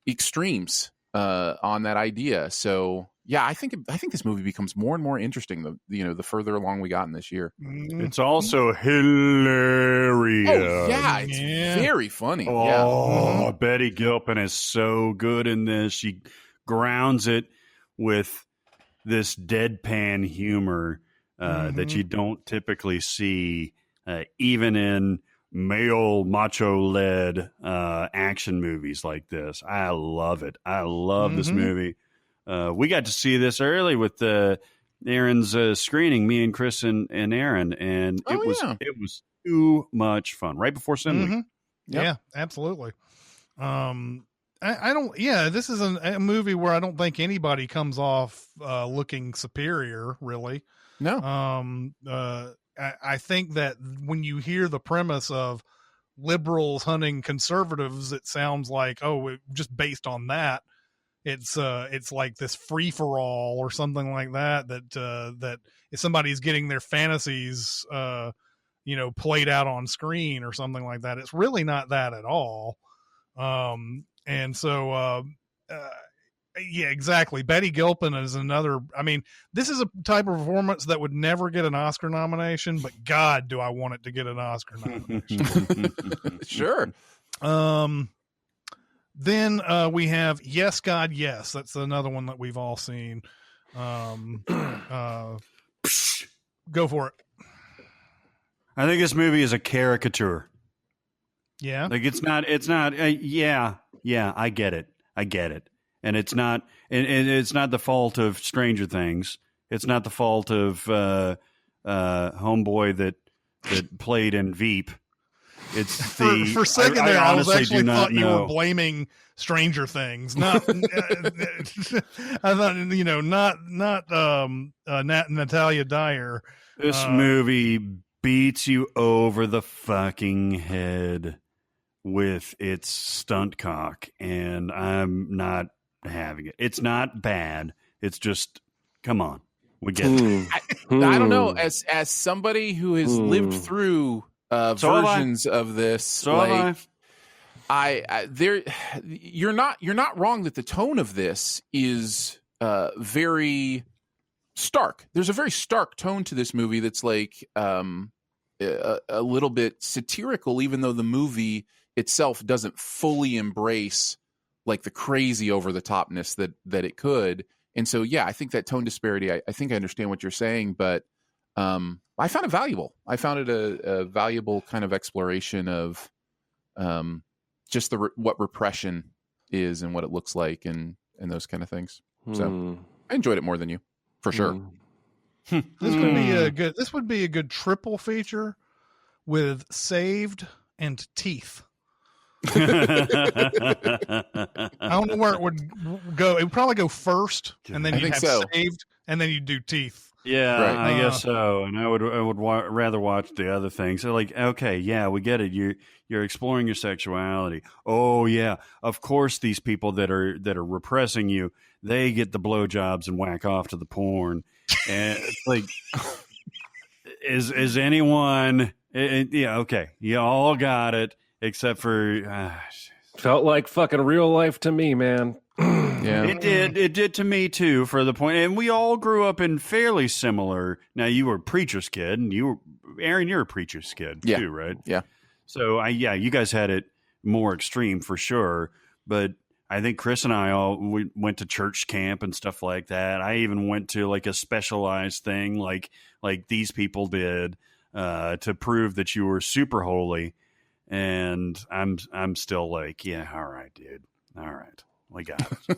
extremes on that idea. So yeah, I think this movie becomes more and more interesting the further along we gotten this year. It's also hilarious. Oh yeah, it's very funny. Oh, Betty Gilpin is so good in this. She grounds it with this deadpan humor that you don't typically see, even in male macho-led action movies like this. I love it. I love this movie. We got to see this early with Aaron's screening, me and Chris and Aaron, and it was too much fun right before Sin Week. Yeah, absolutely. I don't. Yeah, this is a movie where I don't think anybody comes off looking superior. Really, no. I think that when you hear the premise of liberals hunting conservatives, it sounds like just based on that, it's like this free for all or something like that. That if somebody's getting their fantasies, played out on screen or something like that, it's really not that at all. And so, yeah, exactly. Betty Gilpin is another. I mean, this is a type of performance that would never get an Oscar nomination, but God, do I want it to get an Oscar nomination? Sure. Then we have Yes, God, Yes. That's another one that we've all seen. Go for it. I think this movie is a caricature. Yeah. Like it's not, yeah, I get it. And it's not, and it's not the fault of Stranger Things. It's not the fault of homeboy that played in Veep. It's for a second there, I was actually thought you were know. blaming Stranger Things, not. I thought not Natalia Dyer. This movie beats you over the fucking head with its stunt cock, and I'm not having it. It's not bad. It's just, come on, we get it. I don't know. As somebody who has lived through versions of this, you're not wrong that the tone of this is very stark. There's a very stark tone to this movie that's like a little bit satirical, even though the movie itself doesn't fully embrace like the crazy over the topness that it could. And so, yeah, I think that tone disparity, I think I understand what you're saying, but I found it valuable. I found it a valuable kind of exploration of just what repression is and what it looks like and those kind of things. So I enjoyed it more than you, for sure. This would be a good triple feature with Saved and Teeth. I don't know where it would go. It would probably go first, and then you'd have Saved, and then you'd do Teeth. Yeah, right. I guess so. And I would rather watch the other things. So like, okay, yeah, we get it. You're exploring your sexuality. Oh yeah, of course these people that are repressing you, they get the blowjobs and whack off to the porn. And it's like, is anyone? Yeah, okay, you all got it. Except for felt like fucking real life to me, man. Yeah, it did to me too. For the point, and we all grew up in fairly similar. Now you were a preacher's kid, and Aaron, you're a preacher's kid too, right? Yeah. So you guys had it more extreme for sure. But I think Chris and I we went to church camp and stuff like that. I even went to like a specialized thing, like these people did, to prove that you were super holy. And I'm still like, yeah, all right, dude. All right. We got it.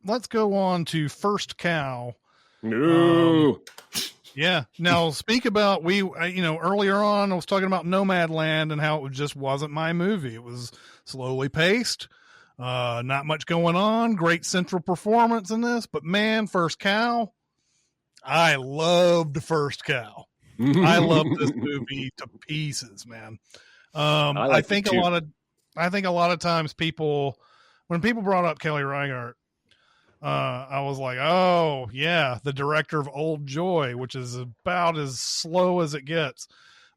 Let's go on to First Cow. No. Yeah. Now speak about, earlier on I was talking about Nomadland and how it just wasn't my movie. It was slowly paced. Not much going on. Great central performance in this, but man, First Cow. I loved First Cow. I love this movie to pieces, man. I think a lot of times when people brought up Kelly Reichardt, I was like, oh yeah, the director of Old Joy, which is about as slow as it gets.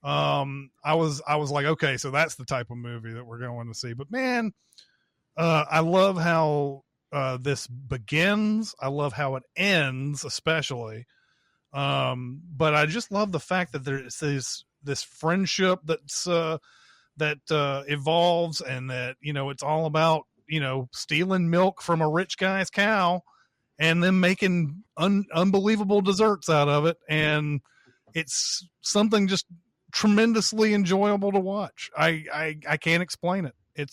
I was like, okay, so that's the type of movie that we're going to see. But man, I love how this begins. I love how it ends, especially. But I just love the fact that there's this friendship that evolves, and that, you know, it's all about, you know, stealing milk from a rich guy's cow and then making unbelievable desserts out of it. And it's something just tremendously enjoyable to watch. I can't explain it.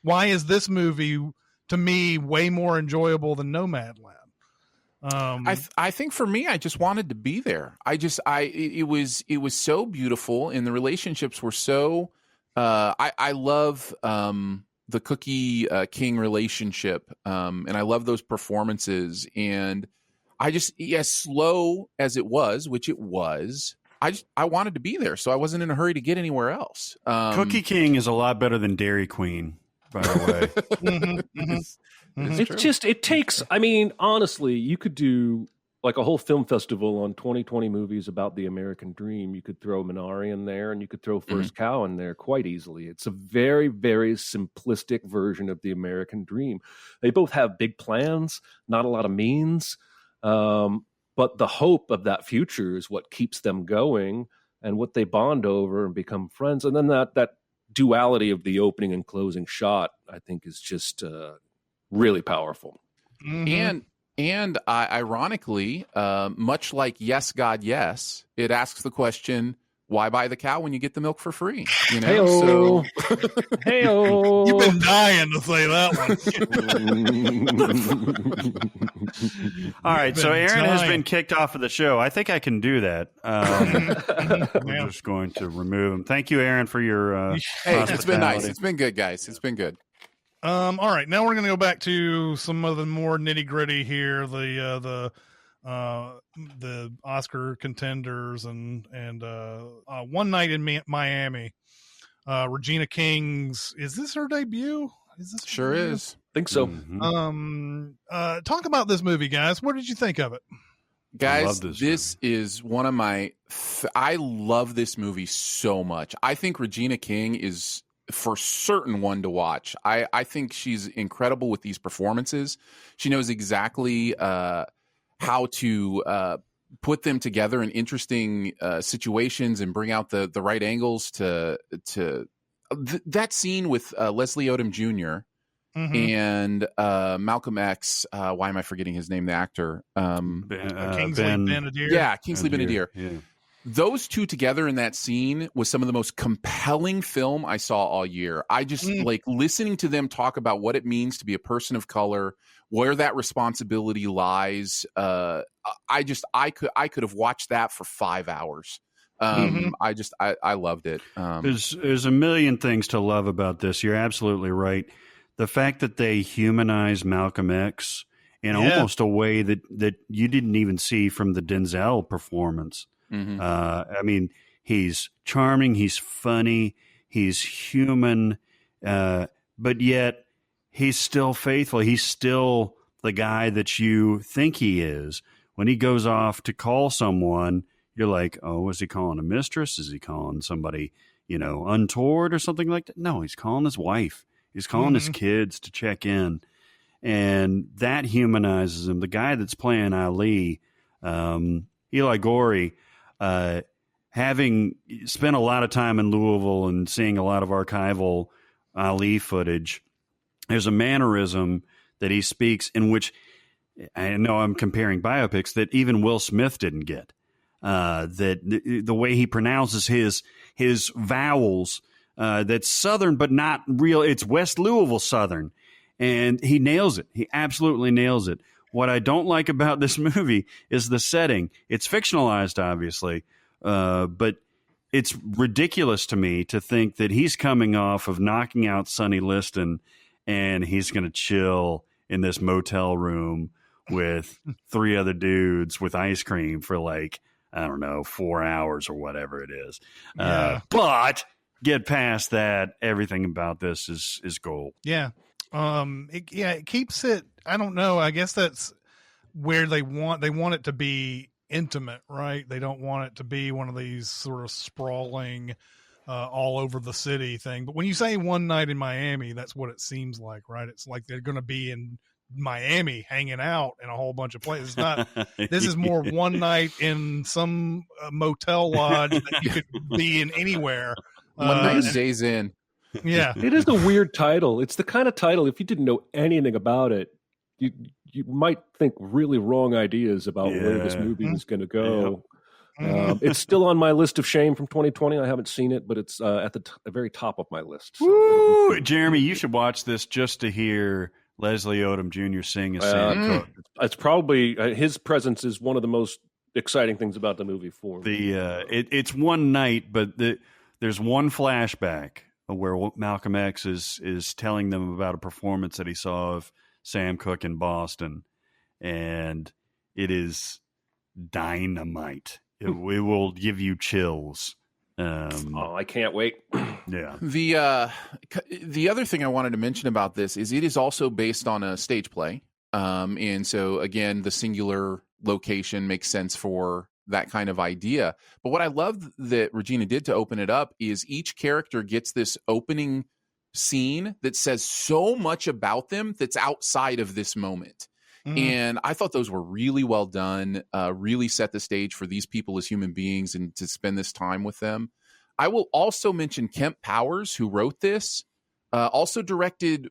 Why is this movie to me way more enjoyable than Nomadland? I think for me, I just wanted to be there. It was so beautiful, and the relationships were so. I love the Cookie King relationship, and I love those performances. And I just, as slow as it was, which it was, I wanted to be there, so I wasn't in a hurry to get anywhere else. Cookie King is a lot better than Dairy Queen, by the way. It takes, I mean, honestly, you could do like a whole film festival on 2020 movies about the American dream. You could throw Minari in there, and you could throw First Cow in there quite easily. It's a very, very simplistic version of the American dream. They both have big plans, not a lot of means, but the hope of that future is what keeps them going, and what they bond over and become friends. And then that duality of the opening and closing shot, I think, is just really powerful. And ironically, much like Yes, God, Yes, it asks the question, why buy the cow when you get the milk for free? You know, Hey-o. so Hey-o. You've been dying to say that one. All right, so Aaron has been kicked off of the show. I think I can do that. I'm just going to remove him. Thank you, Aaron, for your hey, it's been nice. It's been good, guys. It's been good. All right, now we're going to go back to some of the more nitty gritty here. The Oscar contenders and One Night in Miami. Regina King's, is this her debut? Is this sure debut? is? I think so. Talk about this movie, guys. What did you think of it? Guys, this is one of my. I love this movie so much. I think Regina King is for certain one to watch. I think she's incredible with these performances. She knows exactly how to put them together in interesting situations and bring out the right angles to that scene with Leslie Odom Jr. And Malcolm X. Why am I forgetting his name? The actor, Kingsley Benadir. Yeah, Kingsley Benadir. Yeah. Those two together in that scene was some of the most compelling film I saw all year. I just like listening to them talk about what it means to be a person of color, where that responsibility lies. I could have watched that for 5 hours. I loved it. There's a million things to love about this. You're absolutely right. The fact that they humanize Malcolm X in almost a way that you didn't even see from the Denzel performance. I mean, he's charming, he's funny, he's human, but yet he's still faithful. He's still the guy that you think he is. When he goes off to call someone, you're like, oh, is he calling a mistress? Is he calling somebody, untoward or something like that? No, he's calling his wife. He's calling his kids to check in. And that humanizes him. The guy that's playing Ali, Eli Gorey, having spent a lot of time in Louisville and seeing a lot of archival Ali footage, there's a mannerism that he speaks in which, I know I'm comparing biopics, that even Will Smith didn't get. That the way he pronounces his vowels, that's Southern but not real. It's West Louisville Southern, and he nails it. He absolutely nails it. What I don't like about this movie is the setting. It's fictionalized, obviously, but it's ridiculous to me to think that he's coming off of knocking out Sonny Liston and he's going to chill in this motel room with 3 other dudes with ice cream for 4 hours or whatever it is. Yeah. But get past that, everything about this is gold. Yeah. It keeps it, I don't know, I guess that's where they want it to be intimate, right? They don't want it to be one of these sort of sprawling all over the city thing. But when you say One Night in Miami, that's what it seems like, right? It's like they're going to be in Miami hanging out in a whole bunch of places. It's not. This is more one night in some motel lodge that you could be in anywhere. One night stays in. Yeah, it is a weird title. It's the kind of title, if you didn't know anything about it, you might think really wrong ideas about where this movie is going to go. It's still on my list of shame from 2020. I haven't seen it, but it's at the very top of my list. So. Woo! Jeremy, you should watch this just to hear Leslie Odom Jr. sing as Sam Cooke. It's probably his presence is one of the most exciting things about the movie for me. It's one night, but there's one flashback where Malcolm X is telling them about a performance that he saw of Sam Cooke in Boston, and it is dynamite. It will give you chills. I can't wait. Yeah. The other thing I wanted to mention about this is it is also based on a stage play, and so again, the singular location makes sense for that kind of idea. But what I love that Regina did to open it up is each character gets this opening scene that says so much about them that's outside of this moment. And I thought those were really well done, really set the stage for these people as human beings and to spend this time with them. I will also mention Kemp Powers, who wrote this, also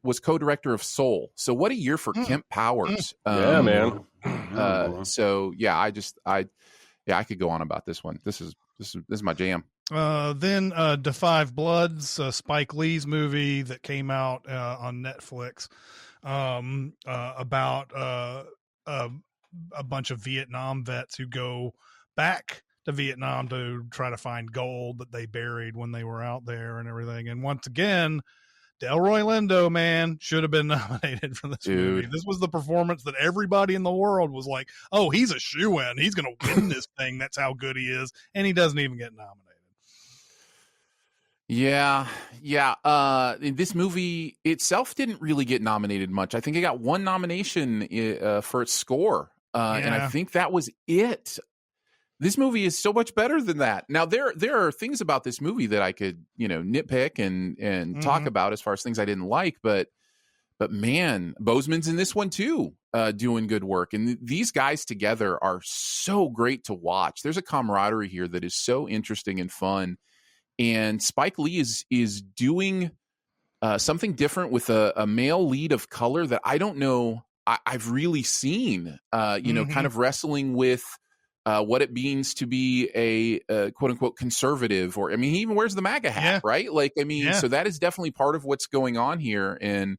was co-director of Soul. So what a year for Kemp Powers. Yeah, man. So yeah, I could go on about this one. This is my jam. Then Da 5 Bloods, Spike Lee's movie that came out on Netflix, about a bunch of Vietnam vets who go back to Vietnam to try to find gold that they buried when they were out there and everything. And once again, Delroy Lindo, man, should have been nominated for this movie. This was the performance that everybody in the world was like, oh, he's a shoo-in. He's going to win this thing. That's how good he is. And he doesn't even get nominated. Yeah. This movie itself didn't really get nominated much. I think it got one nomination for its score. And I think that was it. This movie is so much better than that. Now, there are things about this movie that I could, nitpick and talk about as far as things I didn't like. But man, Boseman's in this one too, doing good work. And these guys together are so great to watch. There's a camaraderie here that is so interesting and fun. And Spike Lee is doing something different with a male lead of color that I don't know I've really seen, kind of wrestling with what it means to be a quote unquote conservative, or, he even wears the MAGA hat, right? So that is definitely part of what's going on here. And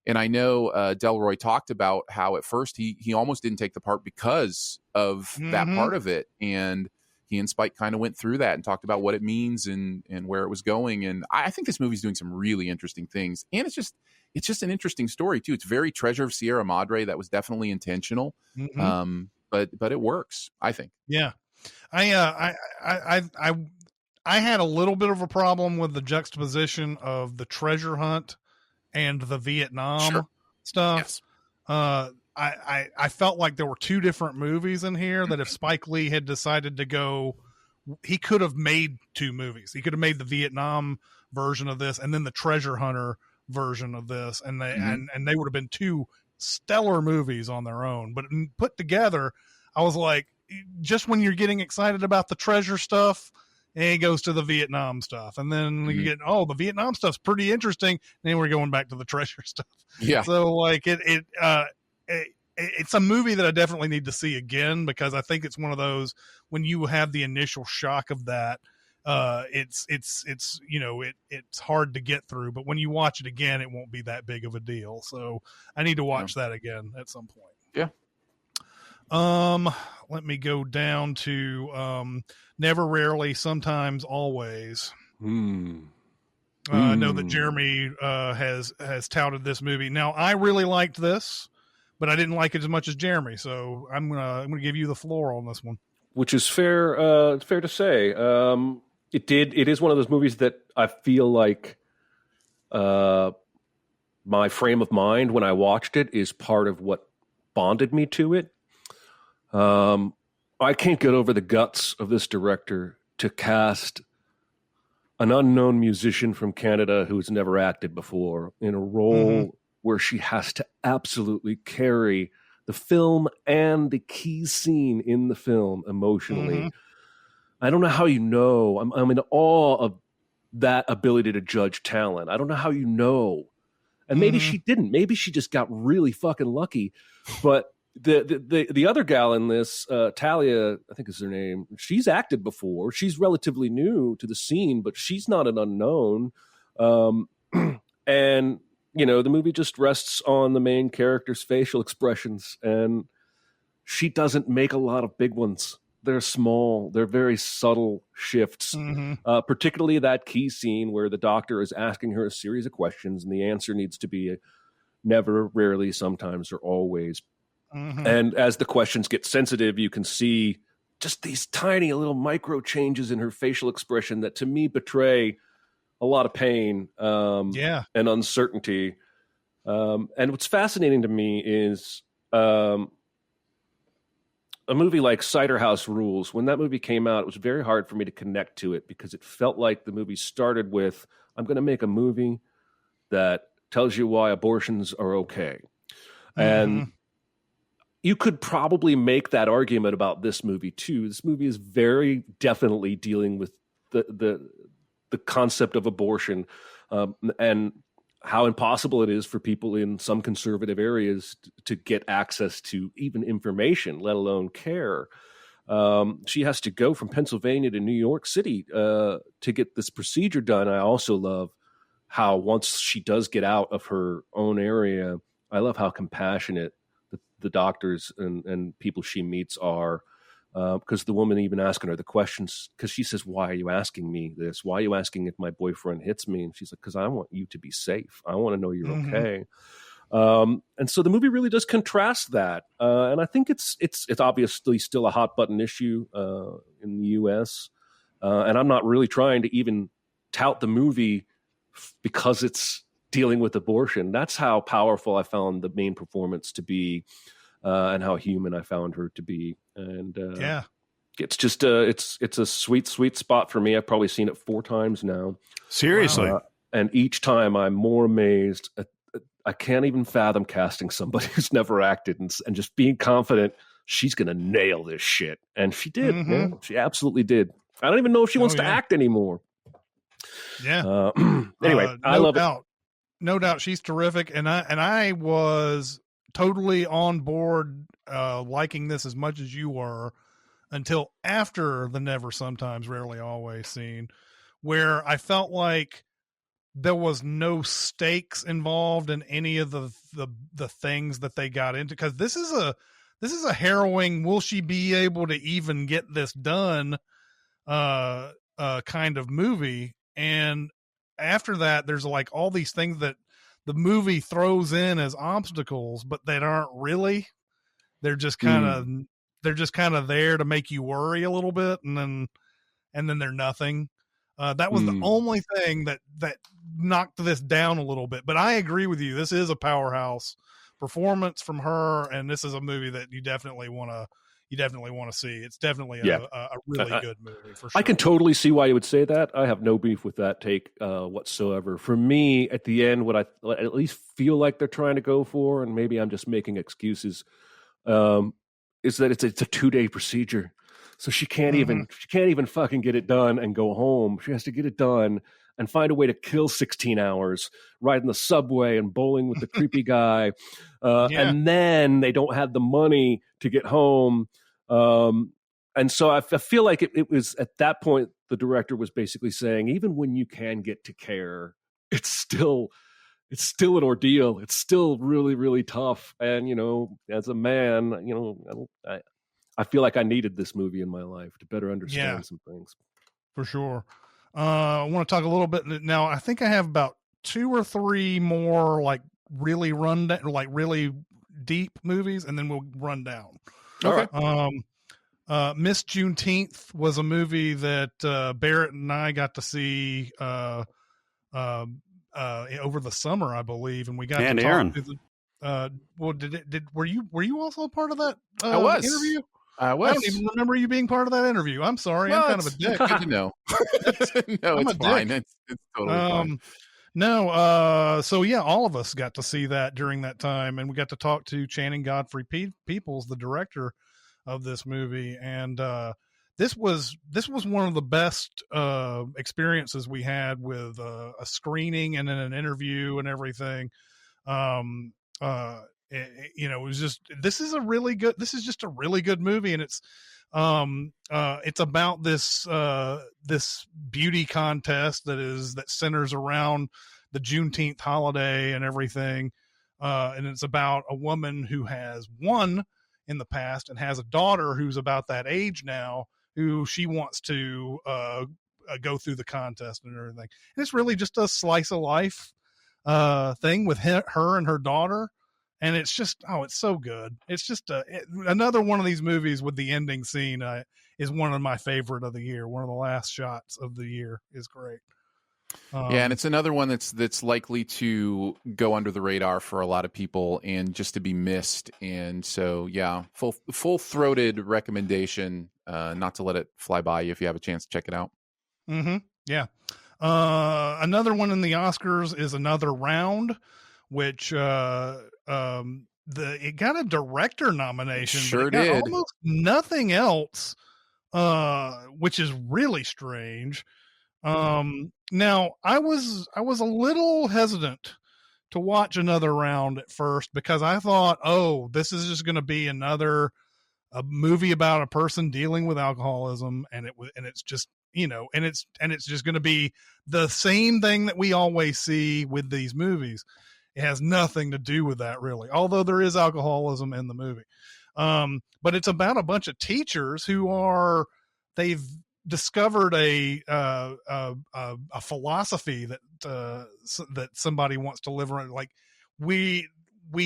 I know Delroy talked about how at first he almost didn't take the part because of that part of it. And he and Spike kind of went through that and talked about what it means and where it was going. And I think this movie's doing some really interesting things. And it's just an interesting story too. It's very Treasure of Sierra Madre. That was definitely intentional. But it works, I think. Yeah. I had a little bit of a problem with the juxtaposition of the treasure hunt and the Vietnam stuff. Yes. I felt like there were two different movies in here that if Spike Lee had decided to go, he could have made two movies. He could have made the Vietnam version of this and then the treasure hunter version of this. And they, and they would have been two stellar movies on their own, but put together, I was like, just when you're getting excited about the treasure stuff, and it goes to the Vietnam stuff. And then you get, the Vietnam stuff's pretty interesting. And then we're going back to the treasure stuff. Yeah. So like it's a movie that I definitely need to see again, because I think it's one of those, when you have the initial shock of that, it's hard to get through, but when you watch it again, it won't be that big of a deal. So I need to watch that again at some point. Yeah. Let me go down to, Never, Rarely, Sometimes, Always. I know that Jeremy, has touted this movie. Now I really liked this, but I didn't like it as much as Jeremy. So I'm going to give you the floor on this one. Which is fair. It's fair to say. It is one of those movies that I feel like my frame of mind when I watched it is part of what bonded me to it. I can't get over the guts of this director to cast an unknown musician from Canada who's never acted before in a role where she has to absolutely carry the film and the key scene in the film emotionally. Mm-hmm. I don't know how you know. I'm in awe of that ability to judge talent. I don't know how you know. And maybe she didn't. Maybe she just got really fucking lucky. But the other gal in this, Talia, I think is her name, she's acted before. She's relatively new to the scene, but she's not an unknown. And, you know, the movie just rests on the main character's facial expressions, and she doesn't make a lot of big ones. They're small. They're very subtle shifts, particularly that key scene where the doctor is asking her a series of questions, and the answer needs to be never, rarely, sometimes, or always. And as the questions get sensitive, you can see just these tiny little micro changes in her facial expression that to me betray a lot of pain and uncertainty. And what's fascinating to me is a movie like Cider House Rules. When that movie came out, it was very hard for me to connect to it because it felt like the movie started with, I'm going to make a movie that tells you why abortions are okay. And you could probably make that argument about this movie too. This movie is very definitely dealing with the concept of abortion and how impossible it is for people in some conservative areas to get access to even information, let alone care. She has to go from Pennsylvania to New York City to get this procedure done. I also love how once she does get out of her own area, I love how compassionate the doctors and people she meets are, because the woman even asking her the questions, because she says, why are you asking me this? Why are you asking if my boyfriend hits me? And she's like, because I want you to be safe. I want to know you're okay. And so the movie really does contrast that. And I think it's obviously still a hot button issue in the US. And I'm not really trying to even tout the movie because it's dealing with abortion. That's how powerful I found the main performance to be, and how human I found her to be. And it's just it's a sweet spot for me. I've probably seen it 4 times now. Seriously. And each time I'm more amazed. I can't even fathom casting somebody who's never acted and just being confident she's going to nail this shit. And she did. Yeah, she absolutely did. I don't even know if she wants to act anymore. Yeah. Anyway, I love it. No doubt, she's terrific, and I was totally on board, liking this as much as you were, until after the never, sometimes, rarely, always scene, where I felt like there was no stakes involved in any of the things that they got into, because this is a harrowing, will she be able to even get this done kind of movie. And after that, there's like all these things that the movie throws in as obstacles, but that aren't really. They're just kind of there to make you worry a little bit, and then they're nothing. That was the only thing that knocked this down a little bit. But I agree with you. This is a powerhouse performance from her, and this is a movie that you definitely want to see. It's definitely a really good movie for sure. I can totally see why you would say that. I have no beef with that take whatsoever. For me, at the end, what I at least feel like they're trying to go for, and maybe I'm just making excuses, is that it's a 2-day procedure. So she can't even fucking get it done and go home. She has to get it done and find a way to kill 16 hours riding the subway and bowling with the creepy guy. And then they don't have the money to get home. And so I feel like it was at that point, the director was basically saying, even when you can get to care, it's still an ordeal. It's still really, really tough. And, you know, as a man, you know, I feel like I needed this movie in my life to better understand some things. For sure. I want to talk a little bit now. I think I have about 2 or 3 more like really really deep movies, and then we'll run down. Okay. Miss Juneteenth was a movie that Barrett and I got to see over the summer, I believe, and we got to Aaron. talk. Well, were you also a part of that I was. interview? I was. I don't even remember you being part of that interview. I'm sorry. Well, I'm kind of a dick. Good to know. No, it's fine. It's totally fine. No, so yeah, all of us got to see that during that time, and we got to talk to Channing Godfrey Peoples, the director of this movie, and this was one of the best experiences we had with a screening and then an interview and everything. It was just this is just a really good movie, and it's about this beauty contest that centers around the Juneteenth holiday and everything, and it's about a woman who has won in the past and has a daughter who's about that age now, who she wants to go through the contest and everything. And it's really just a slice of life thing with her and her daughter. And it's just, it's so good. It's just another one of these movies with the ending scene is one of my favorite of the year. One of the last shots of the year is great. Yeah, and it's another one that's likely to go under the radar for a lot of people and just to be missed. And so, yeah, full-throated recommendation, not to let it fly by you if you have a chance to check it out. Mm-hmm. Yeah. Another one in the Oscars is Another Round, which it got a director nomination. Sure but it got did. almost nothing else, which is really strange. Now I was a little hesitant to watch Another Round at first because I thought, this is just going to be a movie about a person dealing with alcoholism, and it's just, and it's just going to be the same thing that we always see with these movies. It has nothing to do with that, really, although there is alcoholism in the movie. But it's about a bunch of teachers they've discovered a philosophy that somebody wants to live around. Like we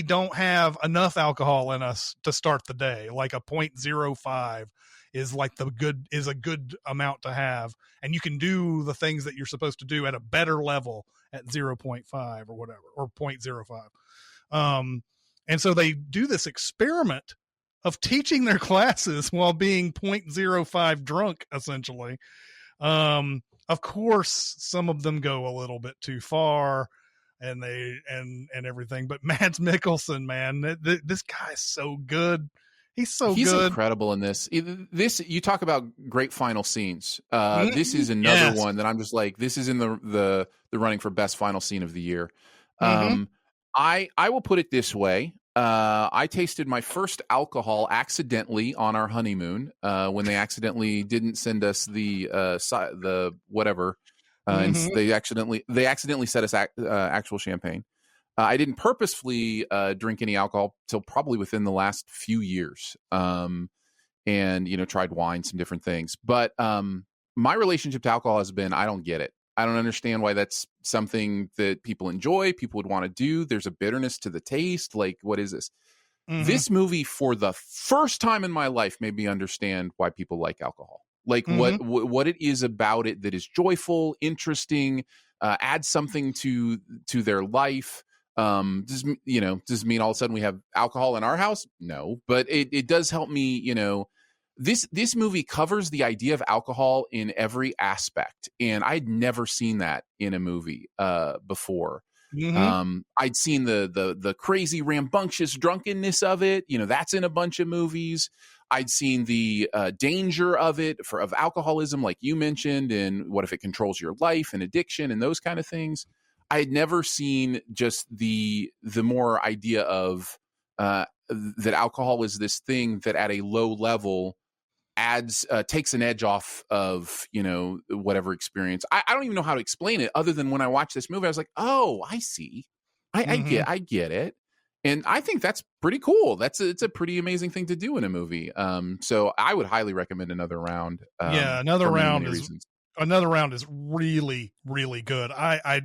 don't have enough alcohol in us to start the day. Like a 0.05 is a good amount to have, and you can do the things that you're supposed to do at a better level at 0.5 or whatever, or 0.05. And so they do this experiment of teaching their classes while being 0.05 drunk, essentially. Of course, some of them go a little bit too far, and everything. But Mads Mikkelsen, man, this guy's so good. He's good. Incredible in this. You talk about great final scenes. This is another one that I'm just like, this is in the running for best final scene of the year. I will put it this way. I tasted my first alcohol accidentally on our honeymoon when they accidentally didn't send us the whatever, and they accidentally set us actual champagne. I didn't purposefully drink any alcohol till probably within the last few years, and tried wine, some different things. But my relationship to alcohol has been, I don't get it. I don't understand why that's something that people enjoy, people would want to do. There's a bitterness to the taste. Like, what is this? This movie, for the first time in my life, made me understand why people like alcohol. Like what it is about it that is joyful, interesting, adds something to their life. Does it mean all of a sudden we have alcohol in our house? No, but it does help me, This movie covers the idea of alcohol in every aspect, and I'd never seen that in a movie before. I'd seen the crazy rambunctious drunkenness of it. That's in a bunch of movies. I'd seen the danger of alcoholism, like you mentioned, and what if it controls your life and addiction and those kind of things. I had never seen just the more idea of that alcohol is this thing that at a low level takes an edge off of whatever experience. I don't even know how to explain it other than when I watched this movie I was like, oh, I see, I get it, and I think that's pretty cool. It's a pretty amazing thing to do in a movie. So I would highly recommend Another Round. Another Round is really, really good. I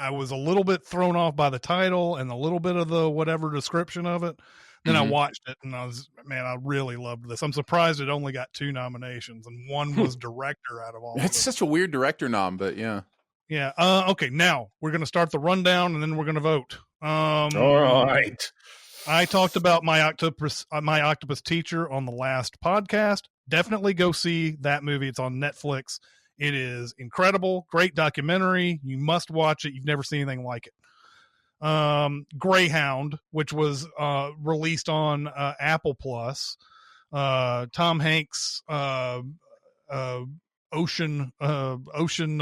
was a little bit thrown off by the title and a little bit of the whatever description of it. Then I watched it and I really loved this. I'm surprised it only got 2 nominations and one was director out of all. It's such a weird director nom, but yeah. Yeah. Okay. Now we're going to start the rundown and then we're going to vote. All right. I talked about my octopus teacher on the last podcast. Definitely go see that movie. It's on Netflix. It is incredible. Great documentary. You must watch it. You've never seen anything like it. Greyhound, which was released on Apple Plus. Tom Hanks, ocean battleship,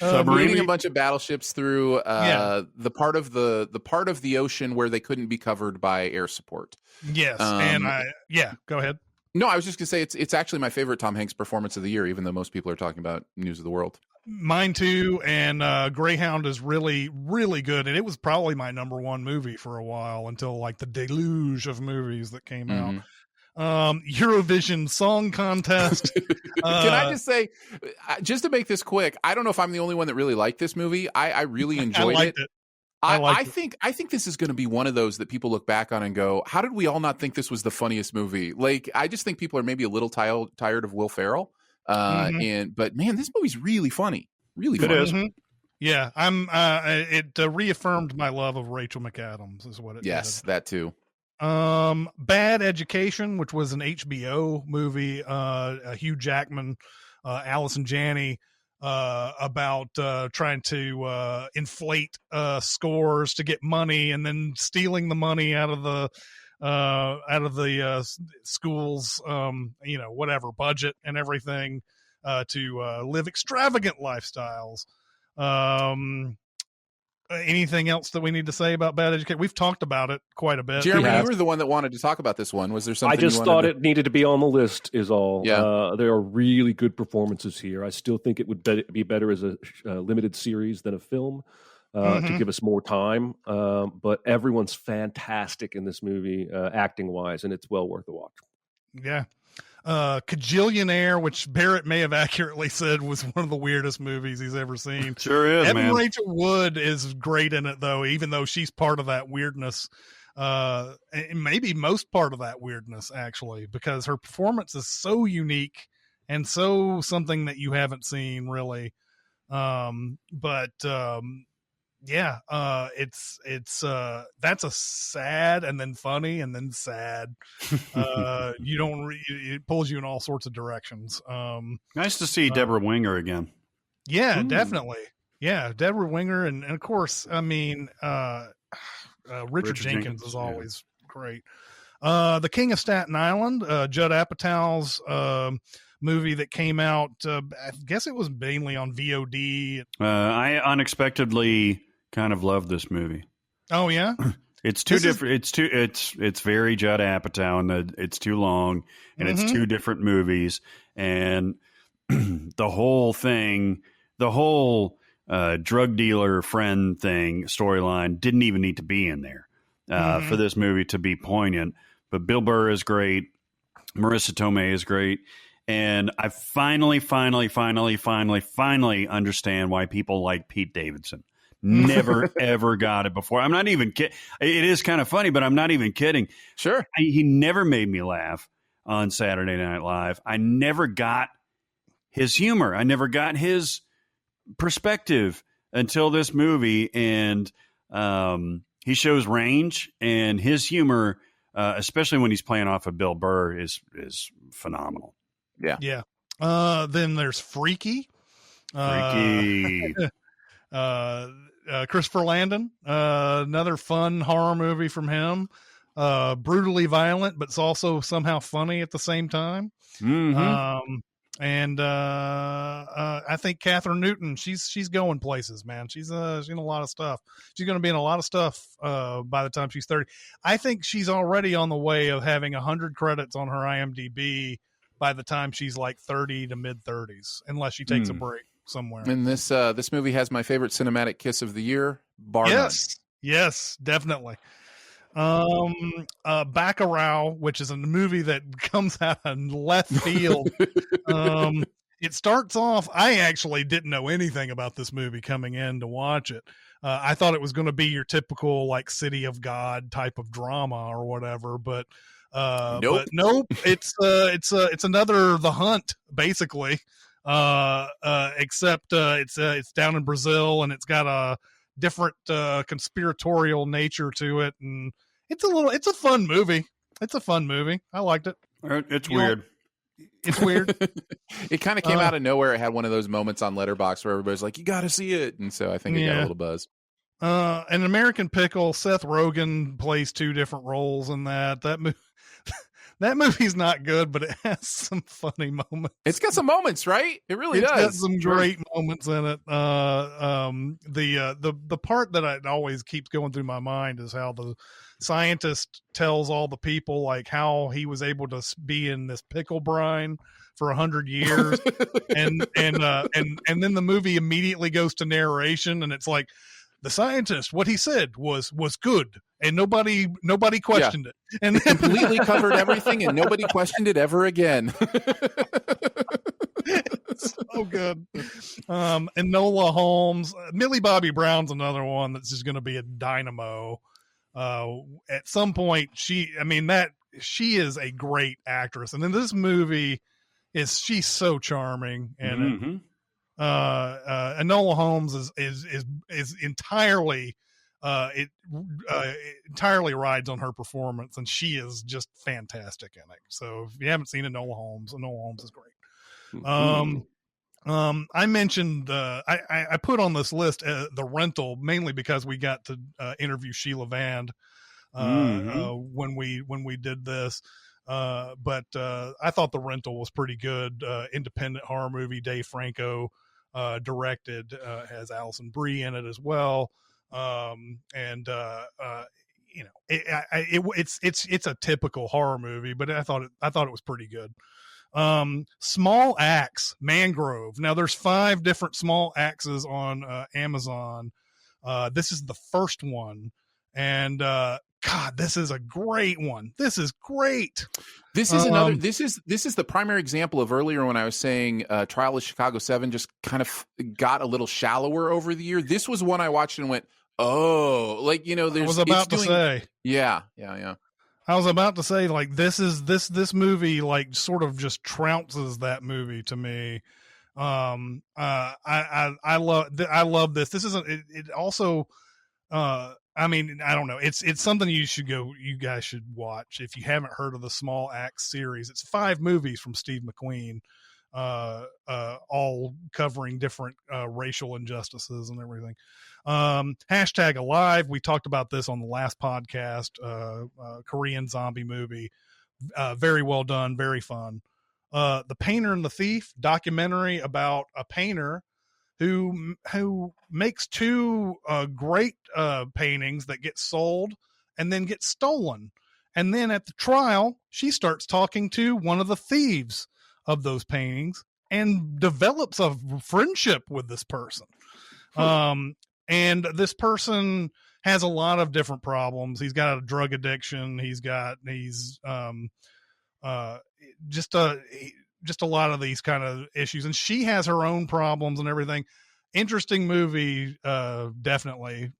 leading a bunch of battleships through the part of the ocean where they couldn't be covered by air support. Yes, go ahead. No, I was just gonna say it's actually my favorite Tom Hanks performance of the year, even though most people are talking about News of the World. Mine too, and Greyhound is really, really good, and it was probably my number one movie for a while until like the deluge of movies that came out. Eurovision Song Contest. Can I just say, just to make this quick, I don't know if I'm the only one that really liked this movie. I really enjoyed it. I think this is going to be one of those that people look back on and go, how did we all not think this was the funniest movie? Like, I just think people are maybe a little tired of Will Ferrell. But man, this movie's really funny. Really funny. It is. Yeah, it reaffirmed my love of Rachel McAdams is what it Yes, did. that too. Bad Education, which was an HBO movie, Hugh Jackman, Allison Janney, about trying to inflate scores to get money and then stealing the money out of the school's whatever budget and everything to live extravagant lifestyles. Anything else that we need to say about Bad Education? We've talked about it quite a bit. Jeremy, you were the one that wanted to talk about this one. Was there something I just thought it needed to be on the list is all. Yeah. There are really good performances here. I still think it would be better as a limited series than a film to give us more time. But everyone's fantastic in this movie, acting-wise, and it's well worth a watch. Yeah. Kajillionaire, which Barrett may have accurately said was one of the weirdest movies he's ever seen. Sure is, Evan man. Rachel Wood is great in it, though, even though she's part of that weirdness. And maybe most part of that weirdness, actually, because her performance is so unique and so something that you haven't seen, really. It's that's a sad and then funny and then sad. It pulls you in all sorts of directions. Nice to see Deborah Winger again. Yeah, definitely. Yeah, Deborah Winger and of course, I mean, Richard Jenkins is always great. The King of Staten Island, Judd Apatow's movie that came out. I guess it was mainly on VOD. I unexpectedly kind of love this movie. Oh yeah, it's too different. It's very Judd Apatow, and it's too long, and it's two different movies, and the whole thing, the whole drug dealer friend thing storyline didn't even need to be in there for this movie to be poignant. But Bill Burr is great, Marissa Tomei is great. And I finally understand why people like Pete Davidson. Never, ever got it before. I'm not even kidding. It is kind of funny, but I'm not even kidding. Sure. He never made me laugh on Saturday Night Live. I never got his humor. I never got his perspective until this movie. And he shows range, and his humor, especially when he's playing off of Bill Burr, is phenomenal. Yeah. Then there's Freaky. Christopher Landon, another fun horror movie from him. Brutally violent, but it's also somehow funny at the same time. I think Catherine Newton, she's going places, man. She's in a lot of stuff. She's going to be in a lot of stuff by the time she's 30. I think she's already on the way of having 100 credits on her IMDb by the time she's like 30 to mid 30s, unless she takes a break somewhere. And this movie has my favorite cinematic kiss of the year, bar none. Yes, definitely. Baccarat, which is a movie that comes out of left field. It starts off, I actually didn't know anything about this movie coming in to watch it. I thought it was going to be your typical like City of God type of drama or whatever, but nope. It's another The Hunt, basically. Except it's down in Brazil, and it's got a different conspiratorial nature to it, and it's a fun movie. I liked it. It's weird. It's weird. It kind of came out of nowhere. It had one of those moments on Letterboxd where everybody's like, "You got to see it," and so I think it got a little buzz. An American Pickle. Seth Rogen plays 2 different roles in that. That movie's not good, but it has some funny moments. It's got some moments, right? It really does. It's got some great moments in it. The part that always keeps going through my mind is how the scientist tells all the people like how he was able to be in this pickle brine for 100 years, and then the movie immediately goes to narration, and it's like, the scientist, what he said was good, and nobody questioned it, and completely covered everything, and nobody questioned it ever again. It's so good. Enola Holmes, Millie Bobby Brown's another one that's just going to be a dynamo. At some point, she is a great actress, and in this movie, she's so charming, and Enola Holmes is entirely entirely rides on her performance, and she is just fantastic in it. So if you haven't seen Enola Holmes is great. I mentioned I put on this list The Rental mainly because we got to interview Sheila Vand when we did this. But I thought The Rental was pretty good. Independent horror movie. Dave Franco directed, has Alison Brie in it as well. It's a typical horror movie, but I thought it was pretty good. Small Axe, Mangrove. Now there's 5 different Small Axes on Amazon. This is the first one, and God, this is a great one. This is great. This is another. This is the primary example of earlier when I was saying Trial of Chicago 7 just kind of got a little shallower over the year. This was one I watched and went, oh, like, you know, there's. I was about to say, yeah. I was about to say, like, this movie like sort of just trounces that movie to me. I love this. This isn't. It also. I mean, I don't know. It's something you guys should watch if you haven't heard of the Small Axe series. It's 5 movies from Steve McQueen, all covering different racial injustices and everything. Hashtag Alive. We talked about this on the last podcast. Korean zombie movie, very well done, very fun. The Painter and the Thief, documentary about a painter who makes 2 great paintings that get sold and then get stolen. And then at the trial, she starts talking to one of the thieves of those paintings and develops a friendship with this person. And this person has a lot of different problems. He's got a drug addiction. He's just a lot of these kind of issues, and she has her own problems and everything. Interesting movie, definitely.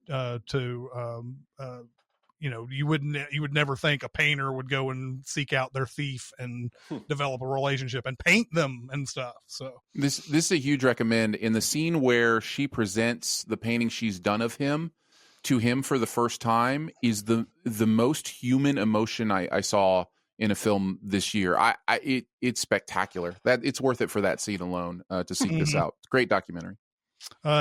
You would never think a painter would go and seek out their thief and develop a relationship and paint them and stuff. So this is a huge recommend. In the scene where she presents the painting she's done of him to him for the first time is the most human emotion I saw in a film this year. It's spectacular. That it's worth it for that scene alone to seek this out. Great documentary.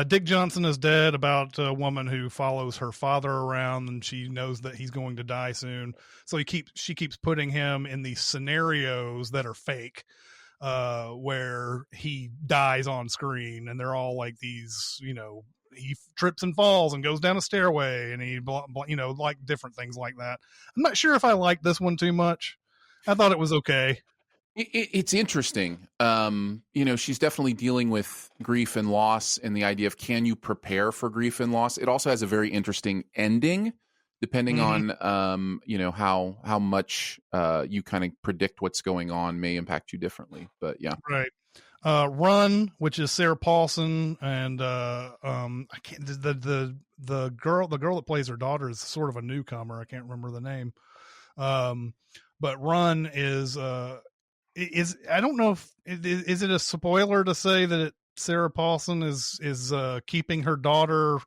Dick Johnson Is Dead, about a woman who follows her father around, and she knows that he's going to die soon. So she keeps putting him in these scenarios that are fake, where he dies on screen, and they're all like these, he trips and falls and goes down a stairway, and he, like different things like that. I'm not sure if I like this one too much. I thought it was okay. It's interesting. She's definitely dealing with grief and loss, and the idea of, can you prepare for grief and loss? It also has a very interesting ending, depending on, how much you kind of predict what's going on may impact you differently. But yeah. Right. Run, which is Sarah Paulson, and I can't, the girl that plays her daughter is sort of a newcomer. I can't remember the name. But Run is I don't know if is it a spoiler to say that Sarah Paulson is keeping her daughter.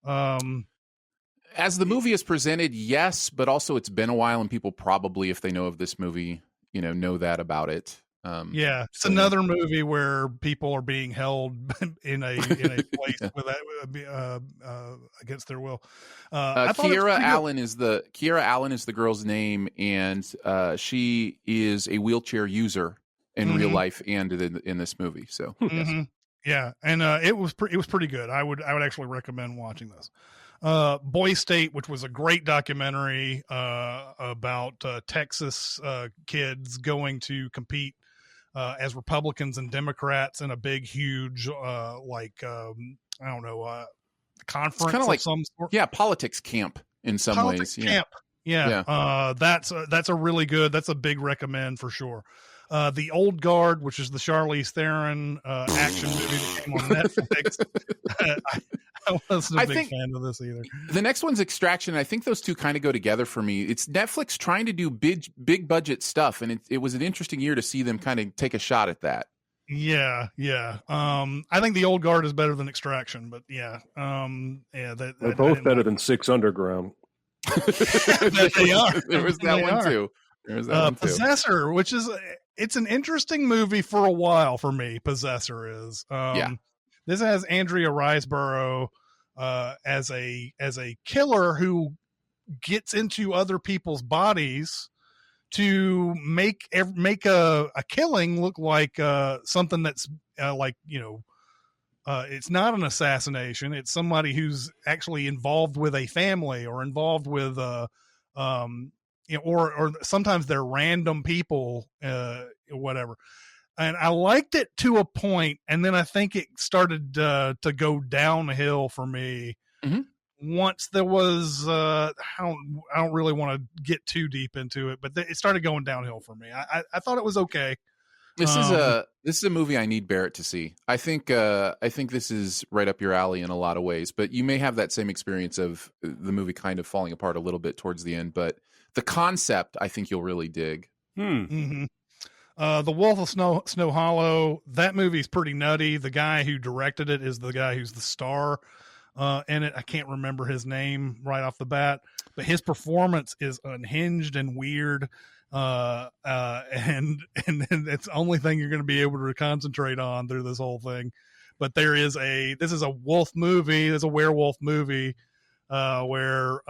As the movie is presented, yes, but also it's been a while, and people probably, if they know of this movie, know that about it. Yeah, it's So, another movie where people are being held in a place with against their will. I thought it was Kiera pretty good. Allen is the girl's name, and she is a wheelchair user in real life and in this movie. So yes. Yeah, and it was pretty good. I would actually recommend watching this. Boy State, which was a great documentary about Texas kids going to compete as Republicans and Democrats in a big, huge, I don't know, conference Kind of like some sort. Yeah, politics camp in some Politics ways. camp. Yeah. That's a really good. That's a big recommend for sure. The Old Guard, which is the Charlize Theron action movie that came on Netflix. I wasn't a big fan of this either. The next one's Extraction. I think those two kind of go together for me. It's Netflix trying to do big budget stuff, and it was an interesting year to see them kind of take a shot at that. Yeah. I think The Old Guard is better than Extraction, but yeah. They're both better than Six Underground. They are. There was that one too. Possessor, which is it's an interesting movie for a while for me. Possessor is. This has Andrea Riseborough as a killer who gets into other people's bodies to make a killing look like something that's it's not an assassination. It's somebody who's actually involved with a family or involved with or sometimes they're random people, whatever. And I liked it to a point, and then I think it started to go downhill for me. Once there was, I don't really want to get too deep into it, but it started going downhill for me. I thought it was okay. This is a movie I need Barrett to see. I think this is right up your alley in a lot of ways, but you may have that same experience of the movie kind of falling apart a little bit towards the end. But the concept, I think you'll really dig. The Wolf of Snow Hollow, that movie's pretty nutty. The guy who directed it is the guy who's the star in it. I can't remember his name right off the bat, but his performance is unhinged and weird. And it's the only thing you're going to be able to concentrate on through this whole thing. But this is a wolf movie. There's a werewolf movie where,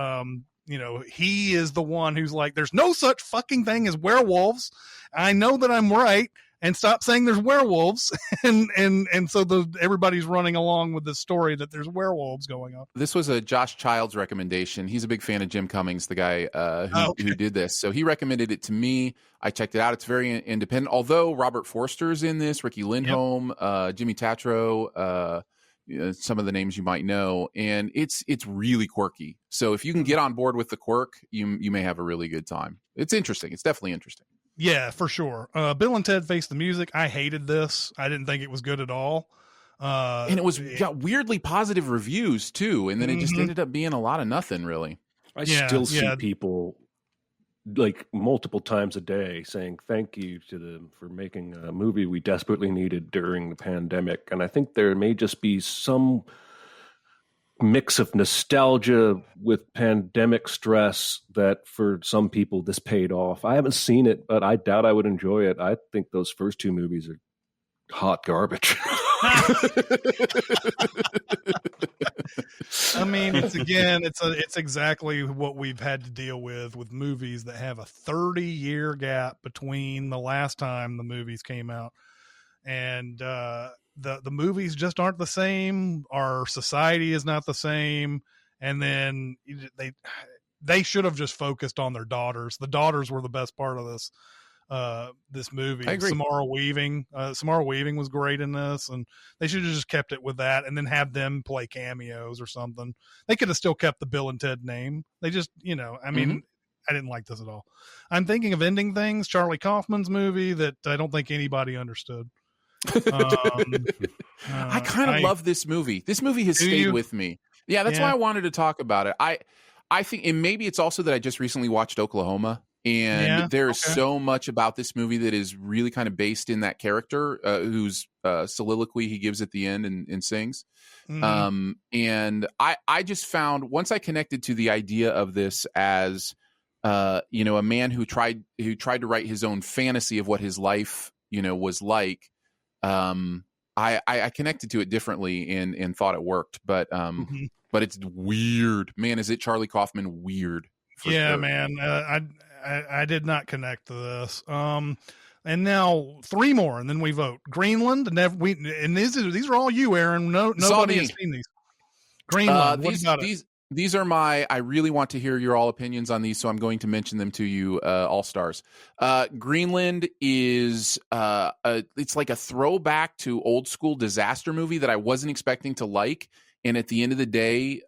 he is the one who's like, there's no such fucking thing as werewolves. I know that I'm right, and stop saying there's werewolves. and so everybody's running along with this story that there's werewolves going on. This was a Josh Childs recommendation. He's a big fan of Jim Cummings, the guy who did this. So he recommended it to me. I checked it out. It's very independent. Although Robert Forster's in this, Ricky Lindholm, Jimmy Tatro, some of the names you might know, and it's really quirky. So if you can get on board with the quirk, you may have a really good time. It's interesting. It's definitely interesting. Yeah, for sure. Bill and Ted Face the Music. I hated this. I didn't think it was good at all. And it got weirdly positive reviews too, and then it just ended up being a lot of nothing, really. I still see people like multiple times a day saying thank you to them for making a movie we desperately needed during the pandemic. And I think there may just be some mix of nostalgia with pandemic stress that for some people this paid off. I haven't seen it, but I doubt I would enjoy it. I think those first two movies are hot garbage. I mean, it's exactly what we've had to deal with movies that have a 30-year gap between the last time the movies came out. And the movies just aren't the same. Our society is not the same. And then they should have just focused on their daughters. The daughters were the best part of this movie. I agree. Samara Weaving was great in this, and they should have just kept it with that and then have them play cameos or something. They could have still kept the Bill and Ted name. They just, I mean, I didn't like this at all. I'm thinking of Ending Things, Charlie Kaufman's movie that I don't think anybody understood. I kind of love this movie. This movie has stayed with me. Yeah, that's why I wanted to talk about it. I think, and maybe it's also that I just recently watched Oklahoma, and there's so much about this movie that is really kind of based in that character whose soliloquy he gives at the end and sings. And I just found, once I connected to the idea of this as a man who tried to write his own fantasy of what his life was like, I connected to it differently and thought it worked, but it's weird, man. Is it Charlie Kaufman weird? Yeah, sure. Man. I did not connect to this. And now 3 more, and then we vote. Greenland, and these are all you, Aaron. Nobody has seen these. Greenland. What about it? These are I really want to hear your all opinions on these, so I'm going to mention them to you, all stars. Greenland is it's like a throwback to old school disaster movie that I wasn't expecting to like, and at the end of the day,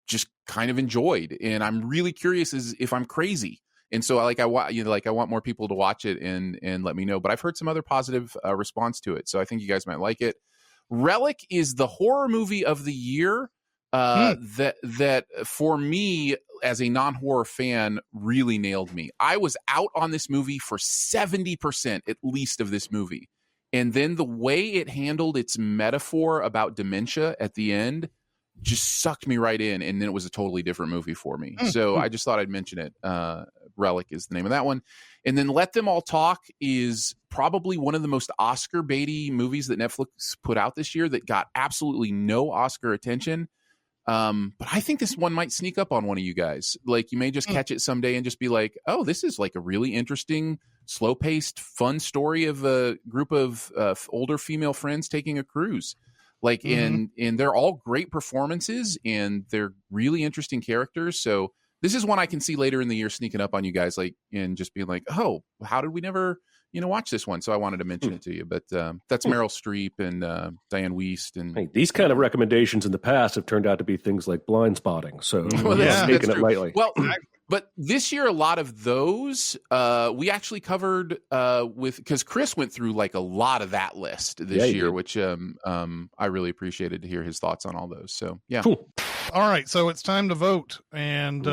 just kind of enjoyed. And I'm really curious as if I'm crazy. And so I want more people to watch it and let me know. But I've heard some other positive response to it, so I think you guys might like it. Relic is the horror movie of the year. That for me as a non-horror fan really nailed me. I was out on this movie for 70% at least of this movie. And then the way it handled its metaphor about dementia at the end just sucked me right in. And then it was a totally different movie for me. So I just thought I'd mention it. Relic is the name of that one. And then Let Them All Talk is probably one of the most Oscar baity movies that Netflix put out this year that got absolutely no Oscar attention. But I think this one might sneak up on one of you guys. Like, you may just catch it someday and just be like, oh, this is like a really interesting, slow-paced, fun story of a group of older female friends taking a cruise. Like, and they're all great performances, and they're really interesting characters. So this is one I can see later in the year sneaking up on you guys, like, and just being like, oh, how did we never, watch this one? So I wanted to mention it to you. But that's Meryl Streep and Diane Wiest. And hey, these kind of recommendations in the past have turned out to be things like Blind Spotting. So taking it lightly. Well, but this year, a lot of those we actually covered because Chris went through like a lot of that list this year, which I really appreciated to hear his thoughts on all those. So yeah. Cool. All right, so it's time to vote, and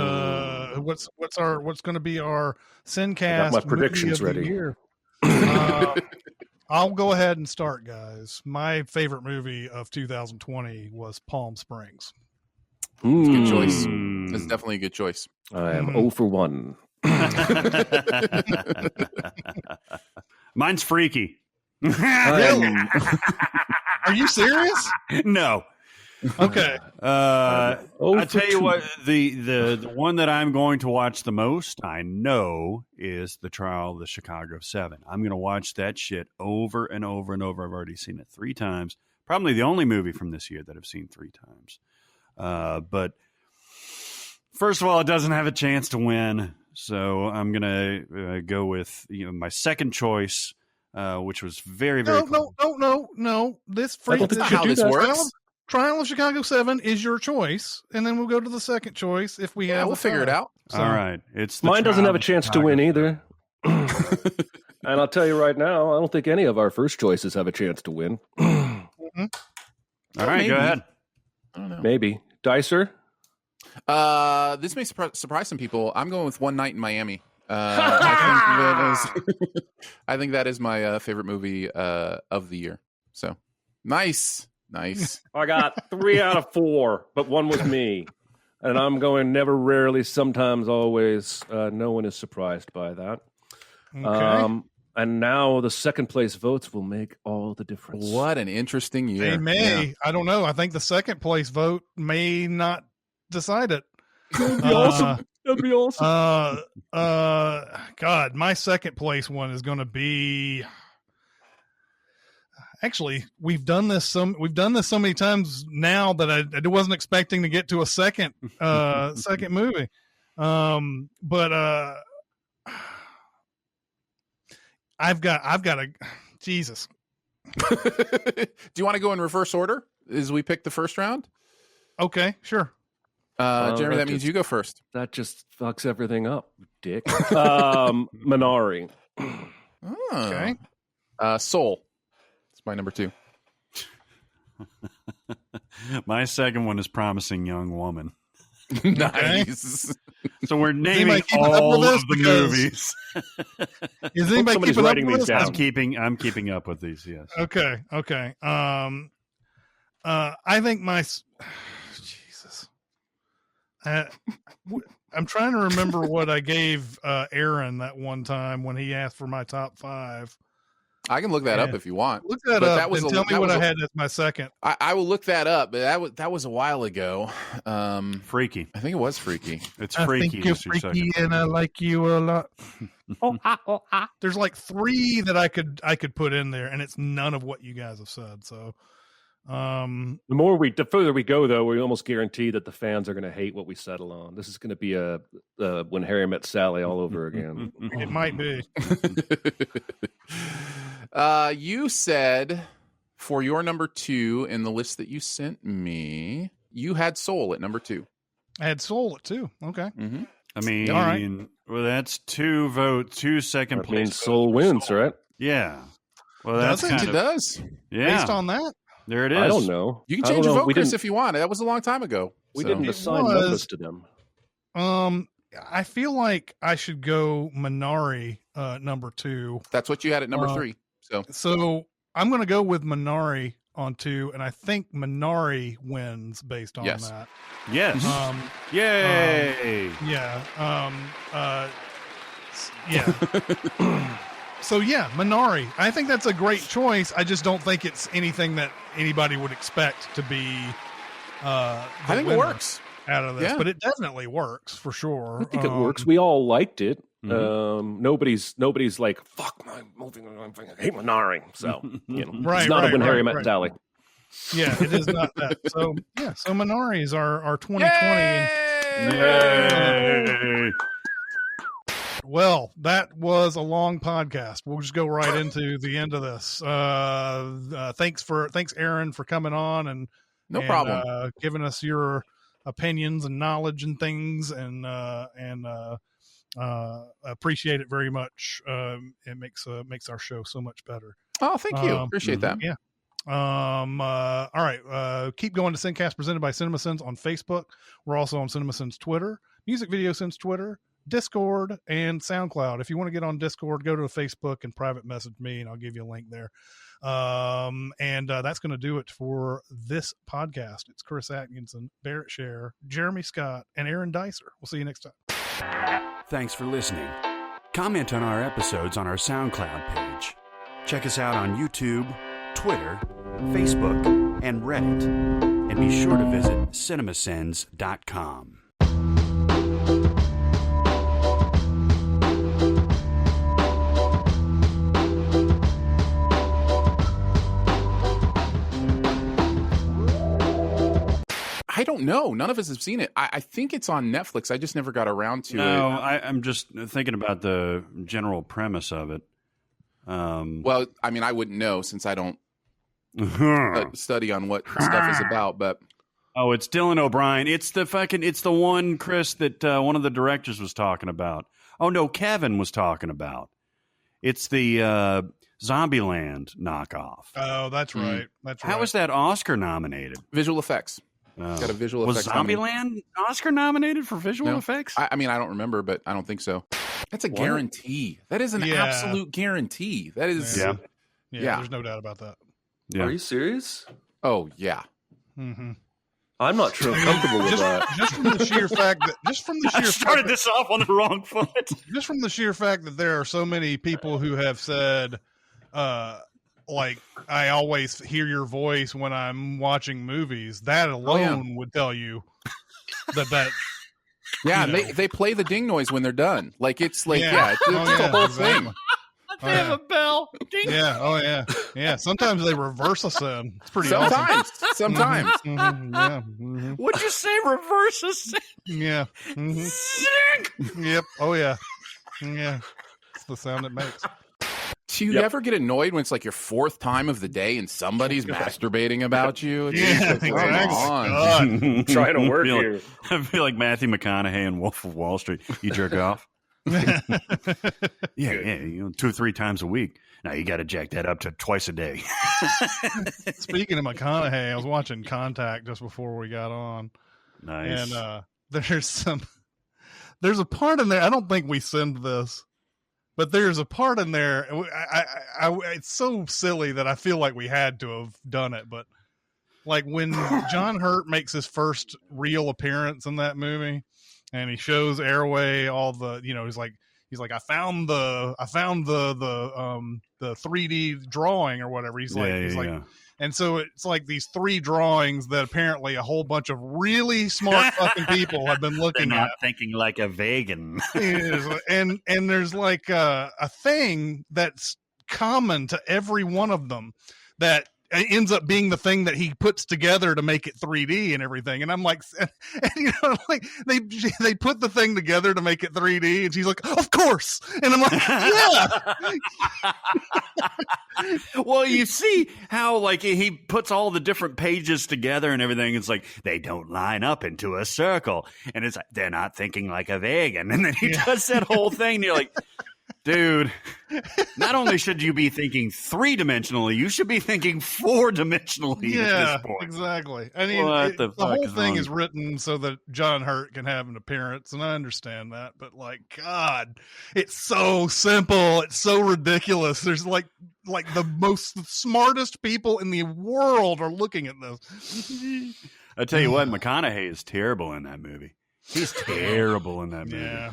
what's going to be our SinCast? I got my predictions ready. Year? I'll go ahead and start, guys. My favorite movie of 2020 was Palm Springs. It's a good choice. It's definitely a good choice. I am 0 for 1. Mine's Freaky. Really? Are you serious? No. Okay. I tell you what, the one that I'm going to watch the most, I know, is The Trial of the Chicago 7. I'm going to watch that shit over and over and over. I've already seen it 3 times. Probably the only movie from this year that I've seen 3 times. But first of all, it doesn't have a chance to win. So I'm going to go with my second choice, which was very, very No. This how this works. Trial of Chicago 7 is your choice, and then we'll go to the second choice if we have. We'll figure it out. So, all right, it's mine doesn't have a chance to win either. And I'll tell you right now, I don't think any of our first choices have a chance to win. All right, go ahead. I don't know. Maybe Dicer. This may surprise some people. I'm going with One Night in Miami. I think that is my favorite movie of the year. So nice. I got 3 out of 4, but one was me. And I'm going never, rarely, sometimes, always. No one is surprised by that. Okay. And now the second place votes will make all the difference. What an interesting year. They may. Yeah. I don't know. I think the second place vote may not decide it. That'd be awesome. That'd be awesome. God, my second place one is going to be. Actually, we've done this so many times now that I wasn't expecting to get to a second movie. But I've got a Jesus. Do you want to go in reverse order as we pick the first round? Okay, sure. Jeremy, that means you go first. That just fucks everything up, dick. Minari. Okay. Soul. It's my number 2. My second one is Promising Young Woman. Nice. So we're naming all of the movies. Is anybody keeping up with this? I'm keeping up with these. Yes. Okay. I think my Jesus. I'm trying to remember what I gave Aaron that one time when he asked for my top 5. I can look that up if you want. Look that But up. that was and a- tell me that what was I a- had as my second. I will look that up, but that was a while ago. Freaky. I think it was freaky. It's I freaky. think you're is your freaky, second. and I like you a lot. There's like 3 that I could put in there, and it's none of what you guys have said. So, The further we go, though, we almost guarantee that the fans are going to hate what we settle on. This is going to be a When Harry Met Sally all over again. it might be. You said for your number 2 in the list that you sent me, you had Soul at number 2. I had Soul at 2. Okay. Mm-hmm. I mean, All right. well, that's 2 votes, 2 second That place. means votes Soul for wins, Soul. right? Yeah. Well, Does that's it? kind It of does. yeah. Based on that, There it is. I don't know. You can I don't change your know. vote, We Chris, didn't, if you want. That was a long time ago. we So- didn't It assign was. numbers to them. I feel like I should go Minari number 2. That's what you had at number 3. So I'm going to go with Minari on 2, and I think Minari wins based on Yes. that. Yes. Yay. Yeah. Yeah. So yeah, Minari. I think that's a great choice. I just don't think it's anything that anybody would expect to be. I think it works. out of this, Yeah. but it definitely works for sure. I think it works. We all liked it. Mhm. Nobody's like, fuck my movie. I hate Minari. So, Right, it's not right, a When Harry right, Met right. Sally. Yeah, it is not that. So yeah, so Minari is our 2020. Yay. Well, that was a long podcast. We'll just go right into the end of this. Thanks Aaron for coming on and No problem. giving us your opinions and knowledge and things, and appreciate it very much. It makes our show so much better. Oh, thank you. Appreciate that. Yeah. All right. Keep going to SinCast presented by Cinemasins on Facebook. We're also on Cinemasins Twitter, Music Video Sins Twitter, Discord, and SoundCloud. If you want to get on Discord, go to Facebook and private message me, and I'll give you a link there. And that's going to do it for this podcast. It's Chris Atkinson, Barrett Scher, Jeremy Scott, and Aaron Dicer. We'll see you next time. Thanks for listening. Comment on our episodes on our SoundCloud page. Check us out on YouTube, Twitter, Facebook, and Reddit. And be sure to visit cinemasins.com. I don't know. None of us have seen it. I think it's on Netflix. I just never got around to No, it. I'm just thinking about the general premise of it. Well, I mean, I wouldn't know since I don't study on what stuff is about. But Oh, it's Dylan O'Brien. It's the one, Chris, that one of the directors was talking about. Oh no, Kevin was talking about. It's the Zombieland knockoff. Oh, that's right. That's right. How was that Oscar nominated? visual effects. Got a visual Was effects nominee. Zombieland Oscar nominated for visual No. effects? I mean, I don't remember, but I don't think so. That's a What? guarantee. That is an Yeah. absolute guarantee. That is. Yeah. Yeah, there's no doubt about that. Yeah. Are you serious? Oh yeah. Mm-hmm. I'm not sure I'm comfortable with that. Just from the sheer fact that this off on the wrong foot. just from the sheer fact that there are so many people who have said, like, I always hear your voice when I'm watching movies. That alone would tell you that. Yeah, You and know. they play the ding noise when they're done. Like it's like Yeah. it's Oh, the yeah, whole exactly. thing. They have a bell. Ding. Yeah. Oh yeah. Yeah. Sometimes they reverse a sin. It's pretty Sometimes. awesome. Mhm, yeah. Mhm, What'd you say? Reverse a sin? yeah. Mhm. Yep. Oh yeah. Yeah. It's the sound it makes. Do you ever get annoyed when it's like your 4th time of the day and somebody's masturbating about you? It's Yeah. just like, come Exactly. on. I'm Trying to work feel here. I feel like Matthew McConaughey in Wolf of Wall Street. You jerk off? Yeah, 2 or 3 times a week. Now you got to jack that up to twice a day. Speaking of McConaughey, I was watching Contact just before we got on, Nice. and there's a part in there. I don't think we send this, but there's a part in there. It's so silly that I feel like we had to have done it. But like when John Hurt makes his first real appearance in that movie, and he shows Airway all the, he's like, he's like, I found the 3D drawing or whatever. He's like, and so it's like these 3 drawings that apparently a whole bunch of really smart fucking people have been looking They're not at. thinking like a vegan. and there's like a thing that's common to every one of them that ends up being the thing that he puts together to make it 3D and everything. And I'm like, like they put the thing together to make it 3D, and she's like, of course. And I'm like, yeah. Well, you see how like he puts all the different pages together and everything. It's like they don't line up into a circle, and it's like they're not thinking like a vegan. And then he does that whole thing. And you're like, dude, not only should you be thinking 3-dimensionally, you should be thinking 4-dimensionally at this point. Exactly. I mean, the whole thing is written so that John Hurt can have an appearance, and I understand that. But like, God, it's so simple. It's so ridiculous. There's like the most smartest people in the world are looking at this. I tell you what, McConaughey is terrible in that movie. He's terrible in that movie. Yeah.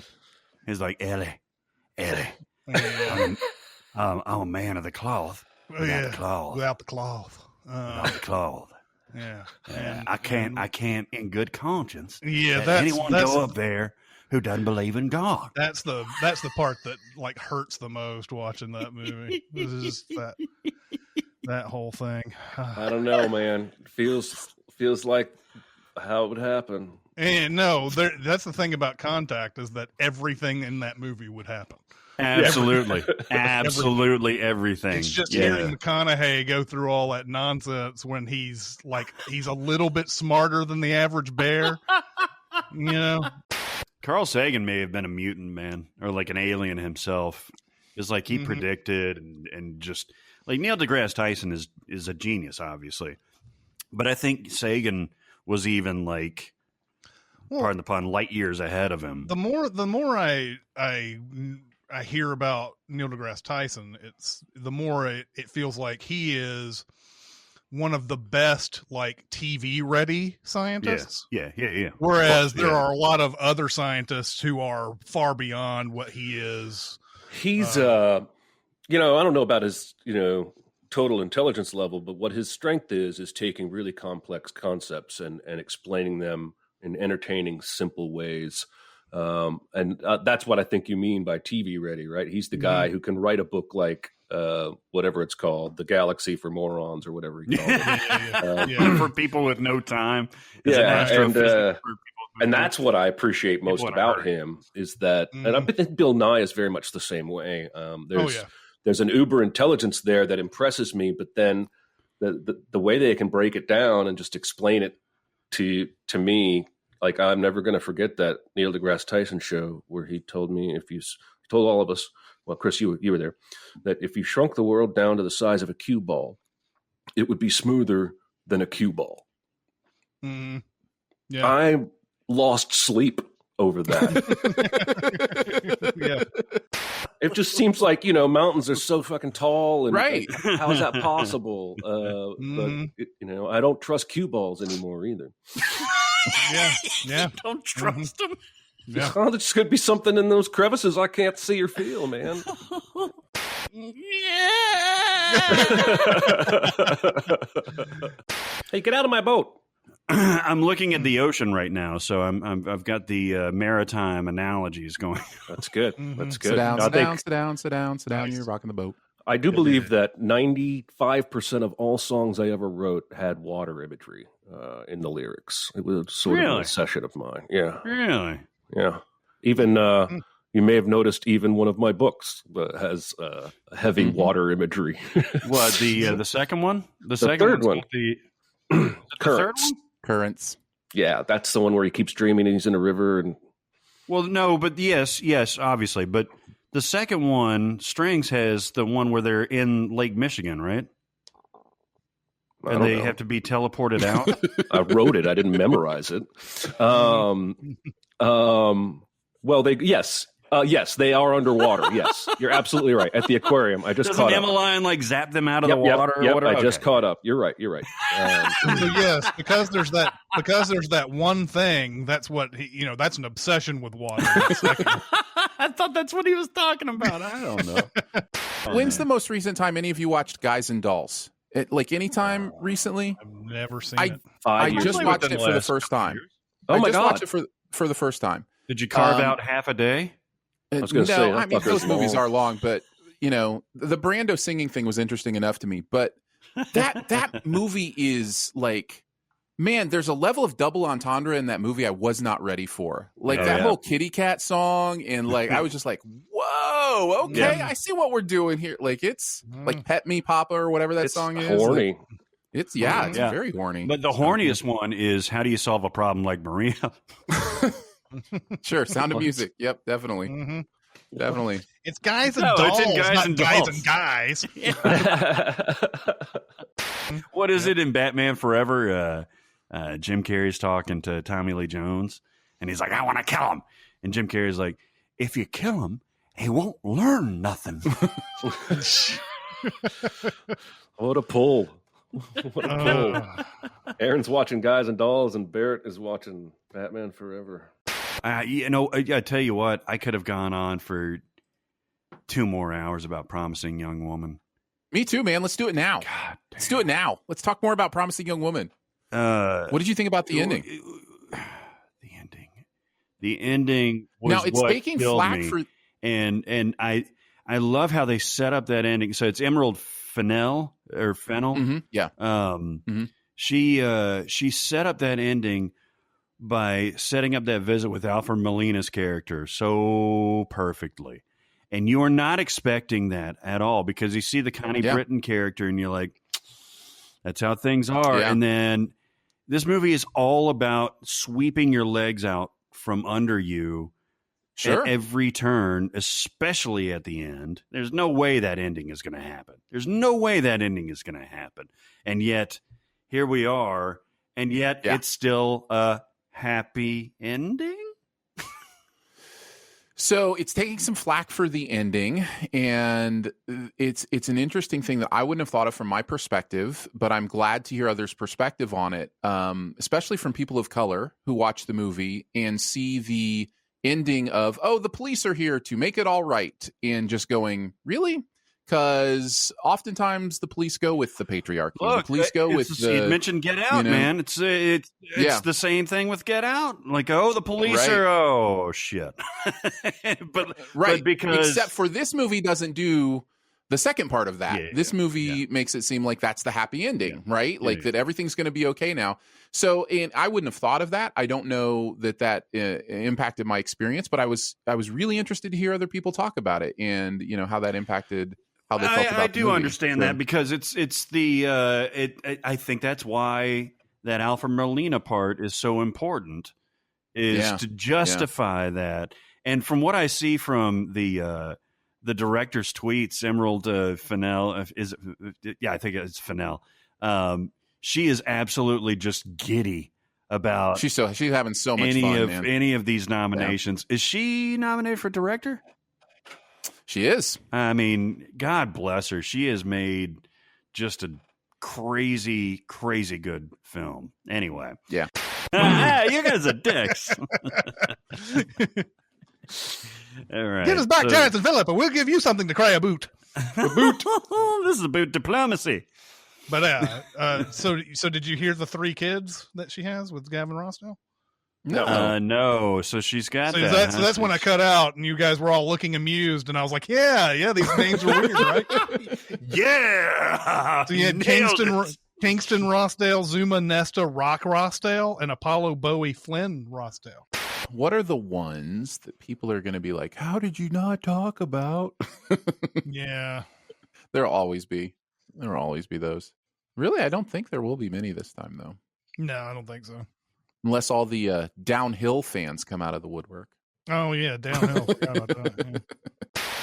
He's like, Ellie. Yeah. I'm a man of the cloth. Without the cloth. Without the cloth. Without the cloth. Yeah. I can't in good conscience let anyone go up there who doesn't believe in God. That's the part that like hurts the most watching that movie. This is that whole thing. I don't know, man. Feels like how it would happen. And no, that's the thing about Contact, is that everything in that movie would happen. Absolutely. Absolutely everything. It's just hearing McConaughey go through all that nonsense when he's a little bit smarter than the average bear. You know? Carl Sagan may have been a mutant, man, or like an alien himself. It's like he predicted and just like Neil deGrasse Tyson is a genius, obviously. But I think Sagan was even like, pardon the pun, light years ahead of him. The more I hear about Neil deGrasse Tyson, the more it feels like he is one of the best like TV ready scientists. Yeah. Whereas there are a lot of other scientists who are far beyond what he is. He's I don't know about his, total intelligence level, but what his strength is taking really complex concepts and explaining them in entertaining, simple ways. And that's what I think you mean by TV ready, right? He's the guy who can write a book like whatever it's called, The Galaxy for Morons, or whatever he called it. For people with no time. And that's what I appreciate most about him is that, and I think Bill Nye is very much the same way. There's an uber intelligence there that impresses me, but then the way they can break it down and just explain it to me, like I'm never going to forget that Neil deGrasse Tyson show where he told me, he told all of us, well, Chris, you were there, that if you shrunk the world down to the size of a cue ball, it would be smoother than a cue ball. Yeah. I lost sleep over that. It just seems like, mountains are so fucking tall. And right. How is that possible? But, I don't trust cue balls anymore either. Yeah. Don't trust them. Yeah. Oh, there's going to be something in those crevices I can't see or feel, man. Hey, get out of my boat. I'm looking at the ocean right now, so I've got the maritime analogies going. That's good. That's good. Sit down. Nice. You're rocking the boat. I do believe that 95% of all songs I ever wrote had water imagery in the lyrics. It was sort of an obsession of mine. Yeah. Really? Yeah. Even you may have noticed even one of my books has heavy water imagery. What, the second one? The third one. The Currents. third one? Currents. Yeah, that's the one where he keeps dreaming and he's in a river. And well, no, but yes, obviously. But the second one, Strings, has the one where they're in Lake Michigan, right? And they have to be teleported out. I wrote it. I didn't memorize it. Well, yes, they are underwater. Yes, you're absolutely right. At the aquarium, I just caught up. Doesn't Emmeline zap them out of the water? Yep, or whatever? I just caught up. You're right. So yes, because there's that because there's that one thing. That's what that's an obsession with water. It's like, I thought that's what he was talking about. I don't know. When's the most recent time any of you watched Guys and Dolls? Like any time recently? I've never seen it. I years. just watched it for the first time. Oh my I just God. watched it for the first time. Did you carve out half a day? I was going to say, I mean, those fucker's movies long. are long, but the Brando singing thing was interesting enough to me. But that movie is like, man, there's a level of double entendre in that movie I was not ready for. Like whole kitty cat song, and like I was just like, whoa, okay, I see what we're doing here. Like it's like Pet Me Papa or whatever that song is. Horny. Like, it's very horny. But the horniest one is How Do You Solve a Problem Like Maria? Sure, Sound of Music. Yep, definitely. Mm-hmm. Definitely. It's Guys and No, Dolls, it's in Guys not and Guys Dolls. and Guys. What is it in Batman Forever? Jim Carrey's talking to Tommy Lee Jones, and he's like, I want to kill him. And Jim Carrey's like, if you kill him, he won't learn nothing. What a pull. What a pull. Aaron's watching Guys and Dolls, and Barrett is watching Batman Forever. I tell you what, I could have gone on for 2 more hours about Promising Young Woman. Me too, man. Let's do it now. Let's do it now. Let's talk more about Promising Young Woman. What did you think about the ending? The ending was now it's what taking killed flack me. for. And I love how they set up that ending. So it's Emerald Fennell. Mm-hmm, yeah. She set up that ending by setting up that visit with Alfred Molina's character so perfectly. And you're not expecting that at all, because you see the Connie Britton character and you're like, that's how things are. Yeah. And then this movie is all about sweeping your legs out from under you at every turn, especially at the end. There's no way that ending is going to happen. And yet, here we are. And yet, it's still a happy ending. So it's taking some flack for the ending, and it's an interesting thing that I wouldn't have thought of from my perspective, but I'm glad to hear others' perspective on it, especially from people of color who watch the movie and see the ending of, oh, the police are here to make it all right, and just going, really? Because oftentimes the police go with the patriarchy. Look, the police go with you mentioned Get Out, man. It's the same thing with Get Out. Like, oh, the police are, oh, shit. but because... Except for this movie doesn't do the second part of that. This movie makes it seem like that's the happy ending, right? Like that everything's going to be okay now. So, and I wouldn't have thought of that. I don't know that impacted my experience, but I was really interested to hear other people talk about it and, how that impacted... how they felt about I the do movie. understand that, because it's the I think that's why that Alfred Molina part is so important, is to justify that. And from what I see from the director's tweets, Emerald Fennell I think it's Fennell. She is absolutely just giddy about she's having so much fun, man. Any of these nominations. Is she nominated for director? She is. I mean, God bless her. She has made just a crazy, crazy good film. Anyway. Yeah. You guys are dicks. All right. Give us back Terrence and Phillip, and we'll give you something to cry about. This is about diplomacy. But so did you hear the 3 kids that she has with Gavin Rossdale? No. So she's got that. So that's when I cut out, and you guys were all looking amused, and I was like, "Yeah, these names are weird, right?" Yeah. So you had Kingston Rossdale, Zuma Nesta Rock Rossdale, and Apollo Bowie Flynn Rossdale. What are the ones that people are going to be like, how did you not talk about? Yeah. There'll always be those. Really, I don't think there will be many this time, though. No, I don't think so. Unless all the downhill fans come out of the woodwork. Oh, yeah, downhill. Forgot about that, yeah.